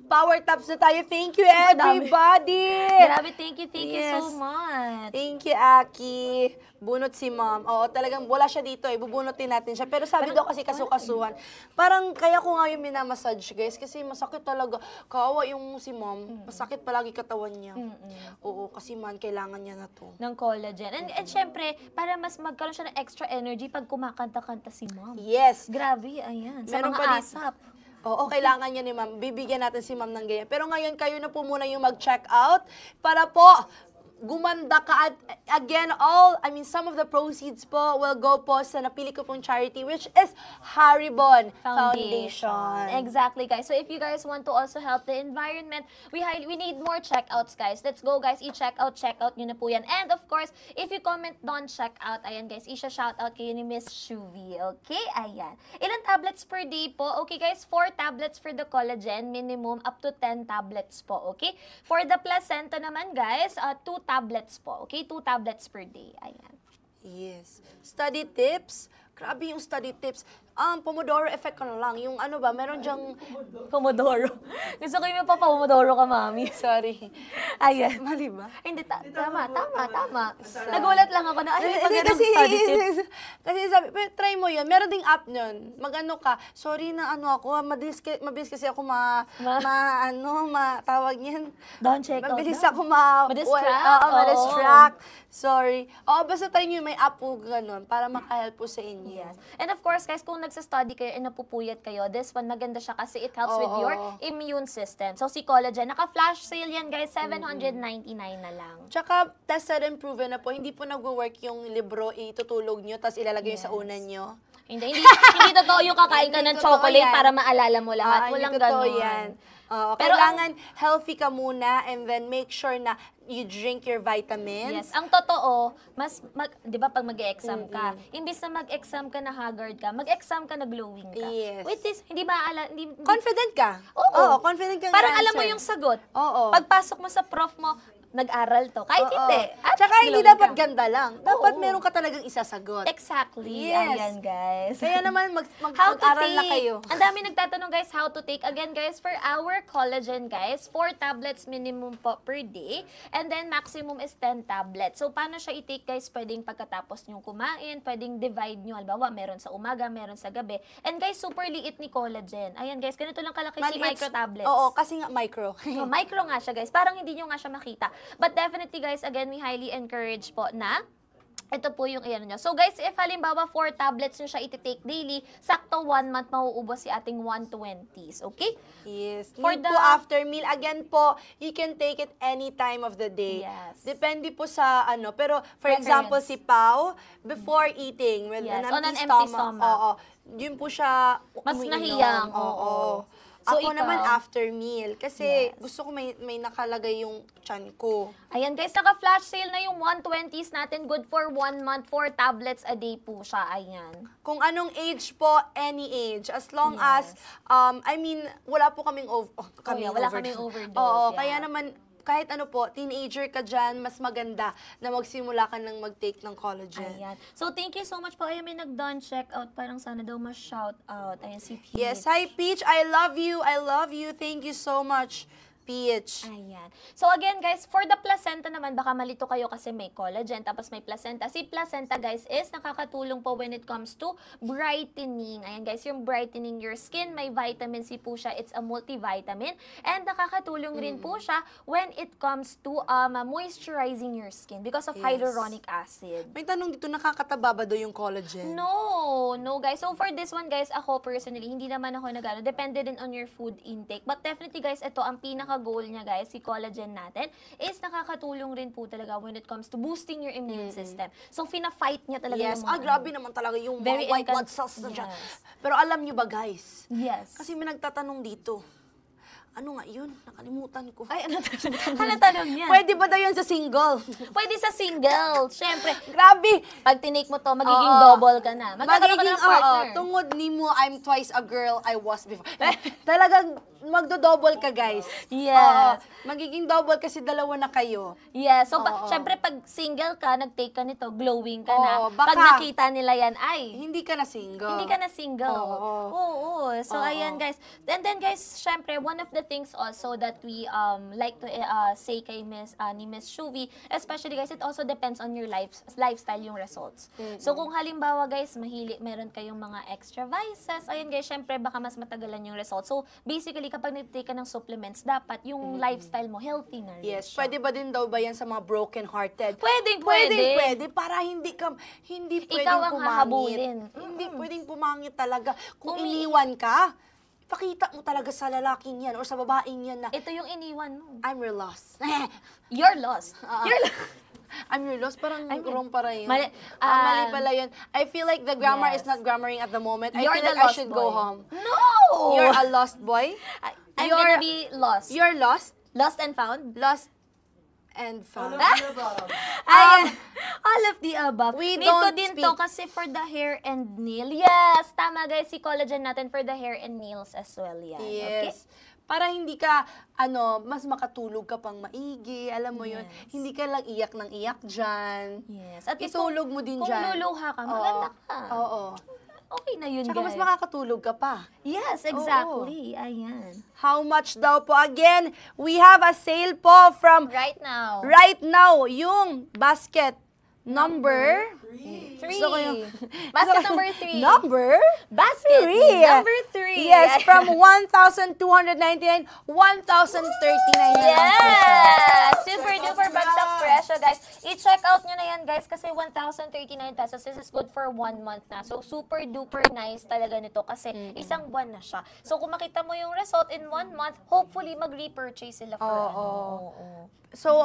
power taps na tayo. Thank you,
dami.
everybody!
Grabe, thank you
Yes.
so much.
Thank you, Aki. Bunot si ma'am. Oo, talagang wala siya dito eh. Bubunutin natin siya. Pero sabi daw kasi kasukasuhan. Parang kaya ko nga yung minamassage, guys. Kasi masakit talaga. Kawawa yung si ma'am. Masakit palagi katawan niya. Oo, kasi man, kailangan niya na to.
Ng collagen. And syempre, para mas magkaroon siya ng extra energy pag kumakanta-kanta si mom.
Yes.
Grabe, ayan. Sa
Meron
mga
pa dito.
asap.
Oo, kailangan niya ni ma'am. Bibigyan natin si ma'am ng ganyan. Pero ngayon, kayo na po muna yung mag-check out para po gumanda ka. At again, some of the proceeds po will go po sa napili ko pong charity, which is Haribon Foundation.
Exactly, guys. So if you guys want to also help the environment, we need more checkouts, guys. Let's go, guys. Check out nyo na po yan. And of course, if you comment doon check out, ayan guys, shout out kayo ni Miss Shuvi. Okay? Ayan. Ilan tablets per day po? Okay, guys, 4 tablets for the collagen, minimum up to 10 tablets po. Okay? For the placenta naman, guys, 2 tablets po. Okay? 2 tablets per day. Ayan.
Yes. Study tips. Grabe yung study tips. Pomodoro effect ka na lang. Yung ano ba, meron dyang...
Pomodoro. Gusto ko yung pomodoro ka, mami.
Sorry.
Ayan.
Mali ba?
Ay, hindi, tama. Nagulat lang ako na, ay, may
Hindi,
pag-anong study tips.
kasi sabi, pero try mo yun. Meron ding app nun. Mag-ano ka. Sorry na ano ako, mabilis kasi ako tawag niyan.
Don't check out
Mabilis
na.
ako
Ma-distract?
ma-distract. Sorry. Oo, basta try nyo, may app po ganun para makahelp po sa inyo.
Yes. And of course, guys, kung nagsa-study kayo and napupuyat kayo, this one, maganda siya kasi it helps with your immune system. So, si collagen, naka-flash sale yan, guys, 799 na lang.
Tsaka, tested and proven na po, hindi po nag-work yung libro, itutulog nyo, tapos ilalagay nyo sa unan nyo.
Hindi totoo yung kakain ka
Hindi
ng
totoo
chocolate
yan.
para maalala mo lahat. Walang
hindi totoo
ganon.
yan. Oo,
Pero
kailangan healthy ka muna and then make sure na you drink your vitamins.
Yes, ang totoo, di ba pag mag-exam ka, imbis na mag-exam ka na haggard ka, mag-exam ka na glowing ka.
Yes.
With this, hindi maaalala,
Confident ka.
Oo.
Confident ka.
Parang alam mo yung sagot.
Oo.
Pagpasok mo sa prof mo, nag-aral to. Kahit hindi. At
Tsaka
least
hindi
glowing
dapat
ka.
ganda lang. Dapat
Oo.
meron ka talagang isasagot.
Exactly.
Yes.
Ayan, guys.
Kaya naman
How to
mag-aral
take.
na kayo.
Ang dami nagtatanong, guys, how to take. Again, guys, for our collagen, guys, 4 tablets minimum po per day. And then, maximum is 10 tablets. So, paano siya i-take, guys? Pwedeng pagkatapos nyo kumain, pwedeng divide nyo. Halimbawa, meron sa umaga, meron sa gabi. And guys, super liit ni collagen. Ayan, guys, ganito lang kalaki si micro tablets.
Oo, kasi nga micro.
So, micro nga siya, guys. Parang hindi nyo nga siya makita. But definitely, guys, again, we highly encourage po na ito po yung iyan nyo. So guys, if halimbawa 4 tablets nyo siya iti-take daily, sakto 1 month mauubos si ating 120s. Okay?
Yes.
For
Need
the-
po after meal. Again po, you can take it any time of the day.
Yes.
Depende po sa ano. Pero for
Preference.
example, si Pao, before eating, with
Yes,
an
on
empty
an empty
stomach.
stomach.
Oo. Yun po siya
Mas
umiinom.
nahiyang,
Oo.
oo. So,
Ako
ikaw?
naman after meal. Kasi
Yes.
gusto ko may nakalagay yung tiyan ko.
Ayan guys, naka-flash sale na yung 120s natin. Good for 1 month, 4 tablets a day po siya. Ayan.
Kung anong age po, any age. As long as, wala po kaming
wala kaming overdose,
Oo,
yeah.
kaya naman, kahit ano po, teenager ka dyan, mas maganda na magsimula ka ng mag-take ng collagen.
Ayan. So, thank you so much po. Ayan, may nag-done check out. Parang sana daw ma-shout out. Ayan, si Pete.
Yes, hi Peach, I love you. Thank you so much. speech.
Ayan. So again guys, for the placenta naman, baka malito kayo kasi may collagen, tapos may placenta. Si placenta guys is nakakatulong po when it comes to brightening. Ayan guys, yung brightening your skin, may vitamin C po siya. It's a multivitamin. And nakakatulong rin po siya when it comes to moisturizing your skin because of hyaluronic acid.
May tanong dito, nakakataba ba daw yung collagen?
No guys. So for this one guys, ako personally, hindi naman ako nagano. Depende din on your food intake. But definitely guys, ito ang pinaka-goal niya guys, si collagen natin, is nakakatulong rin po talaga when it comes to boosting your immune system. So fina-fight niya talaga
Yes,
yung mga
grabe naman talaga yung
Very
mga white blood
encant-
cells na dyan.
Yes.
Pero alam nyo ba guys,
Yes.
kasi may nagtatanong dito, ano nga yun? Nakalimutan ko.
Ay, ano tanong niya?
Pwede ba daw yun sa single?
Pwede sa single. Siyempre,
Grabe!
pag tinake mo to, magiging
Oo.
double ka na. Magkakaroon ka
Magiging,
ng partner.
tungod ni mo, I'm twice a girl I was before. Talagang magdo-double ka, guys.
Yes.
Oo. Magiging double kasi dalawa na kayo.
Yes. So,
Oo.
syempre, pag single ka, nag-take ka nito, glowing ka na.
Oo, baka-
Pag nakita nila yan, ay,
Hindi ka na single.
hindi ka na single.
Oo.
Oo. So,
Oo.
ayan guys. And then guys, syempre, one of the things also that we like to say kay ni Miss Shuvi, especially guys, it also depends on your lifestyle yung results. So, kung halimbawa guys, meron kayong mga extra vices, ayan guys, syempre, baka mas matagalan yung results. So, basically, kapag nag-take ka ng supplements, dapat yung lifestyle mo, healthy na rin
Yes,
siya.
pwede ba din daw ba yan sa mga broken-hearted?
Pwede.
Pwede, para hindi pwedeng
Ikaw ang
pumangit.
hahabulin.
Hindi pwedeng pumangit talaga. Kung
Umi-
iniwan ka, ipakita mo talaga sa lalaking yan or sa babaeng yan na,
Ito yung iniwan mo.
I'm your loss.
You're lost. You're lost.
I'm your loss, parang wrong para yun.
Mali-
Mali pala yun. I feel like the grammar
Yes.
is not grammaring at the moment. I
You're
feel
the
like I
lost
should
boy.
go home.
No!
You're a lost boy?
I'm
You're-
gonna be lost.
You're lost?
Lost and found?
Lost and
All
found.
of the above.
All of the above.
We
Need ko
don't
din
speak.
to kasi for the hair and nail. Yes! Tama guys, si collagen natin for the hair and nails as well yan. Okay?
Yes. Para hindi ka, mas makatulog ka pang maigi, alam mo yun.
Yes.
Hindi ka lang iyak ng iyak dyan.
Yes. At least
Itulog mo din
kung
dyan.
luluha ka,
Oo.
maganda ka.
Oo.
Okay na yun
Tsaka
guys.
mas makakatulog ka pa.
Yes, exactly. Ayan.
How much daw po? Again, we have a sale po from
Right now.
right now, yung basket number...
3.
Gusto ko yung-
Basket number 3.
Number?
Basket
Three.
number 3.
Yes, from 1,299, 1,039 na lang po siya.
Yes! Super duper bagsak presyo, guys. I-check out nyo na yan, guys, kasi 1,039 pesos. This is good for 1 month na. So, super duper nice talaga nito kasi isang buwan na siya. So, kung makita mo yung result in 1 month, hopefully, mag-repurchase sila for
Oo.
Oo.
So,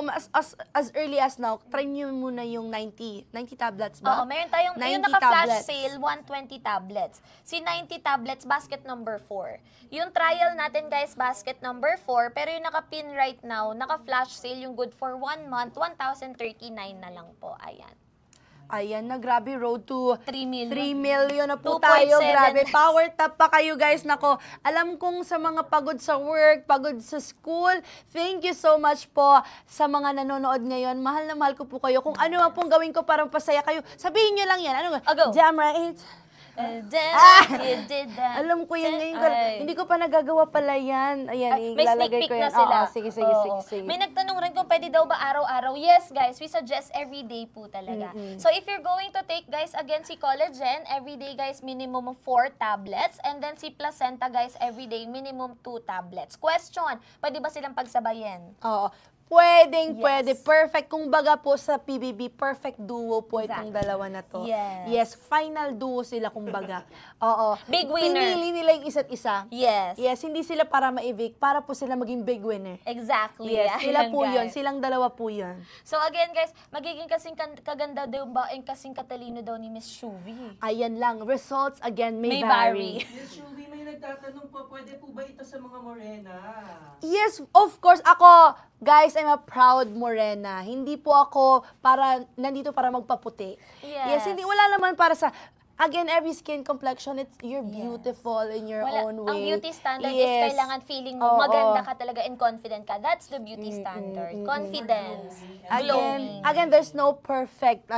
as early as now, try nyo muna yung 90 tablets ba?
Oo, meron tayong, yung
90
naka-flash
tablets.
sale, 120 tablets. Si 90 tablets, basket number 4. Yung trial natin, guys, basket number 4. Pero yung naka-pin right now, naka-flash sale, yung good for 1 month, 1,039 na lang po. Ayan.
Ayan na, grabe, road to
3 million.
3 million na po
2.7
tayo. Grabe,
lakhs.
power tap pa kayo guys. Nako, alam kong sa mga pagod sa work, pagod sa school, thank you so much po sa mga nanonood ngayon. Mahal na mahal ko po kayo. Kung ano man pong gawin ko para pasaya kayo, sabihin nyo lang yan. Ano nga?
Go.
Jam right?
You did that.
Alam ko yan ngayon.
Ay.
Hindi ko pa nagagawa pala yan. Ayan,
Ay, may sneak
ilalagay
peek
ko
na
yan.
sila.
Oo, sige, sige,
Oo.
sige, sige.
May nagtanong rin kung pwede daw ba araw-araw. Yes, guys. We suggest every day po talaga. So, if you're going to take, guys, again, si collagen, every day, guys, minimum of 4 tablets. And then si placenta, guys, every day, minimum 2 tablets. Question, pwede ba silang pagsabayin?
Oo. Pwedeng,
Yes.
pwede. Perfect. Kung baga po sa PBB, perfect duo po itong
Exactly.
dalawa na to.
Yes.
Yes, final duo sila kung baga. Oo.
Big winner.
Pinili nila yung isa't isa.
Yes.
Yes, hindi sila para ma-evict, para po sila maging big winner.
Exactly.
Yes, sila
Ayan,
po yun.
guys.
Silang dalawa po yun.
So, again, guys, magiging kasing kaganda daw ba and kasing katalino daw ni Miss Shuvi.
Ayan lang. Results, again, may,
May
vary.
vary.
Miss Shuvi, may nagtatanong po, pwede po ba ito sa mga morena?
Yes, of course. Ako, guys, I'm a proud morena. Hindi po ako nandito para magpaputi.
Yes.
Hindi, wala naman para sa, again, every skin complexion, you're beautiful in your own way.
Ang beauty standard is
Yes.
kailangan feeling mo
Oo.
maganda ka talaga and confident ka. That's the beauty standard. Confidence. Glowing.
Again, there's no perfect,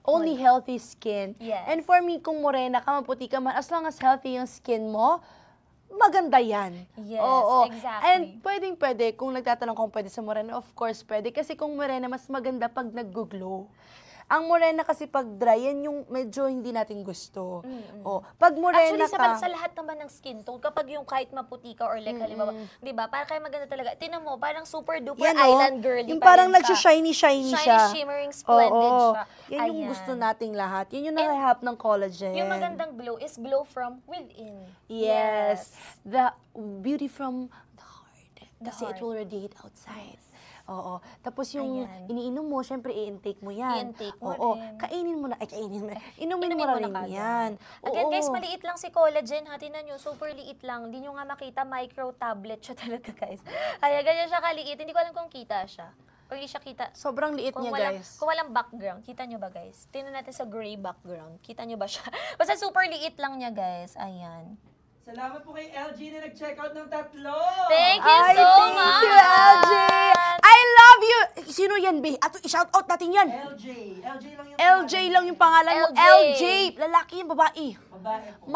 only healthy skin.
Yes.
And for me, kung morena ka, maputi ka man, as long as healthy yung skin mo,
maganda yan.
Yes,
Oo.
exactly.
And pwede, kung nagtatanong kung pwede sa morena, of course pwede. Kasi kung morena, mas maganda pag nag-glow. Ang morena kasi pag dry, yan yung medyo hindi natin gusto. Oh, pag morena
Actually,
ka...
sa lahat naman ng skin tone, kapag yung kahit maputi ka or like, halimbawa, di ba, para kayo maganda talaga. Tinan mo, parang super duper
Yan,
island girly
yung
pa
parang
rin siya.
nagsa-shiny siya.
Shimmering, splendid
Oo.
siya.
Yan yung
Ayan.
gusto nating lahat. Yan yung nakahap ng collagen.
Yung magandang glow is glow from within.
Yes. The beauty from the heart. Kasi
heart.
it will radiate outside. Oo. Tapos yung
Ayan.
iniinom mo, syempre i-intake mo yan.
I-intake mo
Oo.
rin.
Kainin mo na. Ay, kainin mo na. Inumin
Inumin
mo
mo
rin
na kagad.
yan.
Again,
Oo.
guys, maliit lang si collagen. Ha, tinan nyo, super liit lang. Hindi nyo nga makita, micro tablet siya talaga, guys. Kaya ganyan siya kaliit. Hindi ko alam kung kita siya. Or hindi siya kita.
Sobrang liit niya, guys.
Kung walang background, kita nyo ba, guys? Tingnan natin sa gray background. Kita nyo ba siya? Basta super liit lang niya, guys. Ayan.
Salamat po kay LG na nag-check out ng 3.
Thank you
Ay,
so
thank
much!
you, LG! I love you! Sino yan, B? Ato, i-shout out natin yan.
LJ lang yung
LJ lang yung pangalan mo.
LJ.
LJ. Lalaki yung babae.
babae po.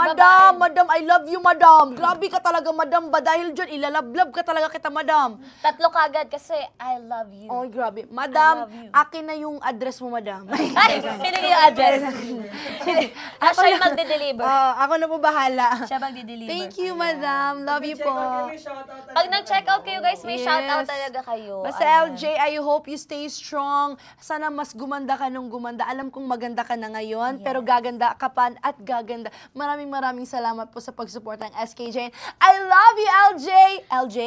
Madam, I love you, madam. Grabe ka talaga, madam ba? Dahil dyan, ilalablab ka talaga kita, madam.
3 kagad kasi I love you.
Oh, grabe. Madam,
love you.
akin na yung address mo, madam.
Ay, pinili yung address. Siya yung magde-deliver.
Ako na po bahala.
Siya magde-deliver.
Thank you, madam. Love you
Check
po.
out kayo, may shoutout
Pag nag-check out kayo, guys, may
Yes.
shoutout talaga kayo.
Basta
Ayan.
LJ, I hope you stay strong. Sana mas gumanda ka nung gumanda. Alam kong maganda ka na ngayon, pero gaganda ka pa at gaganda. Maraming salamat po sa pag-support ng SKJ. I love you, LJ! LJ?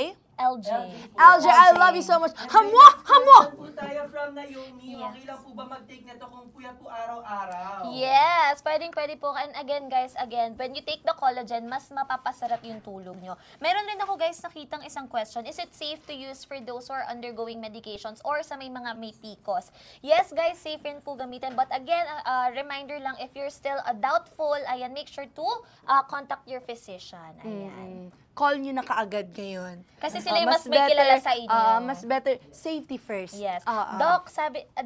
LJ.
LJ, I love you so much. Hamwa! Hamwa!
Saan po tayo from Naomi? Okay lang po ba mag-take na to kung puyat po araw-araw?
Yes, pwede po. And again, guys, when you take the collagen, mas mapapasarap yung tulog nyo. Meron rin ako, guys, nakitang isang question. Is it safe to use for those who are undergoing medications or sa may mga may PCOS? Yes, guys, safe rin po gamitin. But again, reminder lang, if you're still doubtful, ayan, make sure to contact your physician. Ayan.
Call nyo na kaagad ngayon.
Kasi sila yung mas may kilala sa inyo.
Mas better, safety first.
Yes.
Ah, ah.
Doc,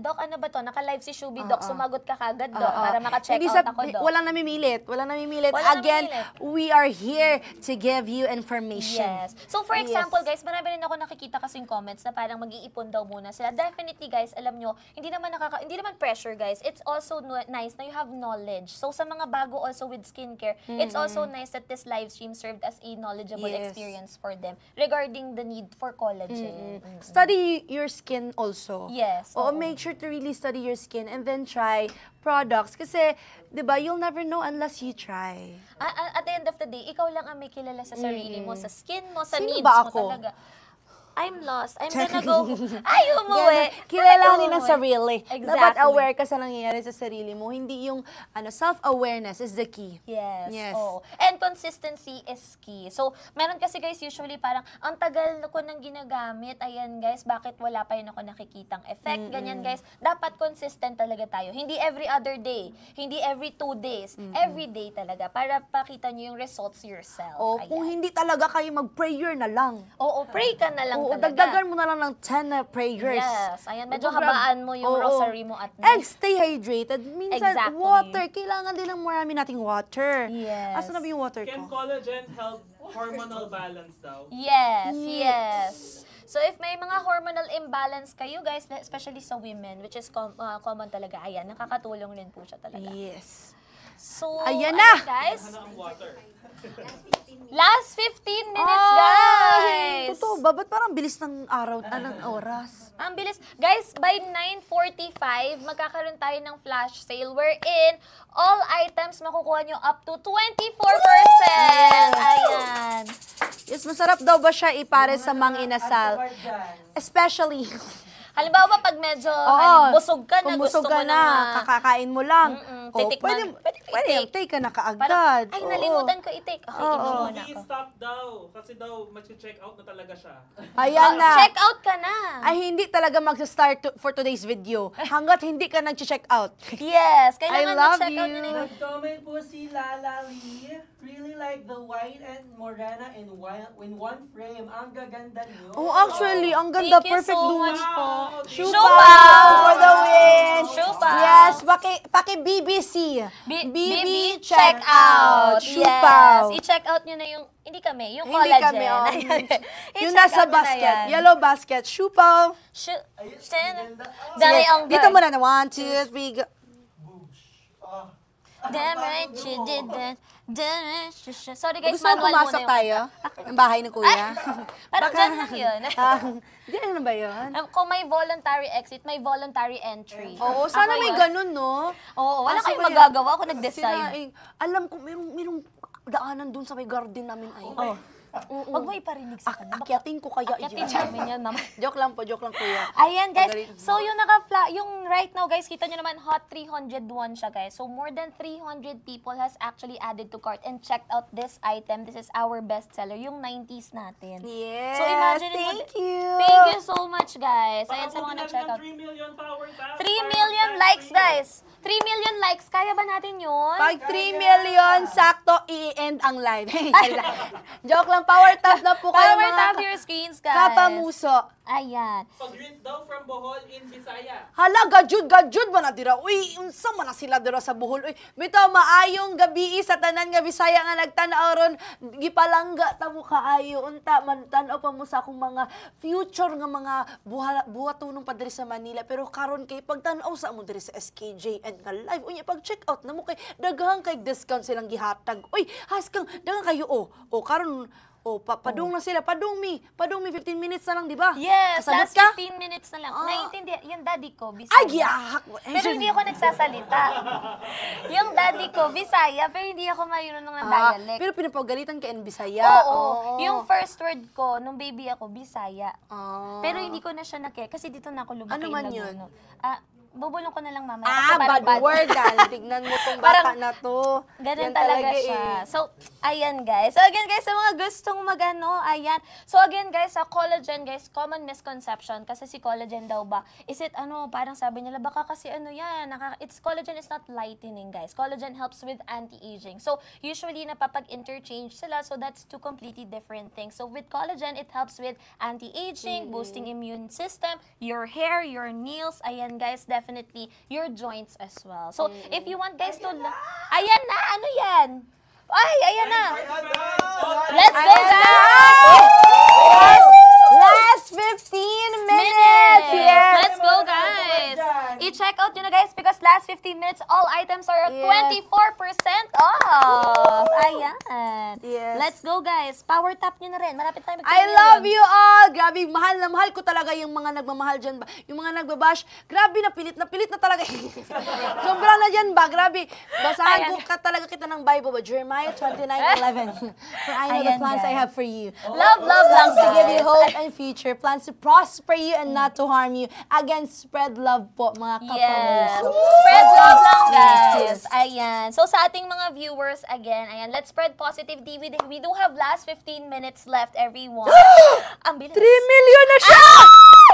Doc, ano ba to? Naka-live si Shubi, Doc. Sumagot ka kagad, Doc, para maka-check
Hindi
out ako, Doc.
Walang namimilit. Walang namimilit.
Walang
Again,
namimilit.
we are here to give you information.
Yes. So, for example, guys, marami rin ako nakikita kasing comments na parang mag-iipon daw muna sila. Definitely, guys, alam nyo, hindi naman pressure, guys. It's also nice na you have knowledge. So, sa mga bago also with skincare, it's also nice that this live stream served as a knowledgeable
Yes.
experience for them regarding the need for collagen.
Study your skin also.
Yes.
Oo,
oo.
make sure to really study your skin and then try products. Kasi, di ba, you'll never know unless you try.
At the end of the day, ikaw lang ang may kilala sa sarili mo, sa skin mo, sa
Sino
needs
ba
mo
ako?
talaga. I'm lost. I'm gonna go. Ay, umuwi.
Kilalanin
I'm
ang
gonna
sarili.
Exactly.
Dapat aware ka sa nangyayari sa sarili mo. Hindi yung self-awareness is the key.
Yes.
Yes.
Oo. And consistency is key. So, meron kasi guys, usually parang, ang tagal ko nang ginagamit. Ayan guys, bakit wala pa rin ako nakikitang effect? Ganyan guys. Dapat consistent talaga tayo. Hindi every other day. Hindi every 2 days. Every day talaga. Para pakita nyo yung results yourself.
O,
Ayan.
kung hindi talaga kayo mag-prayer na lang.
Oo, pray ka na lang
Oo,
talaga.
dagdagan mo na lang ng 10 na prayers.
Yes. Ayan, medyo
Oo,
habaan mo yung
oo.
rosary mo at
And
night.
stay hydrated. Minsan,
Exactly.
water. Kailangan din ng marami nating water.
Yes.
Asan na ba yung water
Can
ko?
collagen help hormonal balance daw?
Yes, yes. So, if may mga hormonal imbalance kayo, guys, especially sa women, which is common talaga, ayan, nakakatulong rin po siya talaga.
Yes.
So,
Ayan na!
guys.
Ano ang water?
Last 15 minutes,
Ay,
guys!
totoo ba? Ba't parang bilis ng araw, ng oras?
Ang bilis. Guys, by 9:45, magkakaroon tayo ng flash sale wherein all items makukuha nyo up to 24%! Ayan.
Yes, masarap daw ba siya ipare sa mang inasal?
At dyan.
Especially,
Halimbawa, pag medyo busog ka na,
kung busog
gusto
ka
mo
na, kakakain mo lang.
titikman.
Pwede, take ka na
Parang,
kaagad.
ay,
Oo.
nalimutan ko i-take. Okay, inom muna ako.
I-stop daw. Kasi daw, mag-check out na talaga siya.
Ayan na.
Check out ka na.
Ay, hindi talaga mag-start for today's video. Hanggat hindi ka nag-check out.
Yes, kailangan
I love
mag-check out
you.
na yun.
Nag-comment po si Lala Lee. Really like the white and morena in one frame. Ang gaganda niyo.
Oh, actually, ang ganda.
Thank you
Perfect
so
blue.
much po.
Siupaw for the win.
Siupaw.
Yes, paki BBC.
check out.
Siupaw.
Yes, i-check out nyo na yung, hindi kami, yung
Hindi
collagen.
kami, oh.
Ayan.
Yung
I-check
nasa
out nyo na
basket.
yan.
Yellow basket. Siupaw.
Dami ang
Dito muna na. 1, 2, 3, go.
Damn right you did that. Sorry guys,
Gusto mo
manual
pumasok
muna
tayo? Ang bahay ni Kuya?
Parang dyan lang yun.
Hindi na ba yun?
Kung may voluntary exit, may voluntary entry.
Oo, sana
Ako
may
yun.
ganun, no?
Oo, wala
Kaso
kayong
kaya-
magagawa kung nag-decide.
Alam ko, merong daanan dun sa may garden namin ay.
Huwag mo iparinig sa kanya.
Akyatin ko kaya
Akyatin
yun.
namin yan, mama.
Joke lang Kuya.
Ayan guys,
Magaling.
so yung yung right now guys, kita nyo naman hot 301 siya guys. So more than 300 people has actually added to cart and checked out this item. This is our bestseller, yung 90s natin.
Yes,
So imagine mo,
thank you.
Thank you so much guys. Ayan sa mga na-check out.
3 million power tap.
3 million likes guys. 3 million likes, kaya ba natin yun?
Pag 3 million, sakto, i-end ang live. Joke lang, power tap na po kayo
Power tap
mga
your screens guys.
kapamuso.
Ayan.
Pag-greet daw from Bohol in Bisaya.
Hala, gajud ba na dira? Uy, unsa man na sila dira sa Bohol? Uy, bitaw maayong gabi sa tanan nga Bisaya nga nagtan-aw ron, gipalangga ta mo kaayo unta man tan-aw pa mo sa akong mga future nga mga buhatonong pa diri sa Manila, pero karon kay pagtan-aw sa amo diri sa SKJ and nga live unya pag check out namo kay daghang kay discount silang gihatag. Uy, haskang daghang kayo karon padung na sila, padung mi 15 minutes na lang, di ba?
Yes,
Kasabot
last
ka?
15 minutes na lang. Naiintindihan, yung daddy ko, Bisaya.
Ay, giyahak mo.
Pero hindi ako nagsasalita. Yung daddy ko, Bisaya, pero hindi ako marunong ng dialect.
Pero pinapagalitan ka in Bisaya.
Oo. Yung first word ko, nung baby ako, Bisaya.
Ah.
Pero hindi ko na siya kasi dito na ako lumaki.
Ano man
in
yun?
Laguna. Bubulong ko na lang mamaya.
Ah,
kasi parang
bad word. Tignan mo tong bata
Parang
na to.
Ganun
Yan
talaga
eh.
siya. So, ayan guys. So, again guys, sa mga gustong ayan. So, again guys, sa collagen guys, common misconception. Kasi si collagen daw ba, is it parang sabi nila, baka kasi yan, collagen is not lightening guys. Collagen helps with anti-aging. So, usually napapag-interchange sila. So, that's two completely different things. So, with collagen, it helps with anti-aging, boosting immune system, your hair, your nails, ayan guys, definitely your joints as well. So, if you want guys to... Ayan na! Ano yan? Ay, ayan na! Let's go guys!
Last 15 minutes! Yes!
Let's go guys! I-check out yun na guys because last 15 minutes, all items are at
Yes.
24% off! Ayan!
Yes.
Let's go guys! Power tap nyo na rin. Malapit tayo
I love you all! Grabe, mahal na mahal ko talaga yung mga nagmamahal dyan ba. Yung mga nagbabash, grabe, napilit na talaga. Sobrang na dyan ba? Grabe. Basahan ko talaga kita ng Bible ba? Jeremiah 29:11. For I know the
Ayan,
plans I
guys.
have for you.
Love lang
Plans to give you
guys.
hope and future. Plans to prosper you and not to harm you. Again, spread love po, mga
Yes.
kapamuso.
Spread love lang, guys. Ayan. So, sa ating mga viewers, again, ayan, let's spread positivity. We do have last 15 minutes left, everyone. Ang bilis.
3 million na siya!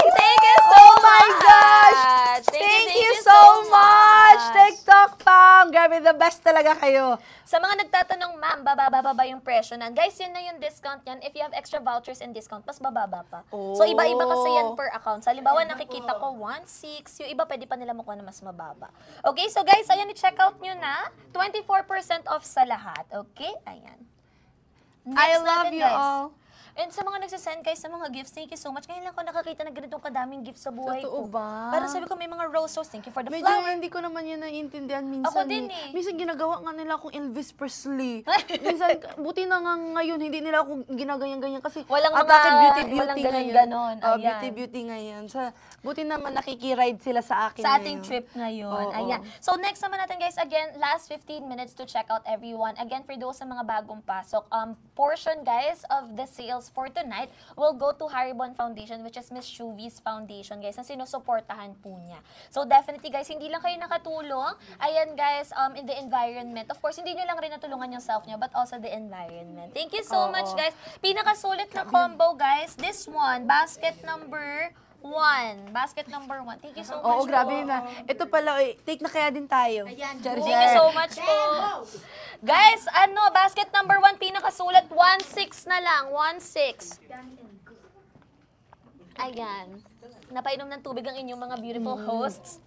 Thank you so
Oh
much.
my gosh! Thank you so much! TikTok fam! Grabe, the best talaga kayo.
Sa mga nagtatanong, ma'am, bababa ba yung presyo nan? Guys, yun na yung discount yan. If you have extra vouchers and discount, mas bababa pa. So, iba-iba kasi yan per account. Sa halimbawa, nakikita ko 1.6. Yung iba, pwede pa nila makuha na mas mababa. Okay, so guys, ayan, i-check out nyo na. 24% off sa lahat. Okay? Ayan.
I
Next
love
natin,
you
guys.
all.
And sa mga nagsasend guys sa mga gifts, thank you so much. Ngayon lang ko nakakita na ganitong kadaming gifts sa buhay
Totoo
ko.
ba?
Parang sabi ko may mga roses. Thank you for the
Medyo
flower.
hindi ko naman yun naiintindihan minsan.
Ako din eh.
Minsan ginagawa nga nila akong Elvis Presley. Minsan, buti na nga ngayon, hindi nila ako ginaganyan-ganyan kasi
Walang
atake
mga-
beauty
walang
ngayon.
ganon-ganon.
Oh,
Ayan.
beauty ngayon. Buti naman nakikiride sila sa akin
Sa ating
ngayon.
trip ngayon.
Oo.
Ayan. So next naman natin guys, again, last 15 minutes to check out everyone. Again, for those sa mga bagong pasok, portion guys of the sales for tonight will go to Haribon Foundation, which is Miss Shuvi's foundation guys, na sinusuportahan po niya. So definitely guys, hindi lang kayo nakatulong. Ayan guys, in the environment. Of course, hindi nyo lang rin natulungan yung self nyo, but also the environment. Thank you so much guys. Pinakasulit na combo guys. This one, basket number 1. Basket number 1. Thank you so much.
Oo, grabe
po.
na. Ito pala, take na kaya din tayo.
Thank you so much po. Guys, basket number 1, pinakasulat, 1.6 na lang. 1.6. Ayan. napainom ng tubig ang inyong mga beautiful hosts.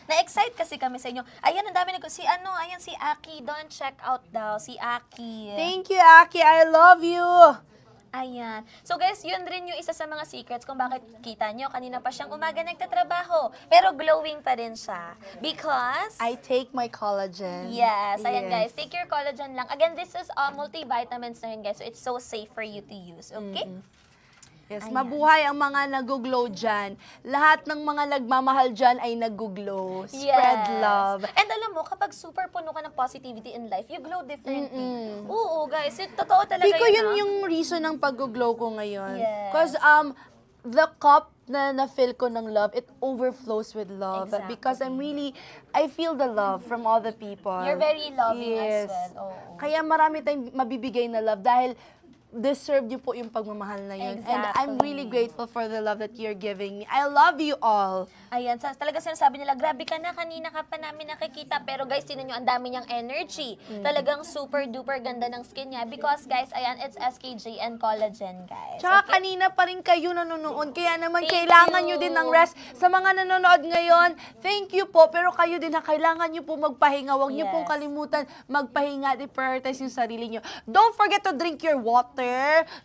Na-excite kasi kami sa inyo. Ayan, ang dami ayan si Aki, don't check out daw, si Aki.
Thank you, Aki. I love you.
Ayan. So guys, yun rin yung isa sa mga secrets kung bakit kita nyo. Kanina pa siyang umaga nagtatrabaho. Pero glowing pa rin siya. Because...
I take my collagen.
Yes. Ayan guys,
Yes.
take your collagen lang. Again, this is multivitamins na yun guys. So it's so safe for you to use. Okay?
Yes,
Ayan.
mabuhay ang mga nag-glow dyan. Lahat ng mga nagmamahal dyan ay nag-glow. Spread
Yes.
love.
And alam mo, kapag super puno ka ng positivity in life, you glow differently. Oo, guys. Totoo talaga
Pico,
yun,
yun
ha?
yung reason ng pag-glow ko ngayon.
Yes.
Because the cup na na-fill ko ng love, it overflows with love.
Exactly.
Because I feel the love from all the people.
You're very loving as
Yes.
well. Oo.
Kaya marami tayong mabibigay na love dahil deserve niyo po yung pagmamahal na yun. And I'm really grateful for the love that you're giving me. I love you all.
Ayan, talaga sinasabi nila, grabe ka na, kanina ka pa namin nakikita. Pero guys, tinan nyo, ang dami niyang energy. Talagang super duper ganda ng skin niya. Because guys, ayan, it's SKJ and collagen, guys.
Tsaka kanina pa rin kayo nanonood. Kaya naman
Thank
kailangan
you.
nyo din ng rest. Sa mga nanonood ngayon, thank you po. Pero kayo din na kailangan nyo po magpahinga. Huwag nyo pong
Yes.
kalimutan magpahinga. I-prioritize yung sarili nyo. Don't forget to drink your water.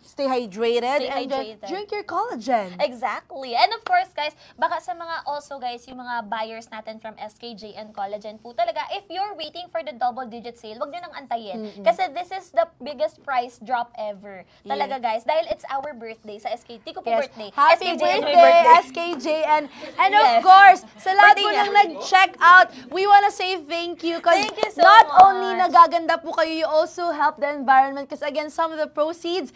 Stay hydrated.
Stay
and then
hydrated.
drink your collagen.
Exactly. And of course, guys, baka sa mga also, guys, yung mga buyers natin from SKJ and Collagen po talaga, if you're waiting for the double-digit sale, wag nyo nang antayin. Kasi this is the biggest price drop ever. Talaga, guys. Dahil it's our birthday sa SKJ. Di ko po
Yes.
birthday.
Happy
SKJ and my
birthday, SKJ. And of
Yes.
course, sa lahat
Birthday
po
niya.
nang nag-check out, we wanna say thank you. Because
Thank you so
not
much.
only nagaganda po kayo, you also help the environment. Because again, some of the proceeds,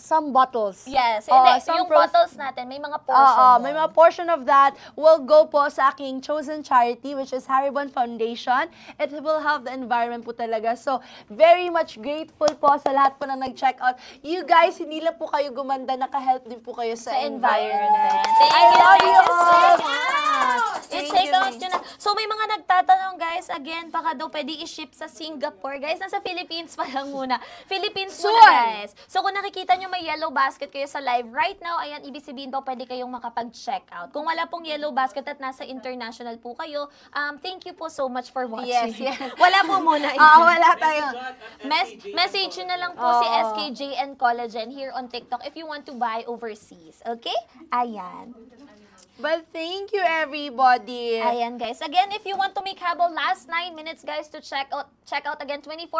some bottles.
Yes.
Oo,
Hindi,
some
yung bottles natin, may mga portion.
may mga portion of that will go po sa aking chosen charity, which is Haribon Foundation. It will help the environment po talaga. So, very much grateful po sa lahat po na nag-check out. You guys, hindi lang po kayo gumanda, naka-help din po kayo sa environment.
Thank
I
you,
love
thank
you
you so
all.
much. I-check out yun na. So, may mga nagtatanong, guys, again, baka daw pwede i-ship sa Singapore. Guys, nasa Philippines pa lang muna. Philippines muna,
Soon.
guys. So, kung nakikita nyo may yellow basket kayo sa live right now, ayan, ibig sabihin po, pwede kayong makapag-check out. Kung wala pong yellow basket at nasa international po kayo, thank you po so much for watching.
Yes, yes.
Wala po muna.
Wala tayo.
Message nyo na lang po si SKJ and Collagen here on TikTok if you want to buy overseas. Okay? Ayan.
But thank you, everybody.
Ayan, guys. Again, if you want to make habol, last 9 minutes, guys, to check out again, 24%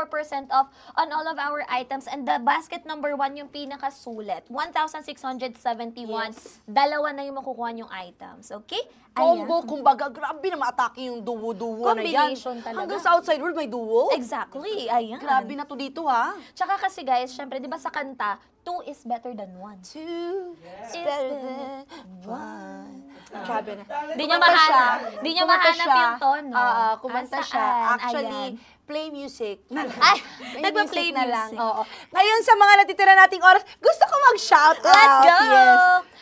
off on all of our items. And the basket number 1, yung pinakasulit, 1,671.
Yes.
Dalawa na yung makukuha yung items. Okay?
Combo, kumbaga, grabe na ma-atake yung duwo-duwo na yan.
Combination talaga.
Hanggang sa outside world may duwo.
Exactly. Ayan.
Grabe na to dito, ha?
Tsaka kasi, guys, syempre, di ba sa kanta, 2 is better than 1.
Two is
Is
better
better
than one. Grabe na.
Di nyo
Kumanta siya.
mahanap. Di nyo
Kumanta
mahanap
siya.
yung tono.
Kumanta
Ah,
siya.
saan?
Actually,
Ayan.
play music.
Ay,
Play
nagpa-play
na lang.
music.
Oo. Ngayon, sa mga natitira nating oras, gusto ko mag-shout out.
Let's go!
Yes.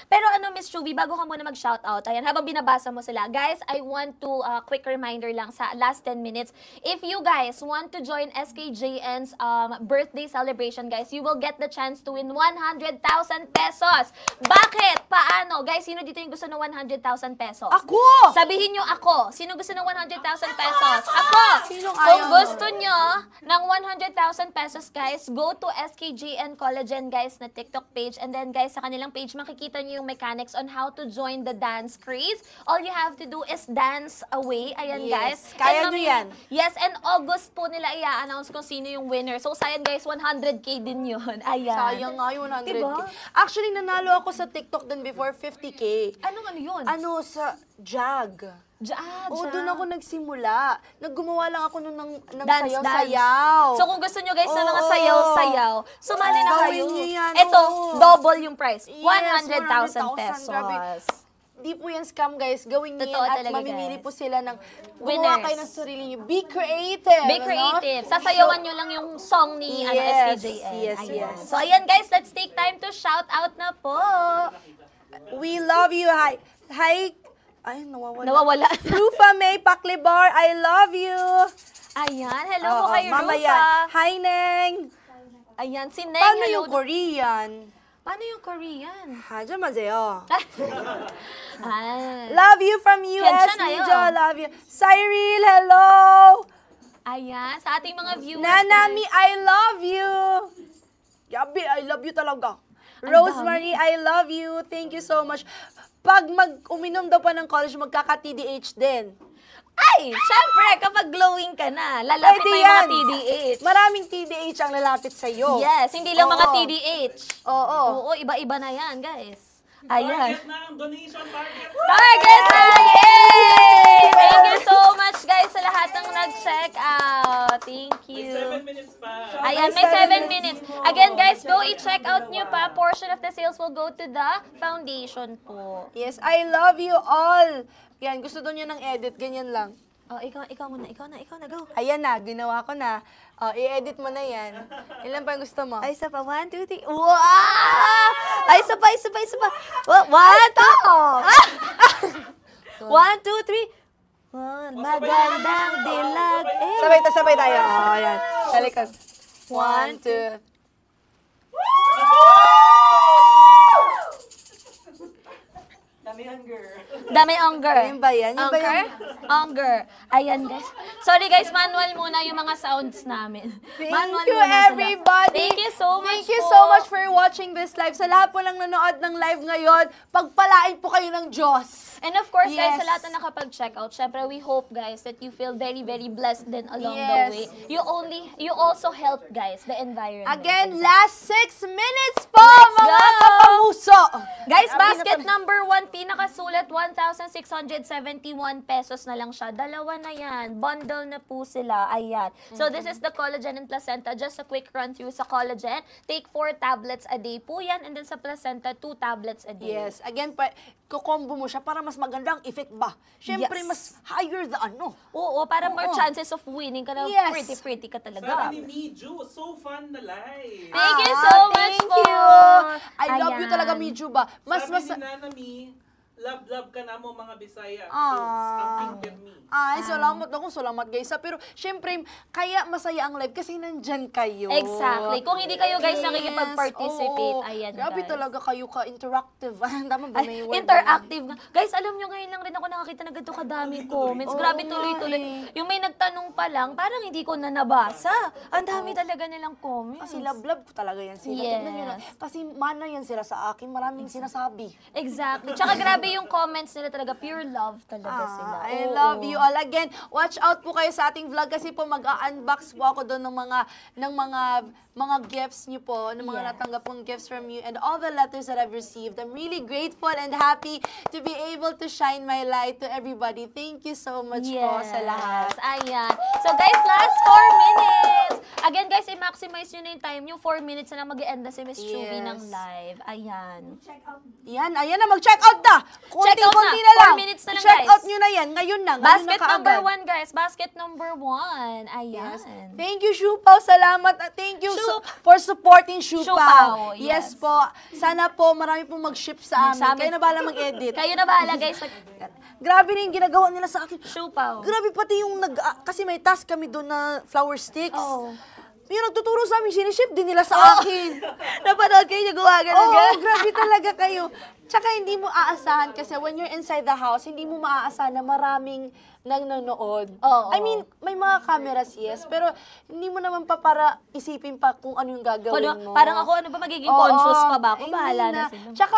Pero ano, Miss Chubby, bago ka muna mag-shoutout, ayan, habang binabasa mo sila, guys, I want to, quick reminder lang sa last 10 minutes, if you guys want to join SKJN's birthday celebration, guys, you will get the chance to win 100,000 pesos. Bakit? Paano? Guys, sino dito yung gusto ng 100,000 pesos?
Ako!
Sabihin nyo ako. Sino gusto ng 100,000 pesos? Ako!
Sinong
Kung
ayaw
gusto nyo ng 100,000 pesos, guys, go to SKJN Collagen, guys, na TikTok page. And then, guys, sa kanilang page, makikita nyo yung mechanics on how to join the dance craze. All you have to do is dance away. Ayan, guys.
Yes. Kaya
And
nyo yan.
Yes, and August po nila i-announce kung sino yung winner. So, sayang, guys, 100K din yun. Ayan.
Sayang nga yung 100K.
Diba?
Actually, nanalo ako sa TikTok din before 50K.
Ano yun?
Ano, sa JAG. Oo, doon ako nagsimula. Naggumawa lang ako nun ng
Dance,
sayaw-sayaw.
So, kung gusto nyo, guys, ng mga
Oo.
sayaw-sayaw, sumali na
Gawin
kayo.
nyo yan,
Ito,
oo.
double yung price.
Yes,
100,000 pesos.
Grabe. Di po yan scam, guys. Gawin niyo
Totoo
yan at
talaga,
mamimili
guys.
po sila ng gumawa
Winners.
kayo ng sarili niyo. Be creative.
Be creative. Sasayawan nyo lang yung song ni
Yes,
SKJN.
yes,
Ayan.
yes.
So, ayan, guys, let's take time to shout out na po.
We love you. Hi. Ay, nawawala.
Nawawala.
Rufa May Paklibar, I love you.
Ayan, hello po
Oo,
kay
mamaya.
Rufa.
Hi, Neng.
Ayan, si Neng,
Paano
hello.
yung Korean?
Paano yung Korean?
하자마세요.
Ah.
Love you from US,
괜찮아요.
Nijo. Love you. Cyril, hello.
Ayan, sa ating mga viewers.
Nanami, I love you. Yabi, I love you talaga. Rosemary, I love you. Thank you so much. Pag uminom daw pa ng college, magkaka-TDH din.
Ay, syempre, kapag glowing ka na, lalapit
Pwede
na yung mga
yan.
TDH.
Maraming TDH ang lalapit sa'yo.
Yes, hindi lang mga
Oo.
TDH.
Oo.
Oo, iba-iba na yan, guys. Ayan.
Target na ang donation target.
Target na! Yay! Thank you so much, guys, sa lahat ng nag-check out. Thank you.
7 minutes pa.
Ayan, may 7 minutes. Again, guys, go i-check out nyo pa. Portion of the sales will go to the foundation po.
Yes, I love you all. Yan, gusto doon niya ng edit, ganyan lang.
Oh, ikaw muna. Ikaw na, go.
Ayan na, ginawa ko na. I-edit mo na yan. Ilan pa yung gusto mo?
Ay, isa pa. 1, 2, 3. Wow! Ay, isa pa. What?
Ah!
1, 2, 3. Magandang dilag. Eh.
Sabay tayo. Oh, yan. Talikod. 1, 2.
Dami hunger.
Dami anger.
Yun ba yan? Yun ba
Anger?
yan?
Anger. Ayan, guys. Sorry, guys. Manual muna yung mga sounds namin.
Thank
Manual
you,
muna sila.
everybody.
Thank you so much
Thank you
po.
so much for watching this live. Sa lahat po lang nanood ng live ngayon, pagpalain po kayo ng Diyos.
And of course, guys,
Yes.
sa lahat na nakapag-check out, syempre, we hope, guys, that you feel very, very blessed din along the
Yes.
way. You also help, guys, the environment.
Again, last 6 minutes po,
Let's
mga
go!
kapamuso.
Guys, basket number 1, pinakasulat, 1,671 pesos na lang siya. Dalawa na yan. Bundle na po sila. Ayan. So, this is the collagen and placenta. Just a quick run through sa collagen. Take 4 tablets a day po yan. And then sa placenta, 2 tablets a day.
Yes, again, kukombo mo siya para mas maganda ang effect ba? Siyempre,
Yes.
mas higher the ano.
Oo, para more
Oo.
chances of winning ka na.
Yes.
Pretty ka talaga.
Sabi ni Miju, so fun na live.
Thank you so much
thank
po.
you. I love you
Ayan.
talaga, Miju ba?
Sabi ni Nanami, love ka na mo mga Bisaya. Ang pink me.
Ay, salamat ako. Salamat, guys. Pero, syempre, kaya masaya ang live kasi nandyan kayo.
Exactly. Kung hindi kayo, guys,
Yes,
nakikipag-participate,
oo.
ayan,
Grabe
guys.
talaga kayo ka-interactive. Tama ba may word?
Interactive nga. Guys, alam nyo, ngayon lang rin ako nakakita na ganito kadaming comments. Grabe, tuloy-tuloy. Yung may nagtanong pa lang, parang hindi ko na nabasa. Ang dami talaga nilang comments.
Kasi love ko talaga yan sila.
Yes.
Tignan nyo na. Kasi mana yan sila sa akin. Maraming sinasabi.
Exactly. Tsaka grabe yung comments nila talaga. Pure love talaga sila.
I
Oo.
love you all. Again, watch out po kayo sa ating vlog kasi po mag-unbox po ako doon ng mga gifts niyo po, ng mga
Yeah.
natanggap pong gifts from you and all the letters that I've received. I'm really grateful and happy to be able to shine my light to everybody. Thank you so much po sa lahat.
Ayan. So guys, last 4 minutes. Again guys, i-maximize nyo na yung time. Yung 4 minutes na lang mag-e-end na si Miss Chuvie
Yes.
ng live. Ayan.
Ayan na, mag-check out na!
Check out
Konti-konti
na.
na lang.
4 minutes na lang,
Check
guys.
out nyo na yan. Ngayon na. Ngayon
Basket
na kaagad.
number 1 guys. Basket number 1. Ayan.
Yes. Thank you, Shupaw. Salamat. Thank you for supporting Shupaw.
Shupaw,
Yes.
yes.
po. Sana po marami pong mag-ship sa amin.
Sa amin.
Kayo na bahala mag-edit.
Kayo na bahala guys.
Grabe na yung ginagawa nila sa akin.
Shupaw.
Grabe pati yung kasi may task kami doon na flower sticks.
Oh.
Yung nagtuturo sa amin, siniship din nila sa akin.
Napanood kayo nagawa
Oo, grabe talaga kayo. Tsaka hindi mo aasahan kasi when you're inside the house, hindi mo maaasahan na maraming nanonood.
Oo.
I mean, may mga cameras, yes, pero hindi mo naman pa para isipin pa kung ano yung gagawin mo.
Parang ako, ano ba magiging
Oo,
conscious pa ba ako?
hindi
Bahala na
na.
sila.
Tsaka